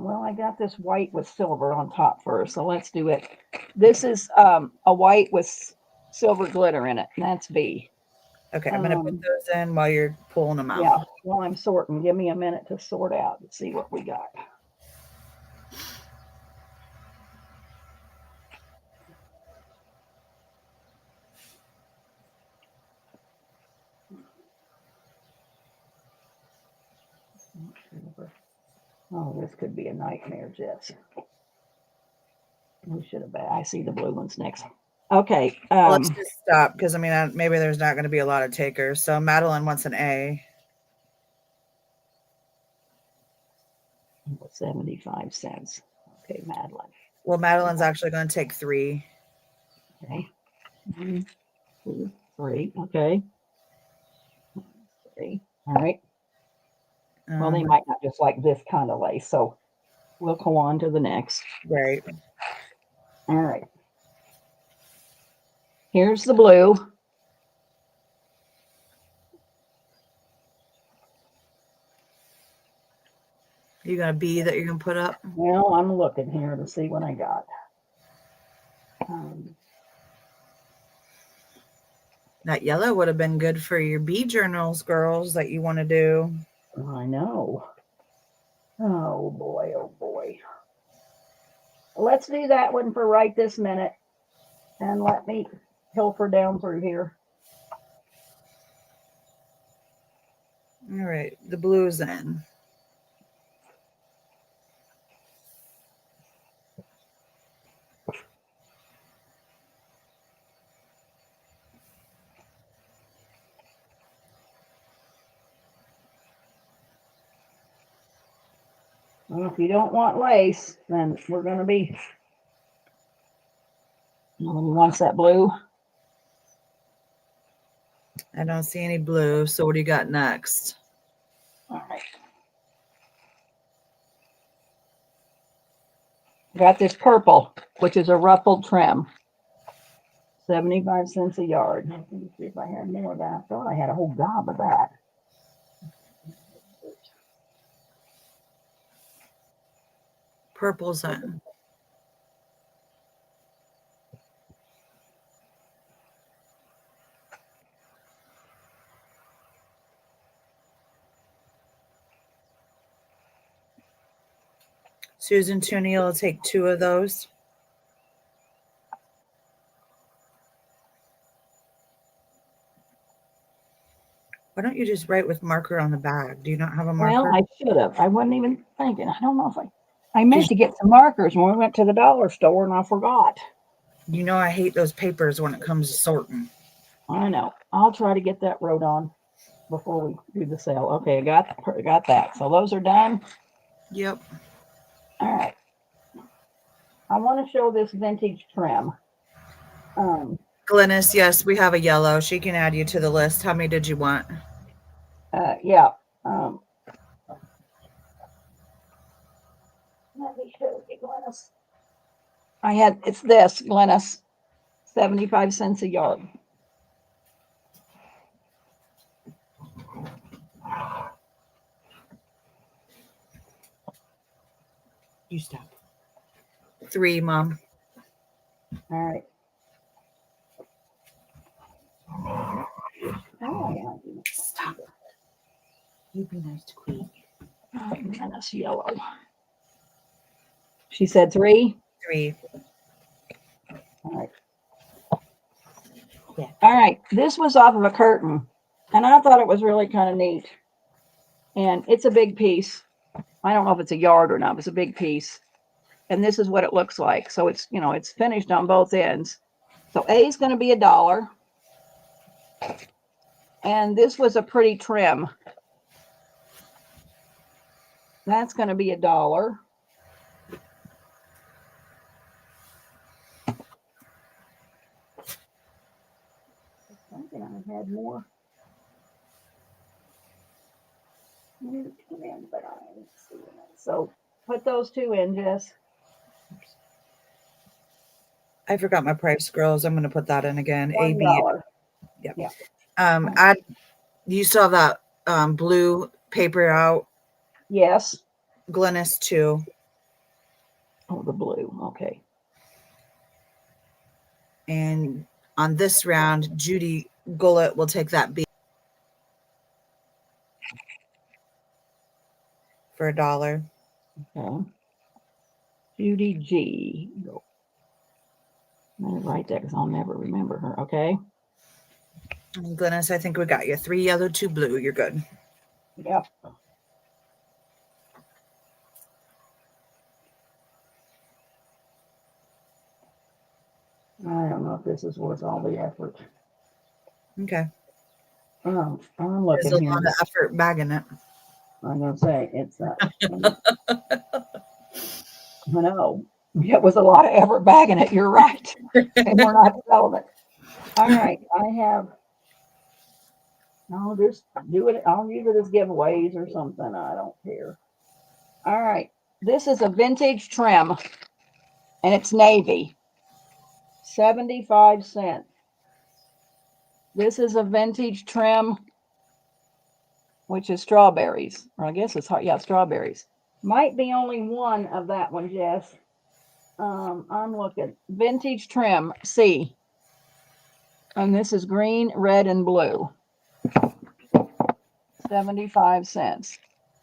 Well, I got this white with silver on top first, so let's do it. This is a white with silver glitter in it, and that's B. Okay, I'm going to put those in while you're pulling them out. Yeah, while I'm sorting, give me a minute to sort out and see what we got. Oh, this could be a nightmare, Jess. We should have. I see the blue ones next. Okay. Let's just stop because I mean maybe there's not going to be a lot of takers. So Madeline wants an A. 75 cents. Okay, Madeline. Well, Madeline's actually going to take 3. Okay. 1, 2, 3. Okay. 3. All right. Well, they might not just like this kind of lace, so we'll go on to the next. Right. All right. Here's the blue. You got a B that you're going to put up? Well, I'm looking here to see what I got. That yellow would have been good for your B journals, girls, that you want to do. I know. Oh, boy. Oh, boy. Let's do that one for right this minute. And let me pilfer down through here. All right. The blue's in. Well, if you don't want lace, then we're going to be. Nobody wants that blue. I don't see any blue. So what do you got next? All right. Got this purple, which is a ruffled trim. 75 cents a yard. Let me see if I had more of that. I thought I had a whole gob of that. Purple's in. Susan Tooney will take 2 of those. Why don't you just write with marker on the bag? Do you not have a marker? Well, I should have. I wasn't even thinking. I don't know if I meant to get some markers when we went to the dollar store and I forgot. You know I hate those papers when it comes to sorting. I know. I'll try to get that wrote on before we do the sale. Okay, I got that. So those are done. Yep. All right. I want to show this vintage trim. Glynis, yes, we have a yellow. She can add you to the list. How many did you want? Yeah. Let me show you, Glennis. It's this, Glennis, 75 cents a yard. You stop. 3, Mom. All right. Oh, Stop. You be nice to Queen. and it's yellow. She said 3. 3. All right. Yeah. All right. This was off of a curtain, and I thought it was really kind of neat. And it's a big piece. I don't know if it's a yard or not, but it's a big piece. And this is what it looks like. So it's, it's finished on both ends. So A is going to be $1. And this was a pretty trim. That's going to be $1. Something I had more. But I didn't see it. So put those 2 in, Jess. I forgot my price, girls. I'm going to put that in again. AB. $1. Yep. Yeah. Add. You still have that blue paper out, Yes. Glynis, too. Oh, the blue. Okay. And on this round, Judy Gullett will take that B for $1. Okay. Judy G. Go. I'm going to write that because I'll never remember her. Okay. And Glynis, I think we got you 3 yellow, 2 blue. You're good. Yep. I don't know if this is worth all the effort. Okay. I'm There's looking a here. lot of effort bagging it. I'm going to say it's I know. It was a lot of effort bagging it. You're right. And we're not selling it. All right. I'll just do it. I'll use it as giveaways or something. I don't care. All right. This is a vintage trim and it's navy. 75 cents. This is a vintage trim, which is strawberries. Or I guess it's hot. Yeah, strawberries. Might be only one of that one, Jess. I'm looking. Vintage trim, C. And this is green, red, and blue. 75 cents.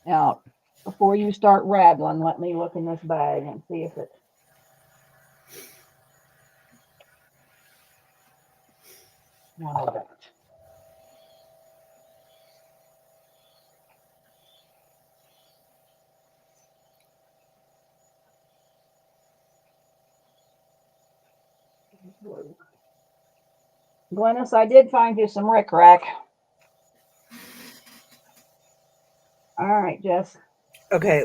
Now, before you start rattling, let me look in this bag and see if it. What is that? Glennis, I did find you some rickrack. All right, Jess. Okay.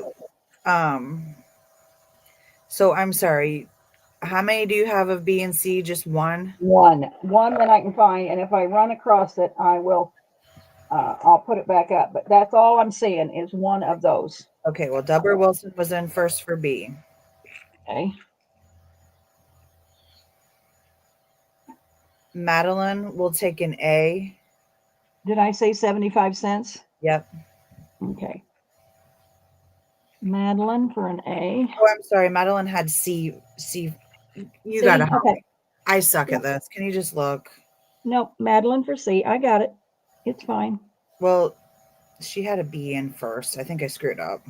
So I'm sorry. How many do you have of B and C? Just one? One that I can find, and if I run across it, I will. I'll put it back up. But that's all I'm seeing is one of those. Okay. Well, Deborah Wilson was in first for B. Okay. Madeline will take an A. Did I say 75 cents? Yep. Okay. Madeline for an A. Oh, I'm sorry. Madeline had C. C. You C? got to help Okay. me. I suck at this. Can you just look? Nope. Madeline for C. I got it. It's fine. Well, she had a B in first. I think I screwed up.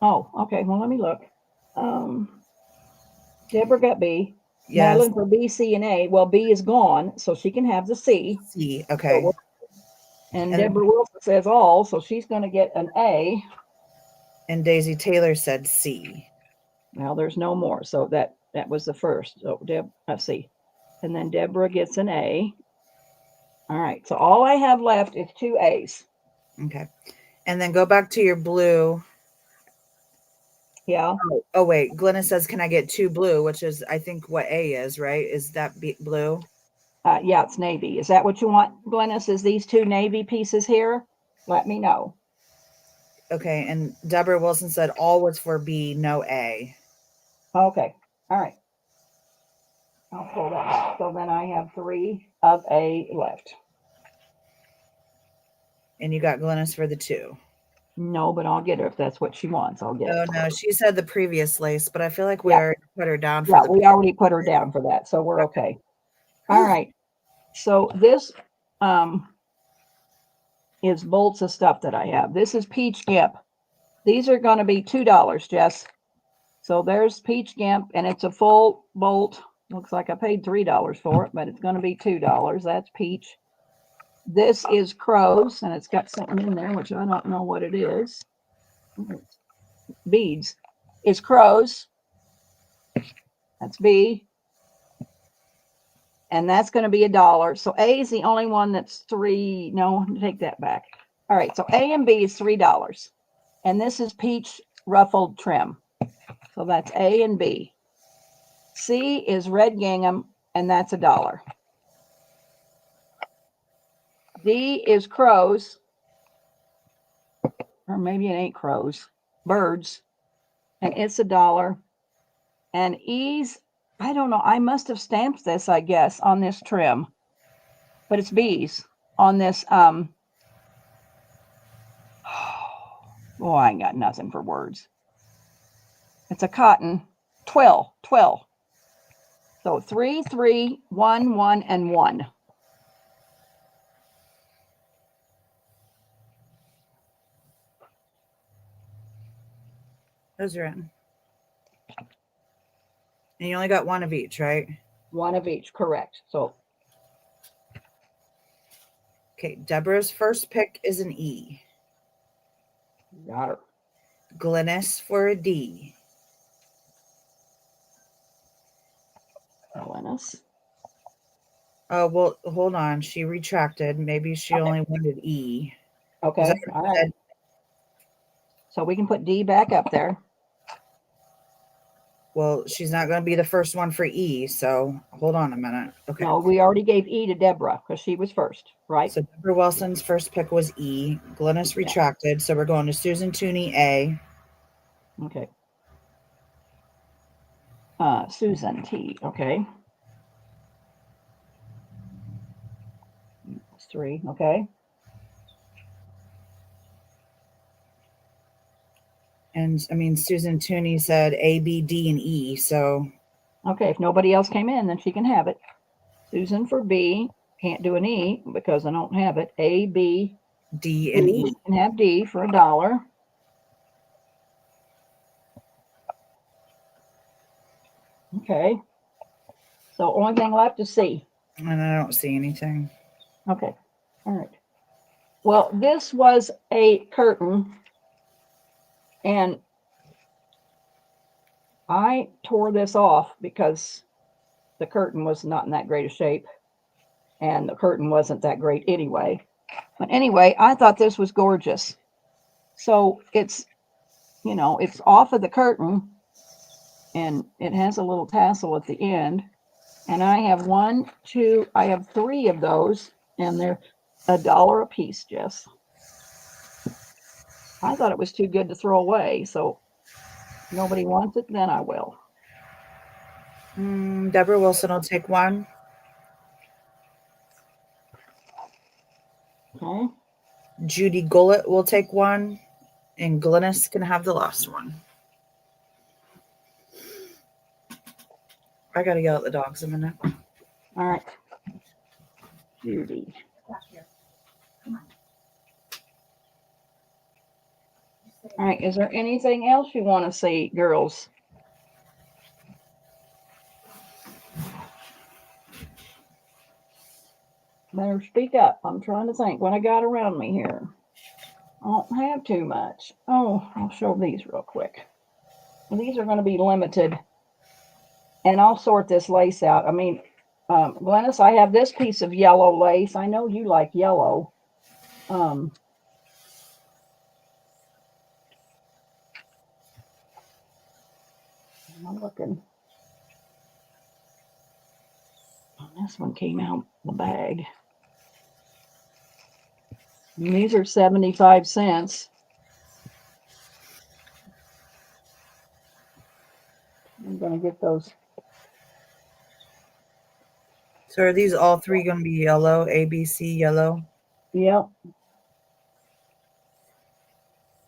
Oh, okay. Well, let me look. Deborah got B. Yes. Madeline for B, C, and A. Well, B is gone, so she can have the C. C. Okay. So and Deborah Wilson says all, so she's going to get an A. And Daisy Taylor said C. Well, there's no more, so that was the first. So let's see. And then Deborah gets an A. All right. So all I have left is 2 A's. Okay. And then go back to your blue. Yeah. Oh wait, Glennis says, "Can I get 2 blue?" Which is, I think, what A is, right? Is that blue? Yeah, it's navy. Is that what you want, Glennis? Is these 2 navy pieces here? Let me know. Okay. And Deborah Wilson said all was for B, no A. Okay. All right. I'll pull that back. So then I have 3 of A left. And you got Glennis for the 2. No, but I'll get her if that's what she wants. I'll get Oh it. no, she said the previous lace, but I feel like we Yeah. already put her down for Yeah, the we already put her down for that, so we're okay. All right. So this is bolts of stuff that I have. This is peach gimp. These are going to be $2, Jess. So there's peach gimp, and it's a full bolt. Looks like I paid $3 for it, but it's going to be $2. That's peach. This is crows, and it's got something in there, which I don't know what it is. Beads. Is crows. That's B. And that's going to be $1. So A is the only one that's 3. No, take that back. All right. So A and B is $3. And this is peach ruffled trim. So that's A and B. C is red gingham, and that's $1. D is crows, or maybe it ain't crows, birds, and it's $1. And E's, I don't know, I must have stamped this, I guess, on this trim, but it's B's on this. Oh, I ain't got nothing for words. It's a cotton twill. So 3, 3, 1, 1, and 1. Those are in. And you only got 1 of each, right? 1 of each, correct. So Okay, Deborah's first pick is an E. got her. Glennis for a D. Glennis. Oh, well, hold on. She retracted. Maybe she Okay. only wanted E. Okay. All right. So we can put D back up there. Well, she's not going to be the first one for E, so hold on a minute. Okay. No, we already gave E to Deborah because she was first, right? So Deborah Wilson's first pick was E. Glennis retracted, so we're going to Susan Tooney A. Okay. Susan T. Okay. That's 3. Okay. And I mean, Susan Tooney said A, B, D, and E. So Okay. If nobody else came in, then she can have it. Susan for B. Can't do an E because I don't have it. A, B, D, and E. can have D for $1. Okay. So only thing left is C. And I don't see anything. Okay. All right. Well, this was a curtain, and I tore this off because the curtain was not in that great a shape, and the curtain wasn't that great anyway. But anyway, I thought this was gorgeous. So it's, it's off of the curtain, and it has a little tassel at the end. And I have 3 of those, and they're $1 a piece, Jess. I thought it was too good to throw away, so if nobody wants it, then I will. Deborah Wilson will take 1. Okay. Judy Gullett will take 1. And Glennis can have the last one. I got to yell at the dogs a minute. All right. Judy. All right. Is there anything else you want to see, girls? Better speak up. I'm trying to think what I got around me here. I don't have too much. Oh, I'll show these real quick. These are going to be limited. And I'll sort this lace out. I mean, Glennis, I have this piece of yellow lace. I know you like yellow. I'm looking. This one came out the bag. And these are 75 cents. I'm going to get those. So are these all three going to be yellow? A, B, C, yellow? Yep.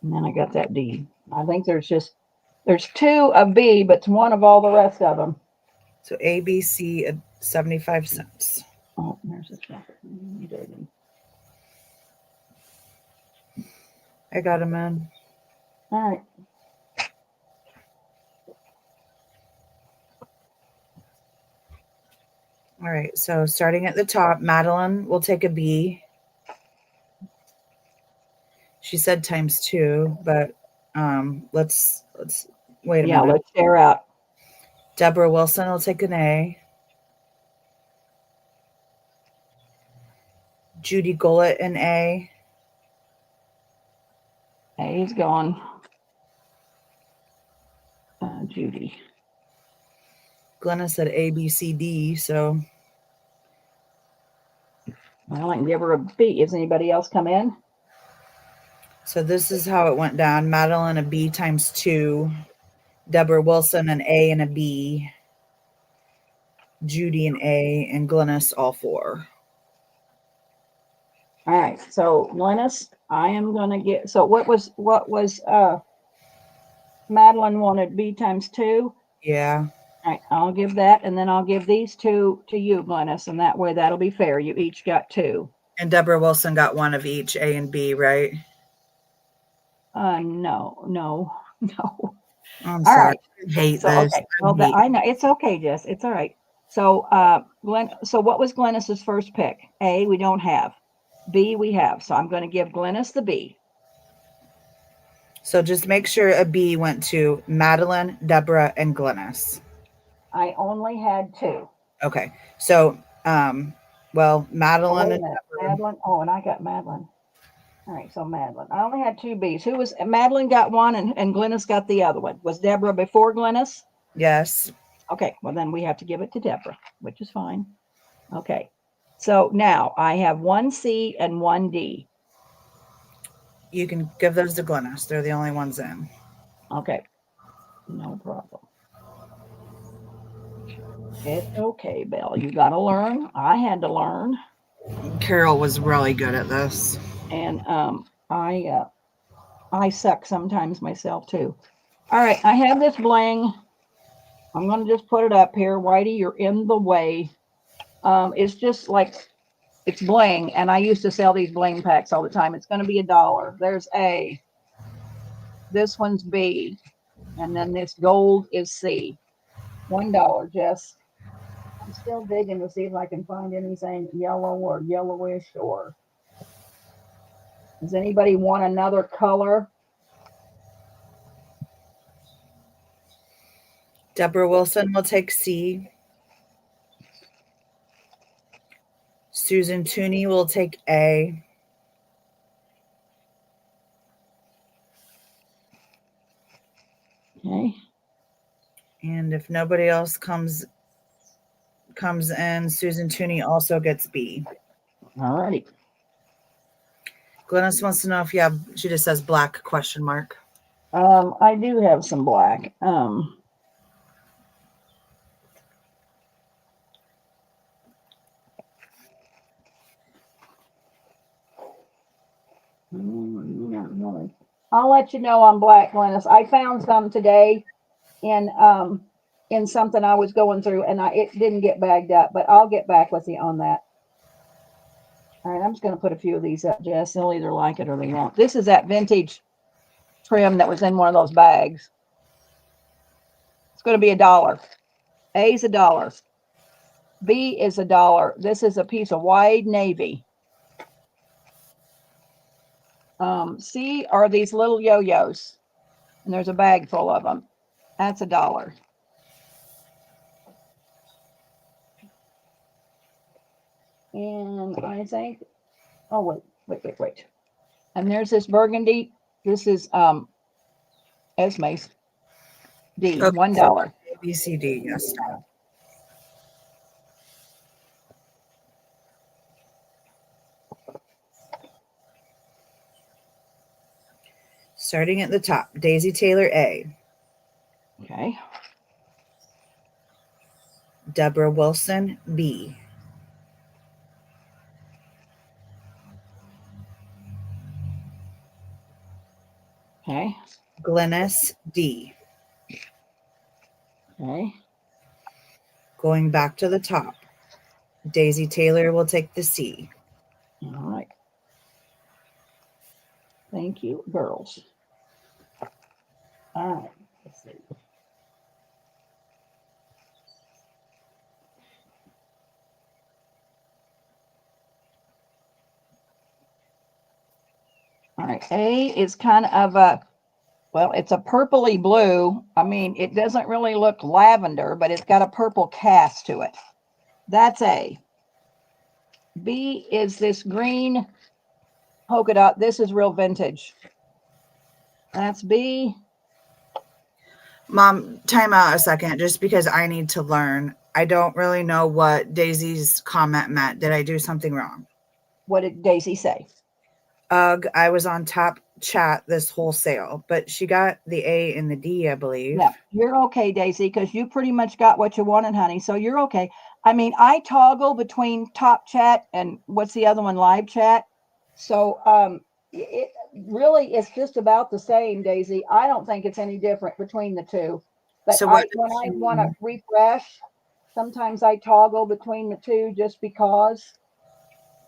And then I got that D. I think there's two of B, but it's one of all the rest of them. So A, B, C at 75 cents. Oh, there's this one. I got them in. All right. All right. So starting at the top, Madeline will take a B. She said ×2, but let's wait a Yeah, minute. let's share out. Deborah Wilson will take an A. Judy Gullett an A. A's gone. Judy. Glenna said A, B, C, D. So Well, I can give her a B. Is anybody else come in? so this is how it went down. Madeline a B ×2. Deborah Wilson an A and a B. Judy an A, and Glennis all 4. All right. So Glennis, I am gonna get. So what was Madeline wanted B ×2? Yeah. All right, I'll give that, and then I'll give these two to you, Glennis, and that way that'll be fair. You each got 2. And Deborah Wilson got 1 of each, A and B, right? No. I'm All sorry. right. I hate So this. okay. Well, I know it's okay, Jess. It's all right. So Glenn. So what was Glennis's first pick? A, we don't have. B, we have. So I'm going to give Glennis the B. So just make sure a B went to Madeline, Deborah, and Glennis. I only had 2. Okay. So, well, Oh, Madeline wait a and minute. Deborah. Madeline. Oh, and I got Madeline. All right, so Madeline. I only had 2 B's. Who was Madeline got one and Glennis got the other one. Was Deborah before Glennis? Yes. Okay, well then we have to give it to Deborah, which is fine. Okay. So now I have 1 C and 1 D. You can give those to Glennis. They're the only ones in. Okay. No problem. It's okay, Belle. You got to learn. I had to learn. Carol was really good at this. And I suck sometimes myself too. All right, I have this bling. I'm going to just put it up here. Whitey, you're in the way. It's just like it's bling, and I used to sell these bling packs all the time. It's going to be $1. There's A. This one's B, and then this gold is C. $1, Jess. I'm still digging to see if I can find anything yellow or yellowish or. Does anybody want another color? Deborah Wilson will take C. Susan Tooney will take A. Okay. And if nobody else comes in, Susan Tooney also gets B. All righty. Glennis wants to know if you have, she just says black ? I do have some black. Not really. I'll let you know on black, Glennis. I found some today in something I was going through, and it didn't get bagged up, but I'll get back with you on that. All right, I'm just going to put a few of these up, Jess. They'll either like it or they won't. This is that vintage trim that was in one of those bags. It's going to be $1. A is $1. B is $1. This is a piece of wide navy. C are these little yo-yos, and there's a bag full of them. That's $1. And I think, oh, wait. And there's this burgundy. This is Esme's D, Okay, $1. A, B, C, D. Yes. Starting at the top, Daisy Taylor A, Okay. Deborah Wilson B, Okay. Glennis D. Okay. Going back to the top, Daisy Taylor will take the C. All right. Thank you, girls. All right. Let's see. All right. A is kind of a, well, it's a purpley blue. I mean, it doesn't really look lavender, but it's got a purple cast to it. That's A. B is this green polka dot. This is real vintage. That's B. Mom, time out a second, just because I need to learn. I don't really know what Daisy's comment meant. Did I do something wrong? What did Daisy say? Ugh, I was on top chat this whole sale, but she got the A and the D, I believe. Yeah, you're okay, Daisy, because you pretty much got what you wanted, honey. So you're okay. I mean, I toggle between top chat and what's the other one, live chat. So it really it's just about the same, Daisy. I don't think it's any different between the two. But So when I want to refresh, sometimes I toggle between the two just because.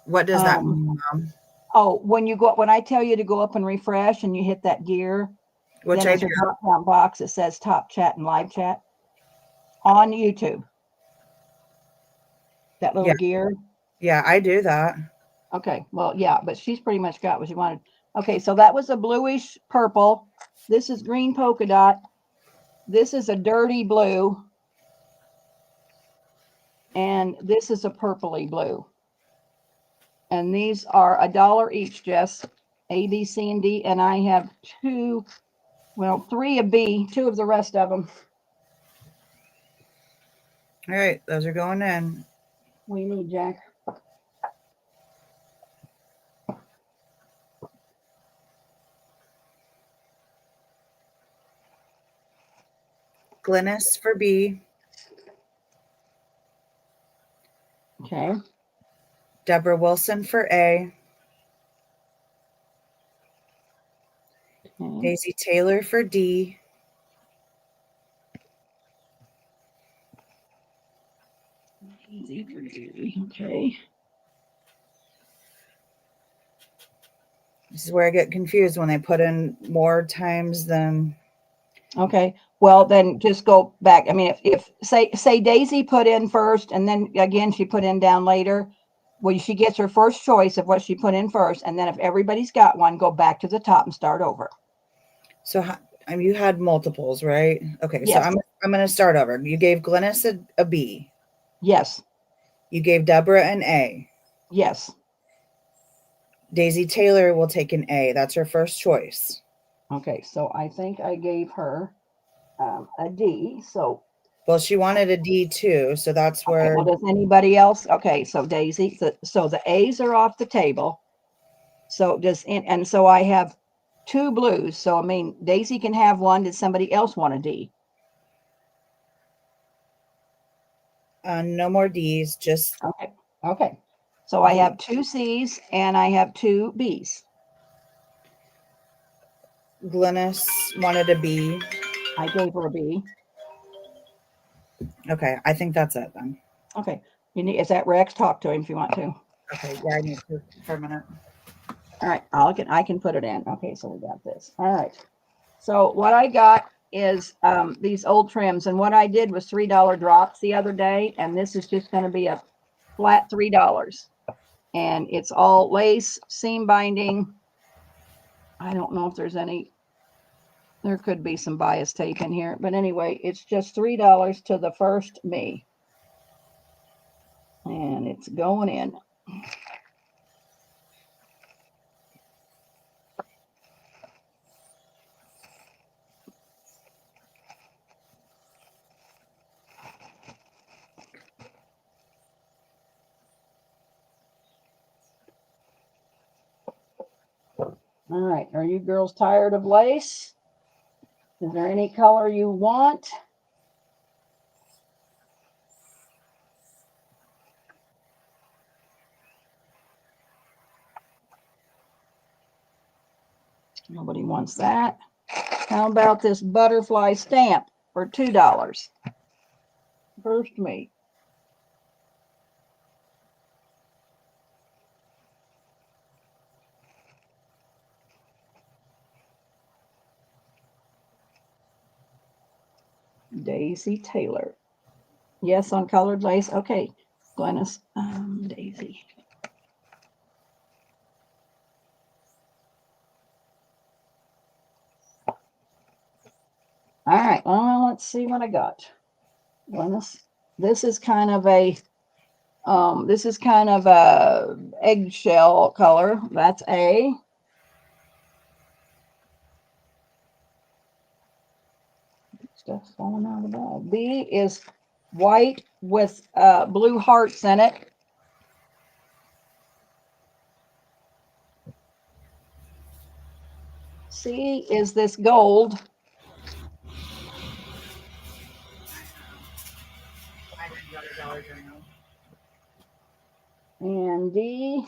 what does that mean, Mom? Oh, when I tell you to go up and refresh and you hit that gear, Which then I there's do. a drop down box that says top chat and live chat on YouTube. That little Yeah. gear. Yeah, I do that. Okay. Well, yeah, but she's pretty much got what she wanted. Okay. So that was a bluish purple. This is green polka dot. This is a dirty blue. And this is a purpley blue. And these are $1 each, Jess. A, B, C, and D. And I have three of B, two of the rest of them. All right, those are going in. What do you need, Jack? Glennis for B, Okay. Deborah Wilson for A, Okay. Daisy Taylor for D, Okay. This is where I get confused when they put in more times than. Okay. Well, then just go back. I mean, if say Daisy put in first and then again she put in down later, well, she gets her first choice of what she put in first. And then if everybody's got one, go back to the top and start over. So I mean, you had multiples, right? Okay, Yes. so I'm going to start over. You gave Glennis a B. Yes. You gave Deborah an A. Yes. Daisy Taylor will take an A. That's her first choice. Okay. So I think I gave her a D. So. Well, she wanted a D too, so that's where. Okay, well, does anybody else? Okay, so Daisy, so the A's are off the table. So and so I have two blues. So I mean, Daisy can have one. Did somebody else want a D? No more D's, just Okay. Okay. So I have two C's and I have two B's. Glennis wanted a B. I gave her a B. Okay, I think that's it then. Okay. Is that Rex? Talk to him if you want to. Okay, yeah, I need to for a minute. All right. I can put it in. Okay, so we got this. All right. So what I got is these old trims, and what I did was $3 drops the other day, and this is just going to be a flat $3, and it's all lace seam binding. I don't know if there's any. There could be some bias tape in here, but anyway, it's just $3 to the first me, and it's going in. All right, are you girls tired of lace? Is there any color you want? Nobody wants that. How about this butterfly stamp for $2? First me. Daisy Taylor. Yes, on colored lace. Okay, Glennis, Daisy. All right, well, let's see what I got. Glennis, this is kind of a eggshell color. That's A. Stuff's falling out of the bag. B is white with blue hearts in it. C is this gold. And D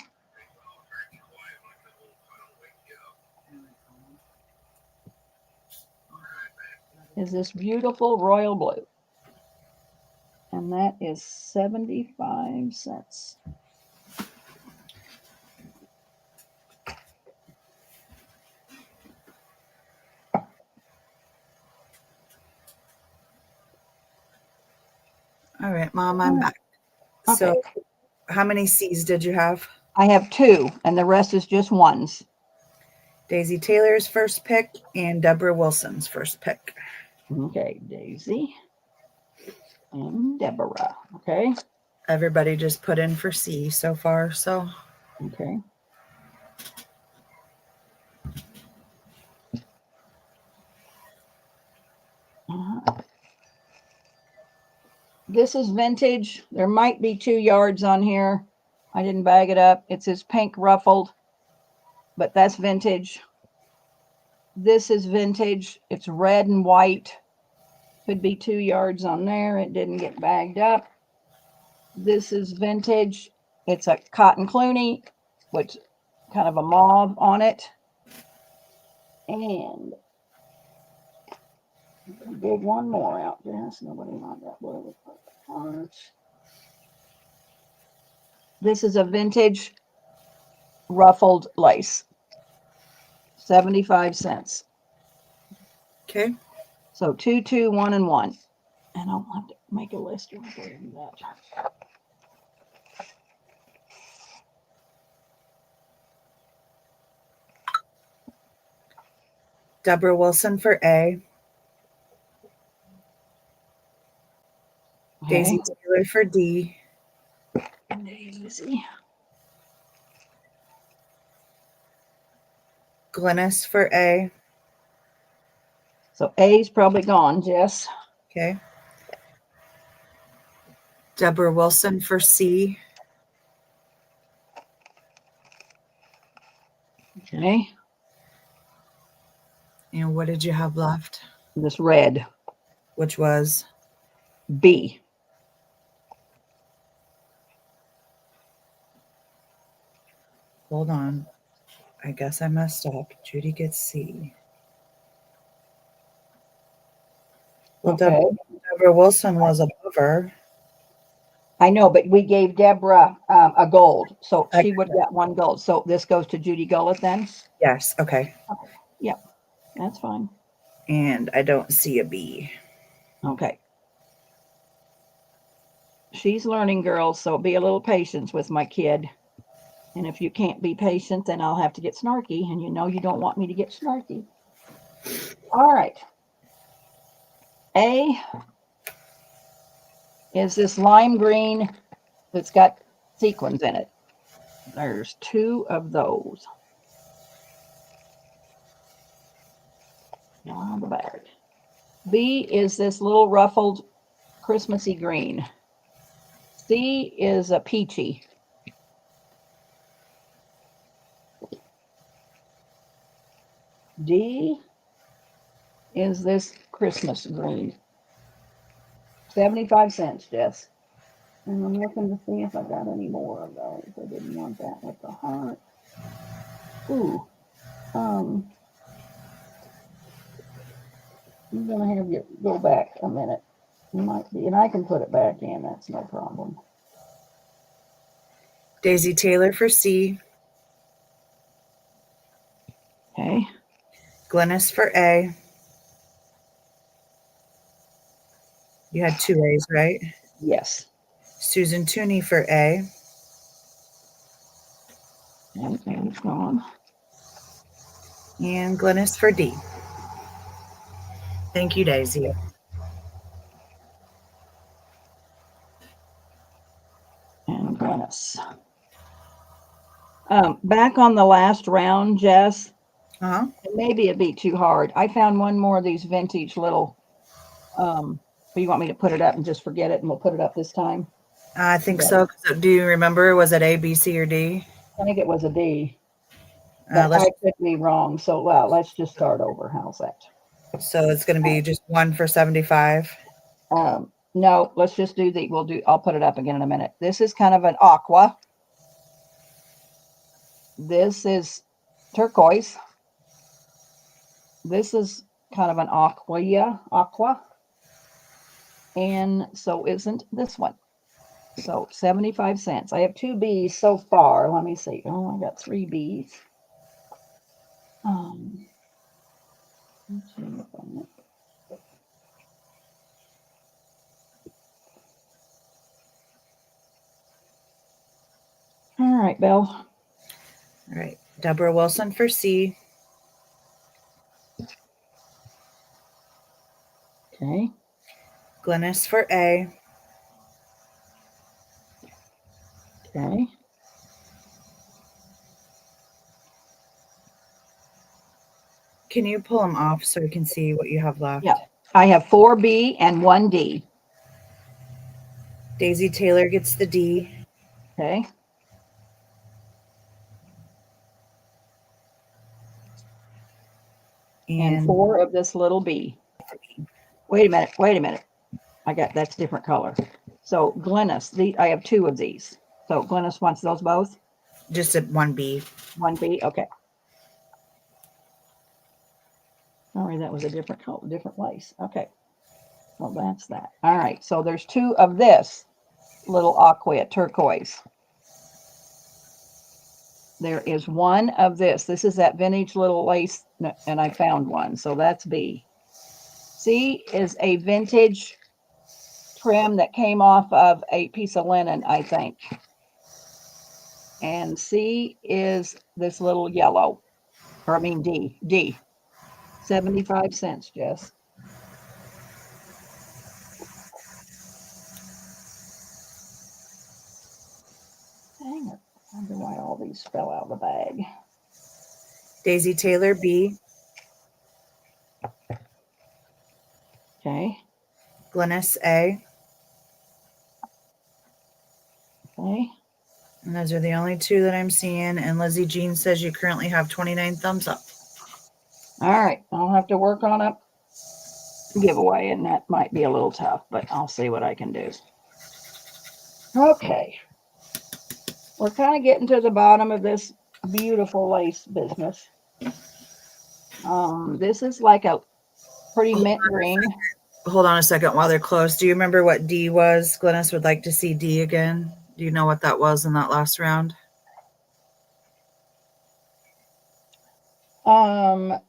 is this beautiful royal blue. And that is 75 cents. All right, Mom, I'm back. Okay. So, how many C's did you have? I have 2, and the rest is just ones. Daisy Taylor's first pick and Deborah Wilson's first pick. Okay, Daisy and Deborah. Okay. Everybody just put in for C so far. So, Okay. This is vintage. There might be 2 yards on here. I didn't bag it up. It says pink ruffled, but that's vintage. This is vintage. It's red and white. Could be 2 yards on there. It didn't get bagged up. This is vintage. It's a cotton Clooney, which kind of a mauve on it. And dig one more out, Jess. Nobody want that blue with purple hearts. This is a vintage ruffled lace. 75 cents. okay. So 2, 2, 1, and 1. And I'll have to make a list of that. Deborah Wilson for A. Okay. Daisy Taylor for D. Daisy. Glennis for A. So A's probably gone, Jess. Okay. Deborah Wilson for C. Okay. And what did you have left? This red. Which was B. hold on. I guess I messed up. Judy gets C. Well, Okay. Deborah Wilson was above her. I know, but we gave Deborah a gold, so I she get would get 1 gold. So this goes to Judy Gullett then? Yes. Okay. Yep, that's fine. And I don't see a B. Okay. She's learning, girls, so be a little patience with my kid. And if you can't be patient, then I'll have to get snarky, and you know you don't want me to get snarky. All right. A is this lime green that's got sequins in it. There's 2 of those. Now on the bag. B is this little ruffled Christmassy green. C is a peachy. D is this Christmas green. 75 cents, Jess. And I'm looking to see if I got any more of those. I didn't want that with the heart. Ooh. I'm gonna have you go back a minute. You might be, and I can put it back in, that's no problem. Daisy Taylor for C. Okay. Glennis for A. You had 2 A's, right? Yes. Susan Tooney for A. And it's gone. And Glennis for D. Thank you, Daisy. And Glennis. Back on the last round, Jess, Uh-huh. maybe it'd be too hard. I found one more of these vintage little, you want me to put it up and just forget it and we'll put it up this time? I think so. Do you remember? Was it A, B, C, or D? I think it was a D. But I could be wrong. So, well, let's just start over. How's that? So it's going to be just 1 for 75. No, let's just do I'll put it up again in a minute. This is kind of an aqua. This is turquoise. This is kind of an aqua. And so isn't this one. So 75 cents. I have 2 B's so far. Let me see. Oh, I got 3 B's. Let's see if I'm all right, Bill. All right. Deborah Wilson for C. Okay. Glennis for A. Okay. Can you pull them off so we can see what you have left? Yeah. I have 4 B and 1 D. Daisy Taylor gets the D. Okay. And 4 of this little B. Wait a minute. That's different color. So Glennis, I have 2 of these. So Glennis wants those both? Just a 1B. 1B, okay. Sorry, that was a different color, different place. Okay. Well, that's that. All right. So there's 2 of this little aqua turquoise. There is 1 of this. This is that vintage little lace, and I found one. So that's B. C is a vintage trim that came off of a piece of linen, I think. And C is this little yellow, or I mean D. 75 cents, Jess. Dang it. I wonder why all these fell out of the bag. Daisy Taylor, B. Okay. Glennis, A. Okay. And those are the only 2 that I'm seeing. And Lizzie Jean says you currently have 29 thumbs up. All right. I'll have to work on a giveaway, and that might be a little tough, but I'll see what I can do. Okay. We're kind of getting to the bottom of this beautiful lace business. This is like a pretty mint green. Hold on a second while they're close. Do you remember what D was? Glennis would like to see D again. Do you know what that was in that last round?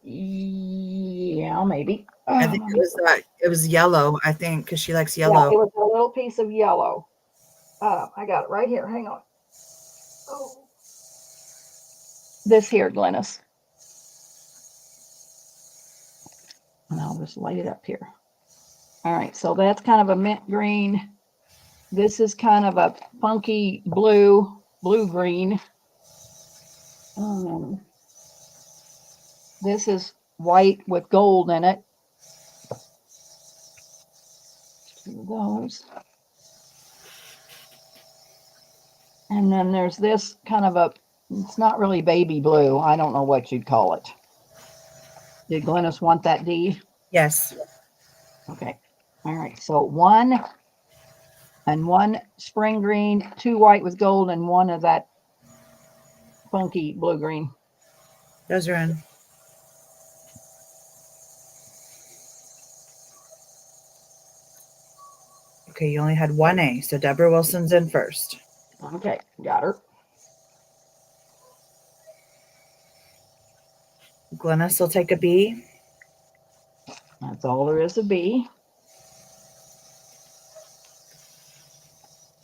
Yeah, maybe. I think it was yellow, I think, because she likes yellow. Yeah, it was a little piece of yellow. I got it right here. Hang on. Oh. This here, Glennis. And I'll just light it up here. All right, so that's kind of a mint green. This is kind of a funky blue green. This is white with gold in it. Two of those. And then there's this kind of a, it's not really baby blue. I don't know what you'd call it. Did Glennis want that D? Yes. Okay. All right. So one and one spring green, two white with gold, and one of that funky blue green. Those are in. Okay, you only had one A, so Deborah Wilson's in first. Okay, got her. Glennis will take a B. That's all there is to B.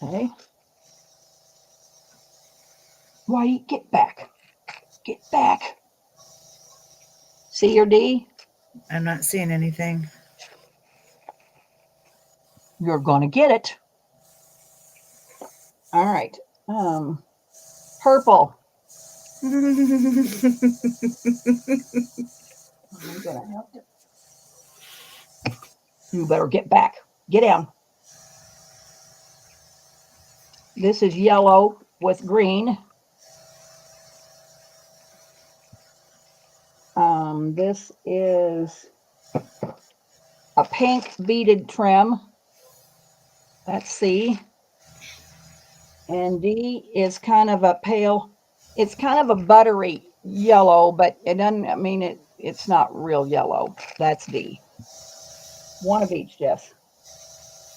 Okay. White, get back. Get back. C or D? I'm not seeing anything. You're going to get it. All right. Purple. I'm gonna have to. You better get back. Get down. This is yellow with green. This is a pink beaded trim. That's C. And D is kind of a pale, it's kind of a buttery yellow, but it doesn't, I mean, it's not real yellow. That's D. One of each, Jess.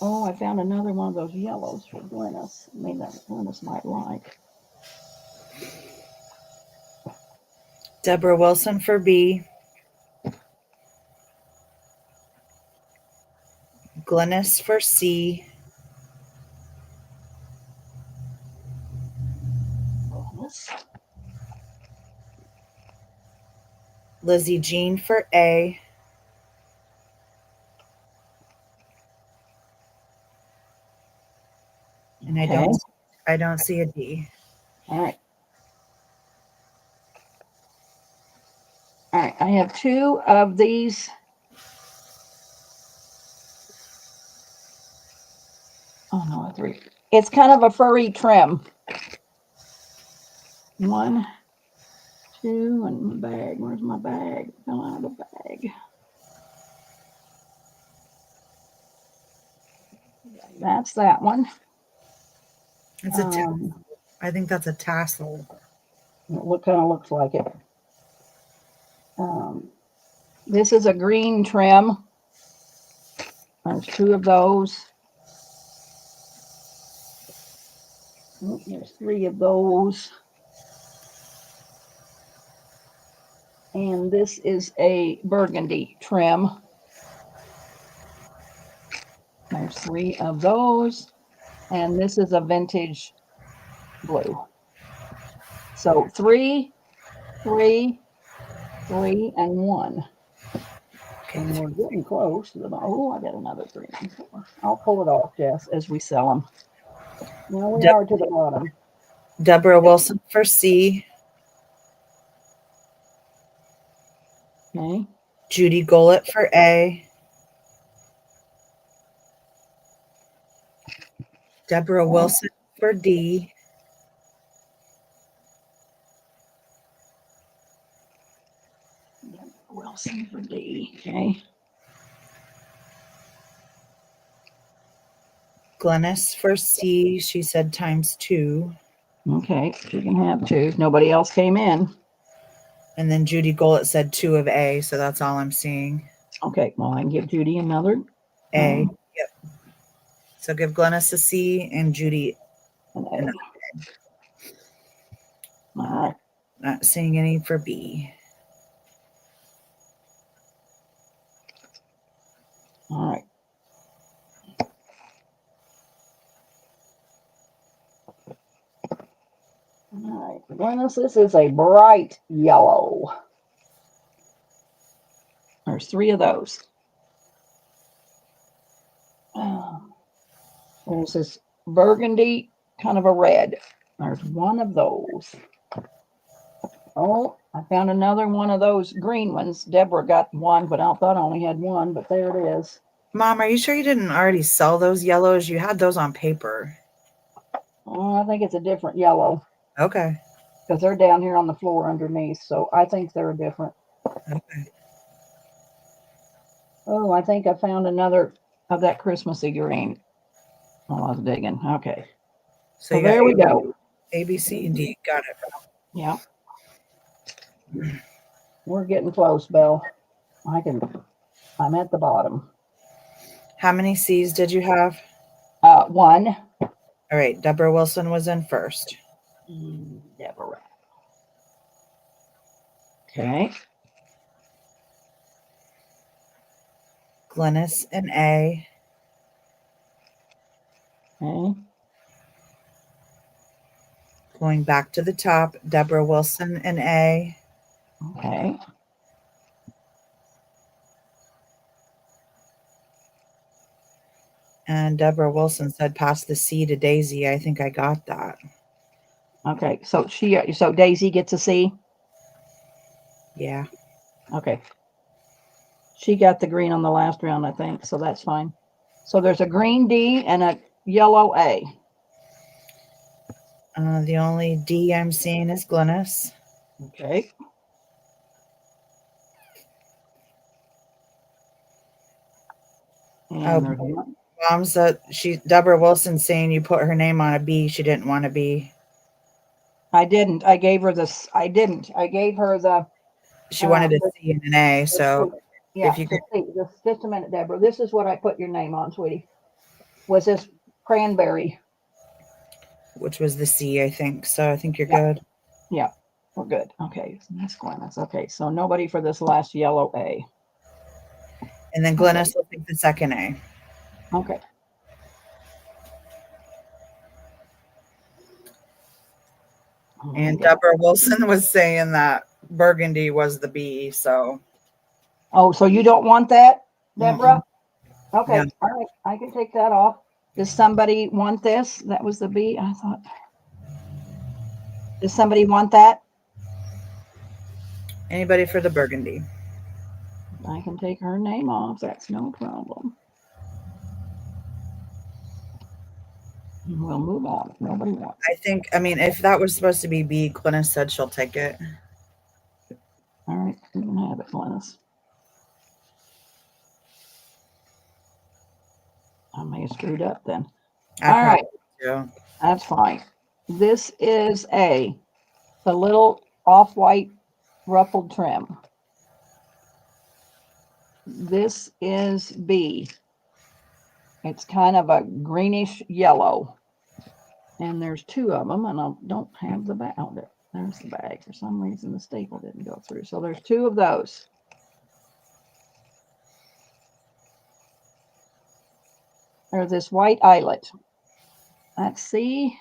Oh, I found another one of those yellows for Glennis. Maybe that Glennis might like. Deborah Wilson for B. Glennis for C. Glennis. Lizzie Jean for A. And Okay. I don't see a D. All right. All right. I have two of these. Oh no, three. It's kind of a furry trim. One, two, and my bag. Where's my bag? Fell out of the bag. That's that one. It's a tassel. I think that's a tassel. What kind of looks like it? This is a green trim. There's two of those. Oh, there's three of those. And this is a burgundy trim. There's three of those. And this is a vintage blue. So three, three, three, and one. And we're getting close to the bottom. Oh, I got another three and four. I'll pull it off, Jess, as we sell them. Now we are to the bottom. Deborah Wilson for C. Okay. Judy Gollett for A. Deborah Wilson for D. Wilson for D. Okay. Glennis for C. She said ×2. Okay. You can have two. Nobody else came in. And then Judy Gollett said 2 of A, so that's all I'm seeing. Okay. Well, I can give Judy another. A. Yep. So give Glennis a C and Judy An A. another A. All right. Not seeing any for B. All right. All right. Glennis, this is a bright yellow. There's three of those. There's this burgundy, kind of a red. There's one of those. Oh, I found another one of those green ones. Deborah got one, but I thought I only had one, but there it is. Mom, are you sure you didn't already sell those yellows? You had those on paper. Oh, I think it's a different yellow Okay. because they're down here on the floor underneath. So I think they're different. Okay. Oh, I think I found another of that Christmassy green while I was digging. Okay. So So you got there we go. A, B, C, and D. Got it. Yeah. We're getting close, Belle. I'm at the bottom. How many C's did you have? One. All right. Deborah Wilson was in first. Deborah. Okay. Glennis an A. Okay. Going back to the top, Deborah Wilson an A. Okay. And Deborah Wilson said pass the C to Daisy. I think I got that. Okay. So Daisy gets a C. Yeah. Okay. She got the green on the last round, I think, so that's fine. So there's a green D and a yellow A. The only D I'm seeing is Glennis. Okay. And there's one. Mom said Deborah Wilson saying you put her name on a B. She didn't want to be. I didn't. I gave her this. I didn't. I gave her the. She wanted a C and an A. So Yeah. if you So could, see, just a minute, Deborah. This is what I put your name on, sweetie. Was this cranberry? which was the C, I think. So I think you're Yeah. good. Yeah. We're good. Okay. So that's Glennis. Okay. So nobody for this last yellow A. And then Glennis will take the second A. Okay. And Deborah Wilson was saying that burgundy was the B. So. Oh, so you don't want that, Deborah? Okay. Yeah. All right. I can take that off. Does somebody want this? That was the B. I thought. Does somebody want that? Anybody for the burgundy? I can take her name off. That's no problem. We'll move on if nobody wants. I mean, if that was supposed to be B, Glennis said she'll take it. All right. You can have it, Glennis. I may have screwed up then. All right. Do. That's fine. This is the little off-white ruffled trim. This is B. It's kind of a greenish yellow. And there's two of them, and I don't have the bag. Oh, there's the bag. For some reason, the staple didn't go through. So there's two of those. There's this white eyelet. That's C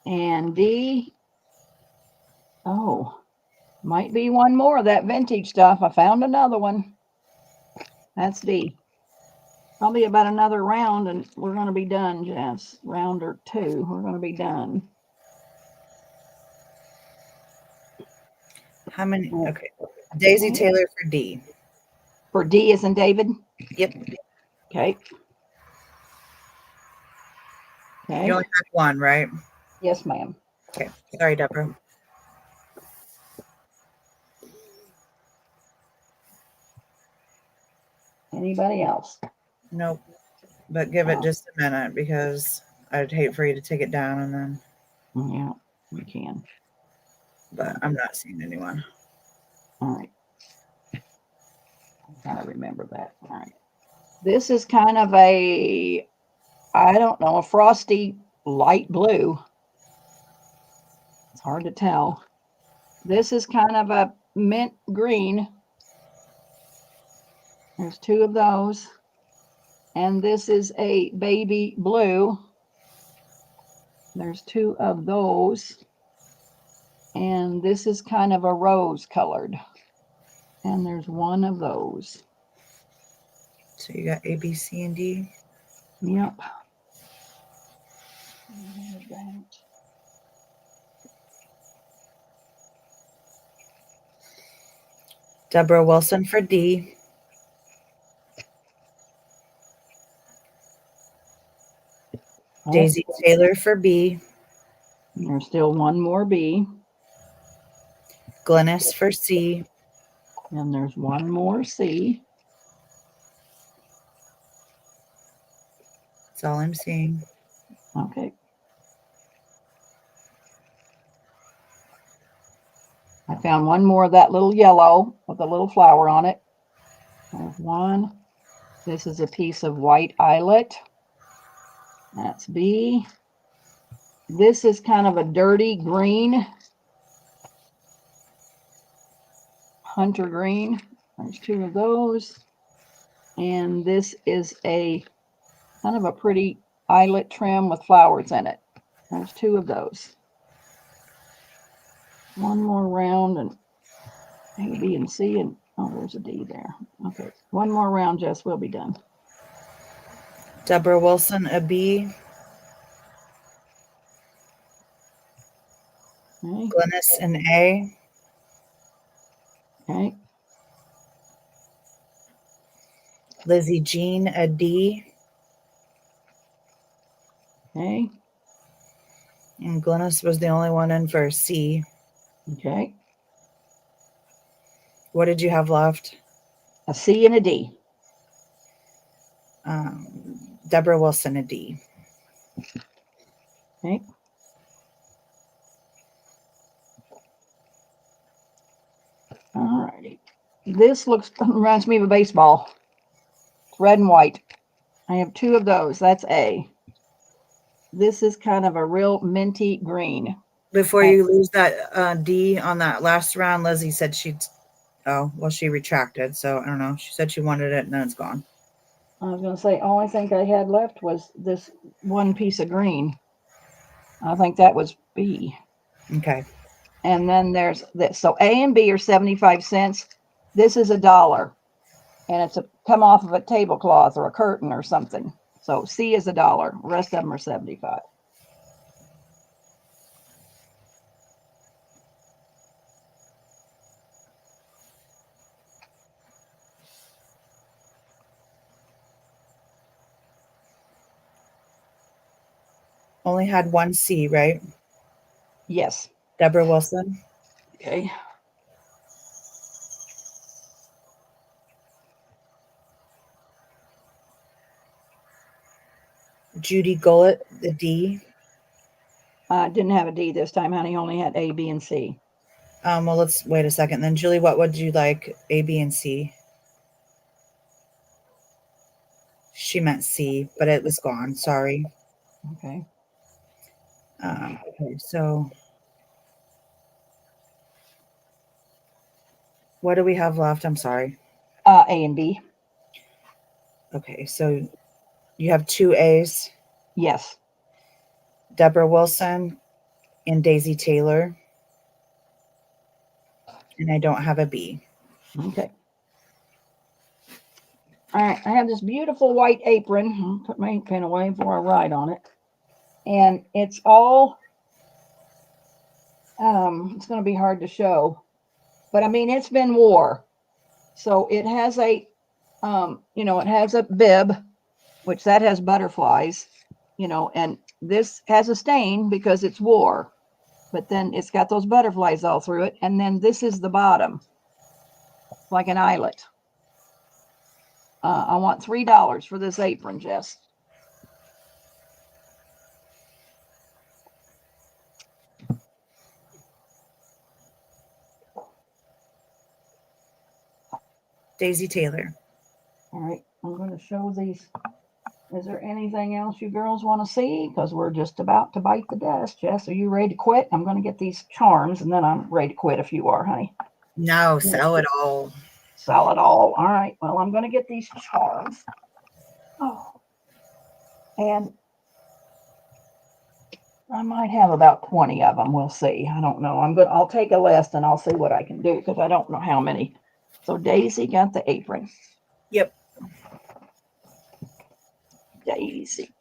and D. Oh, might be one more of that vintage stuff. I found another one. That's D. Probably about another round, and we're going to be done, Jess. Round or two, we're going to be done. How many? Okay. Daisy Taylor for D. For D as in David? Yep. Okay. Okay. You only had one, right? Yes, ma'am. Okay. Sorry, Deborah. Anybody else? Nope. But give it just a minute because I'd hate for you to take it down and then. Yeah, we can. But I'm not seeing anyone. All right. I'm trying to remember that. All right. This is kind of a, I don't know, a frosty light blue. It's hard to tell. This is kind of a mint green. There's two of those. And this is a baby blue. There's two of those. And this is kind of a rose colored. And there's one of those. So you got A, B, C, and D? Yep. Deborah Wilson for D. Daisy Taylor for B. There's still one more B. Glennis for C. And there's one more C. That's all I'm seeing. Okay. I found one more of that little yellow with a little flower on it. There's one. This is a piece of white eyelet. That's B. This is kind of a dirty green. Hunter green. There's two of those. And this is a kind of a pretty eyelet trim with flowers in it. There's two of those. One more round and A, B, and C, and oh, there's a D there. Okay, one more round, Jess, we'll be done. Deborah Wilson, a B. Okay, Glennis, an A. okay, Lizzie Jean, a D. okay, And Glennis was the only one in for C. okay. What did you have left? A C and a D. Deborah Wilson, a D. Okay. All righty. This reminds me of a baseball. It's red and white. I have two of those. That's A. This is kind of a real minty green. Before you lose that D on that last round, Lizzie said she retracted. So I don't know. She said she wanted it and then it's gone. I was going to say, all I think I had left was this one piece of green. I think that was B. Okay. And then there's this. So A and B are 75 cents. This is $1. And it's come off of a tablecloth or a curtain or something. So C is $1. The rest of them are 75. Only had one C, right? Yes. Deborah Wilson. Okay. Judy Gullett, the D. Didn't have a D this time, honey. Only had A, B, and C. Well, let's wait a second. Then, Julie, what would you like? A, B, and C. She meant C, but it was gone. Sorry. Okay. Okay, so what do we have left? I'm sorry. A and B. Okay, so you have two A's. Yes. Deborah Wilson and Daisy Taylor. And I don't have a B. Okay. All right. I have this beautiful white apron. I'll put my ink pen away before I write on it. And it's all, it's going to be hard to show. But I mean, it's been wore. So it has a, it has a bib, which that has butterflies, and this has a stain because it's wore. But then it's got those butterflies all through it. And then this is the bottom, like an eyelet. I want $3 for this apron, Jess. Daisy Taylor. All right, I'm going to show these. Is there anything else you girls want to see? Because we're just about to bite the dust. Jess, are you ready to quit? I'm going to get these charms, and then I'm ready to quit if you are, honey. No, sell it all. Sell it all. All right, well, I'm going to get these charms. Oh, and I might have about 20 of them. We'll see. I don't know. I'll take a list and I'll see what I can do because I don't know how many. So Daisy got the apron. Yep. Daisy.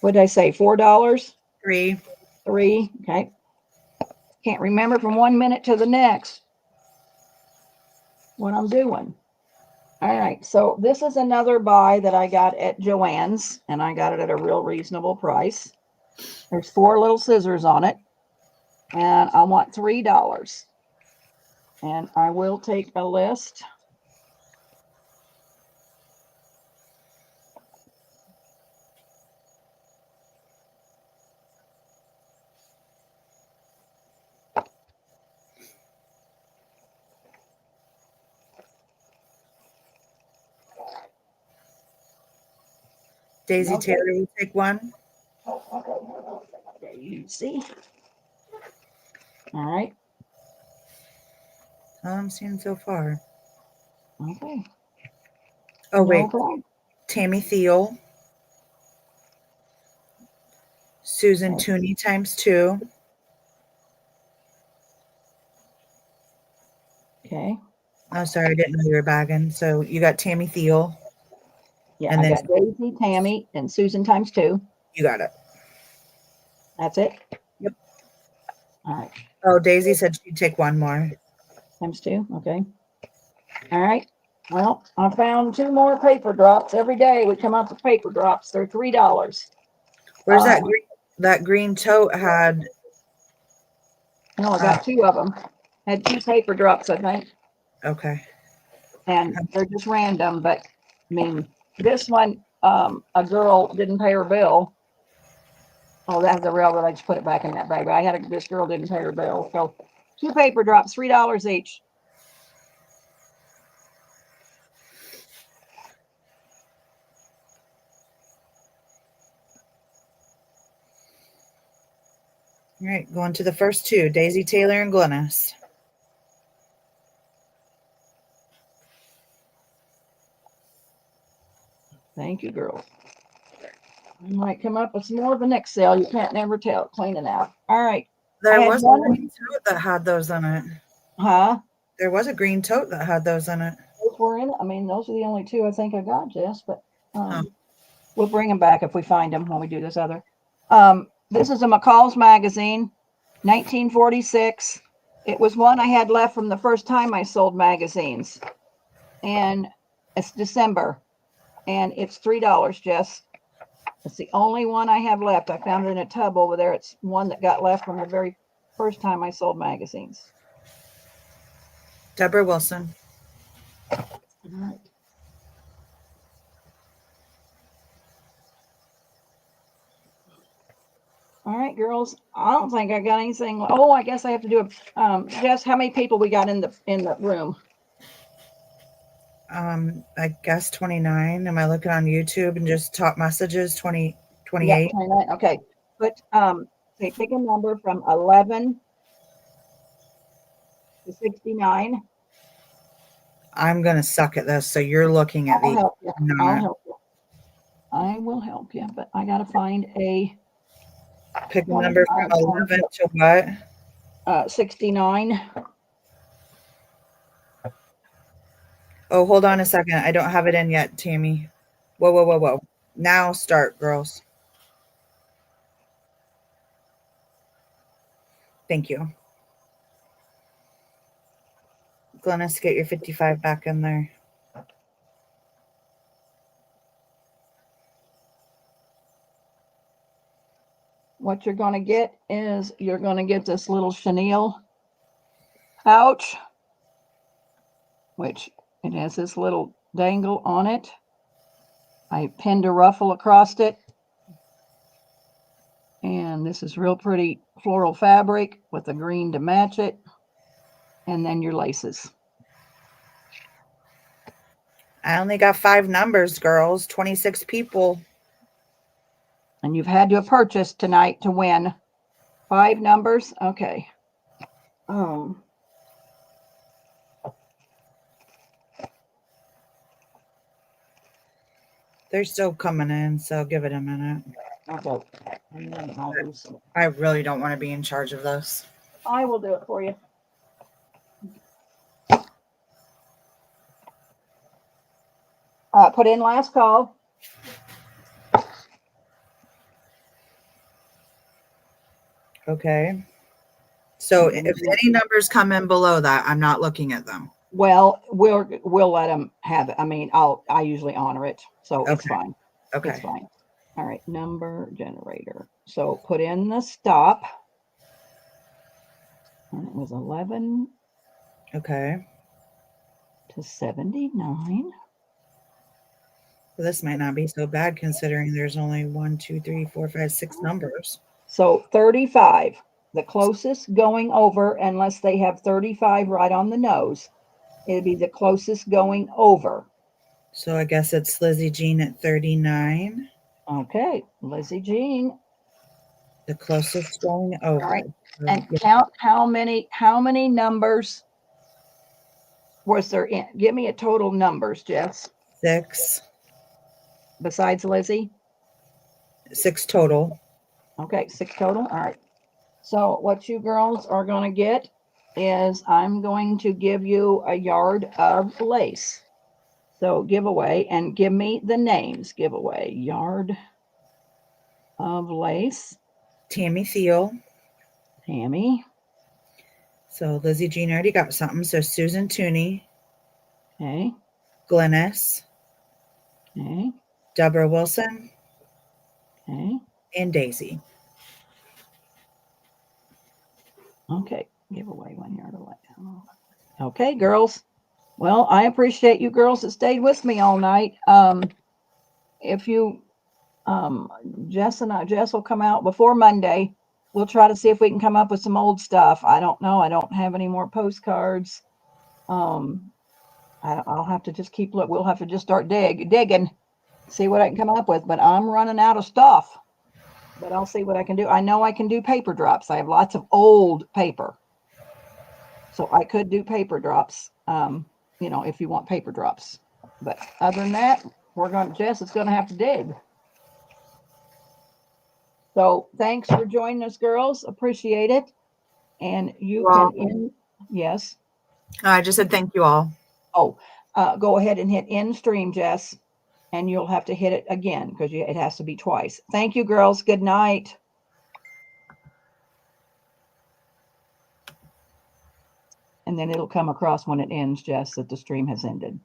What did I say? $4? 3. 3. Okay. Can't remember from 1 minute to the next. what I'm doing. All right, so this is another buy that I got at Joann's, and I got it at a real reasonable price. There's 4 little scissors on it, and I want $3. And I will take a list. Daisy Okay. Taylor will take one. There you see. All right. All I'm seeing so far. Okay. Oh, No wait. problem. Tammy Thiel. Susan Okay. Tooney times 2. Okay. Oh, sorry, I didn't know you were bagging. So you got Tammy Thiel. Yeah, And I then got Daisy, Tammy, and Susan times 2. you got it. That's it. Yep. All right. Oh, Daisy said she'd take one more. Times 2. Okay. All right. Well, I found 2 more paper drops. Every day we come up with paper drops. They're $3. Where's that green tote had? No, I got 2 of them. Had 2 paper drops, I think. Okay. And they're just random, but I mean, this one, a girl didn't pay her bill. Oh, that's the railroad. I just put it back in that bag. But this girl didn't pay her bill. So 2 paper drops, $3 each. All right, going to the first 2, Daisy Taylor and Glennis. Thank you, girl. I might come up with some more of the next sale. You can't never tell. Cleaning out. All right. There had was a one. green tote that had those in it. Huh? There was a green tote that had those in it. Those were in it. I mean, those are the only 2 I think I got, Jess, but Oh. we'll bring them back if we find them when we do this other. This is a McCall's magazine, 1946. It was one I had left from the first time I sold magazines. And it's December. And it's $3, Jess. It's the only one I have left. I found it in a tub over there. It's one that got left from the very first time I sold magazines. Deborah Wilson. All right. All right, girls. I don't think I got anything. Oh, I guess I have to do a Jess, how many people we got in the room? I guess 29. Am I looking on YouTube and just top messages? 28. Yeah, 29. Okay. But okay, pick a number from 11 to 69. I'm gonna suck at this, so you're looking at I'll the help you. I'll help you. I will help you, but I gotta find a pick a number from 11 to what? 69. Oh, hold on a second. I don't have it in yet, Tammy. Whoa. Now start, girls. Thank you. Glennis, get your 55 back in there. What you're gonna get is you're gonna get this little chenille pouch, which it has this little dangle on it. I pinned a ruffle across it. And this is real pretty floral fabric with a green to match it. And then your laces. I only got 5 numbers, girls. 26 people. And you've had to have purchased tonight to win. 5 numbers. Okay. They're still coming in, so give it a minute. Okay. And then I'll do some. I really don't want to be in charge of this. I will do it for you. Put in last call. Okay. So if any numbers come in below that, I'm not looking at them. Well, we'll let them have it. I mean, I usually honor it, so it's Okay. fine. It's Okay. fine. All right, number generator. So put in the stop. And it was 11 Okay. to 79. Well, this might not be so bad considering there's only 1, 2, 3, 4, 5, 6 numbers. So 35. The closest going over, unless they have 35 right on the nose, it'd be the closest going over. So I guess it's Lizzie Jean at 39. Okay, Lizzie Jean. The closest going All over. right. So, And yeah, count how many numbers was there in? Give me a total numbers, Jess, 6. besides Lizzie. 6 total. Okay, 6 total. All right. So what you girls are going to get is I'm going to give you a yard of lace. So giveaway, and give me the names. Giveaway, yard of lace. Tammy Thiel. Tammy. So Lizzie Jean already got something. So Susan Tooney, Okay. Glennis, Okay. Deborah Wilson, Okay. and Daisy. Okay. Giveaway 1 yard of lace. Okay, girls. Well, I appreciate you girls that stayed with me all night. If you, Jess will come out before Monday. We'll try to see if we can come up with some old stuff. I don't know. I don't have any more postcards. I'll have to just keep look. We'll have to just start digging, see what I can come up with. But I'm running out of stuff. But I'll see what I can do. I know I can do paper drops. I have lots of old paper, so I could do paper drops. If you want paper drops. But other than that, Jess is going to have to dig. So thanks for joining us, girls. Appreciate it. And you can yes. I just said thank you all. Oh, go ahead and hit end stream, Jess, and you'll have to hit it again because it has to be twice. Thank you, girls. Good night. And then it'll come across when it ends, Jess, that the stream has ended.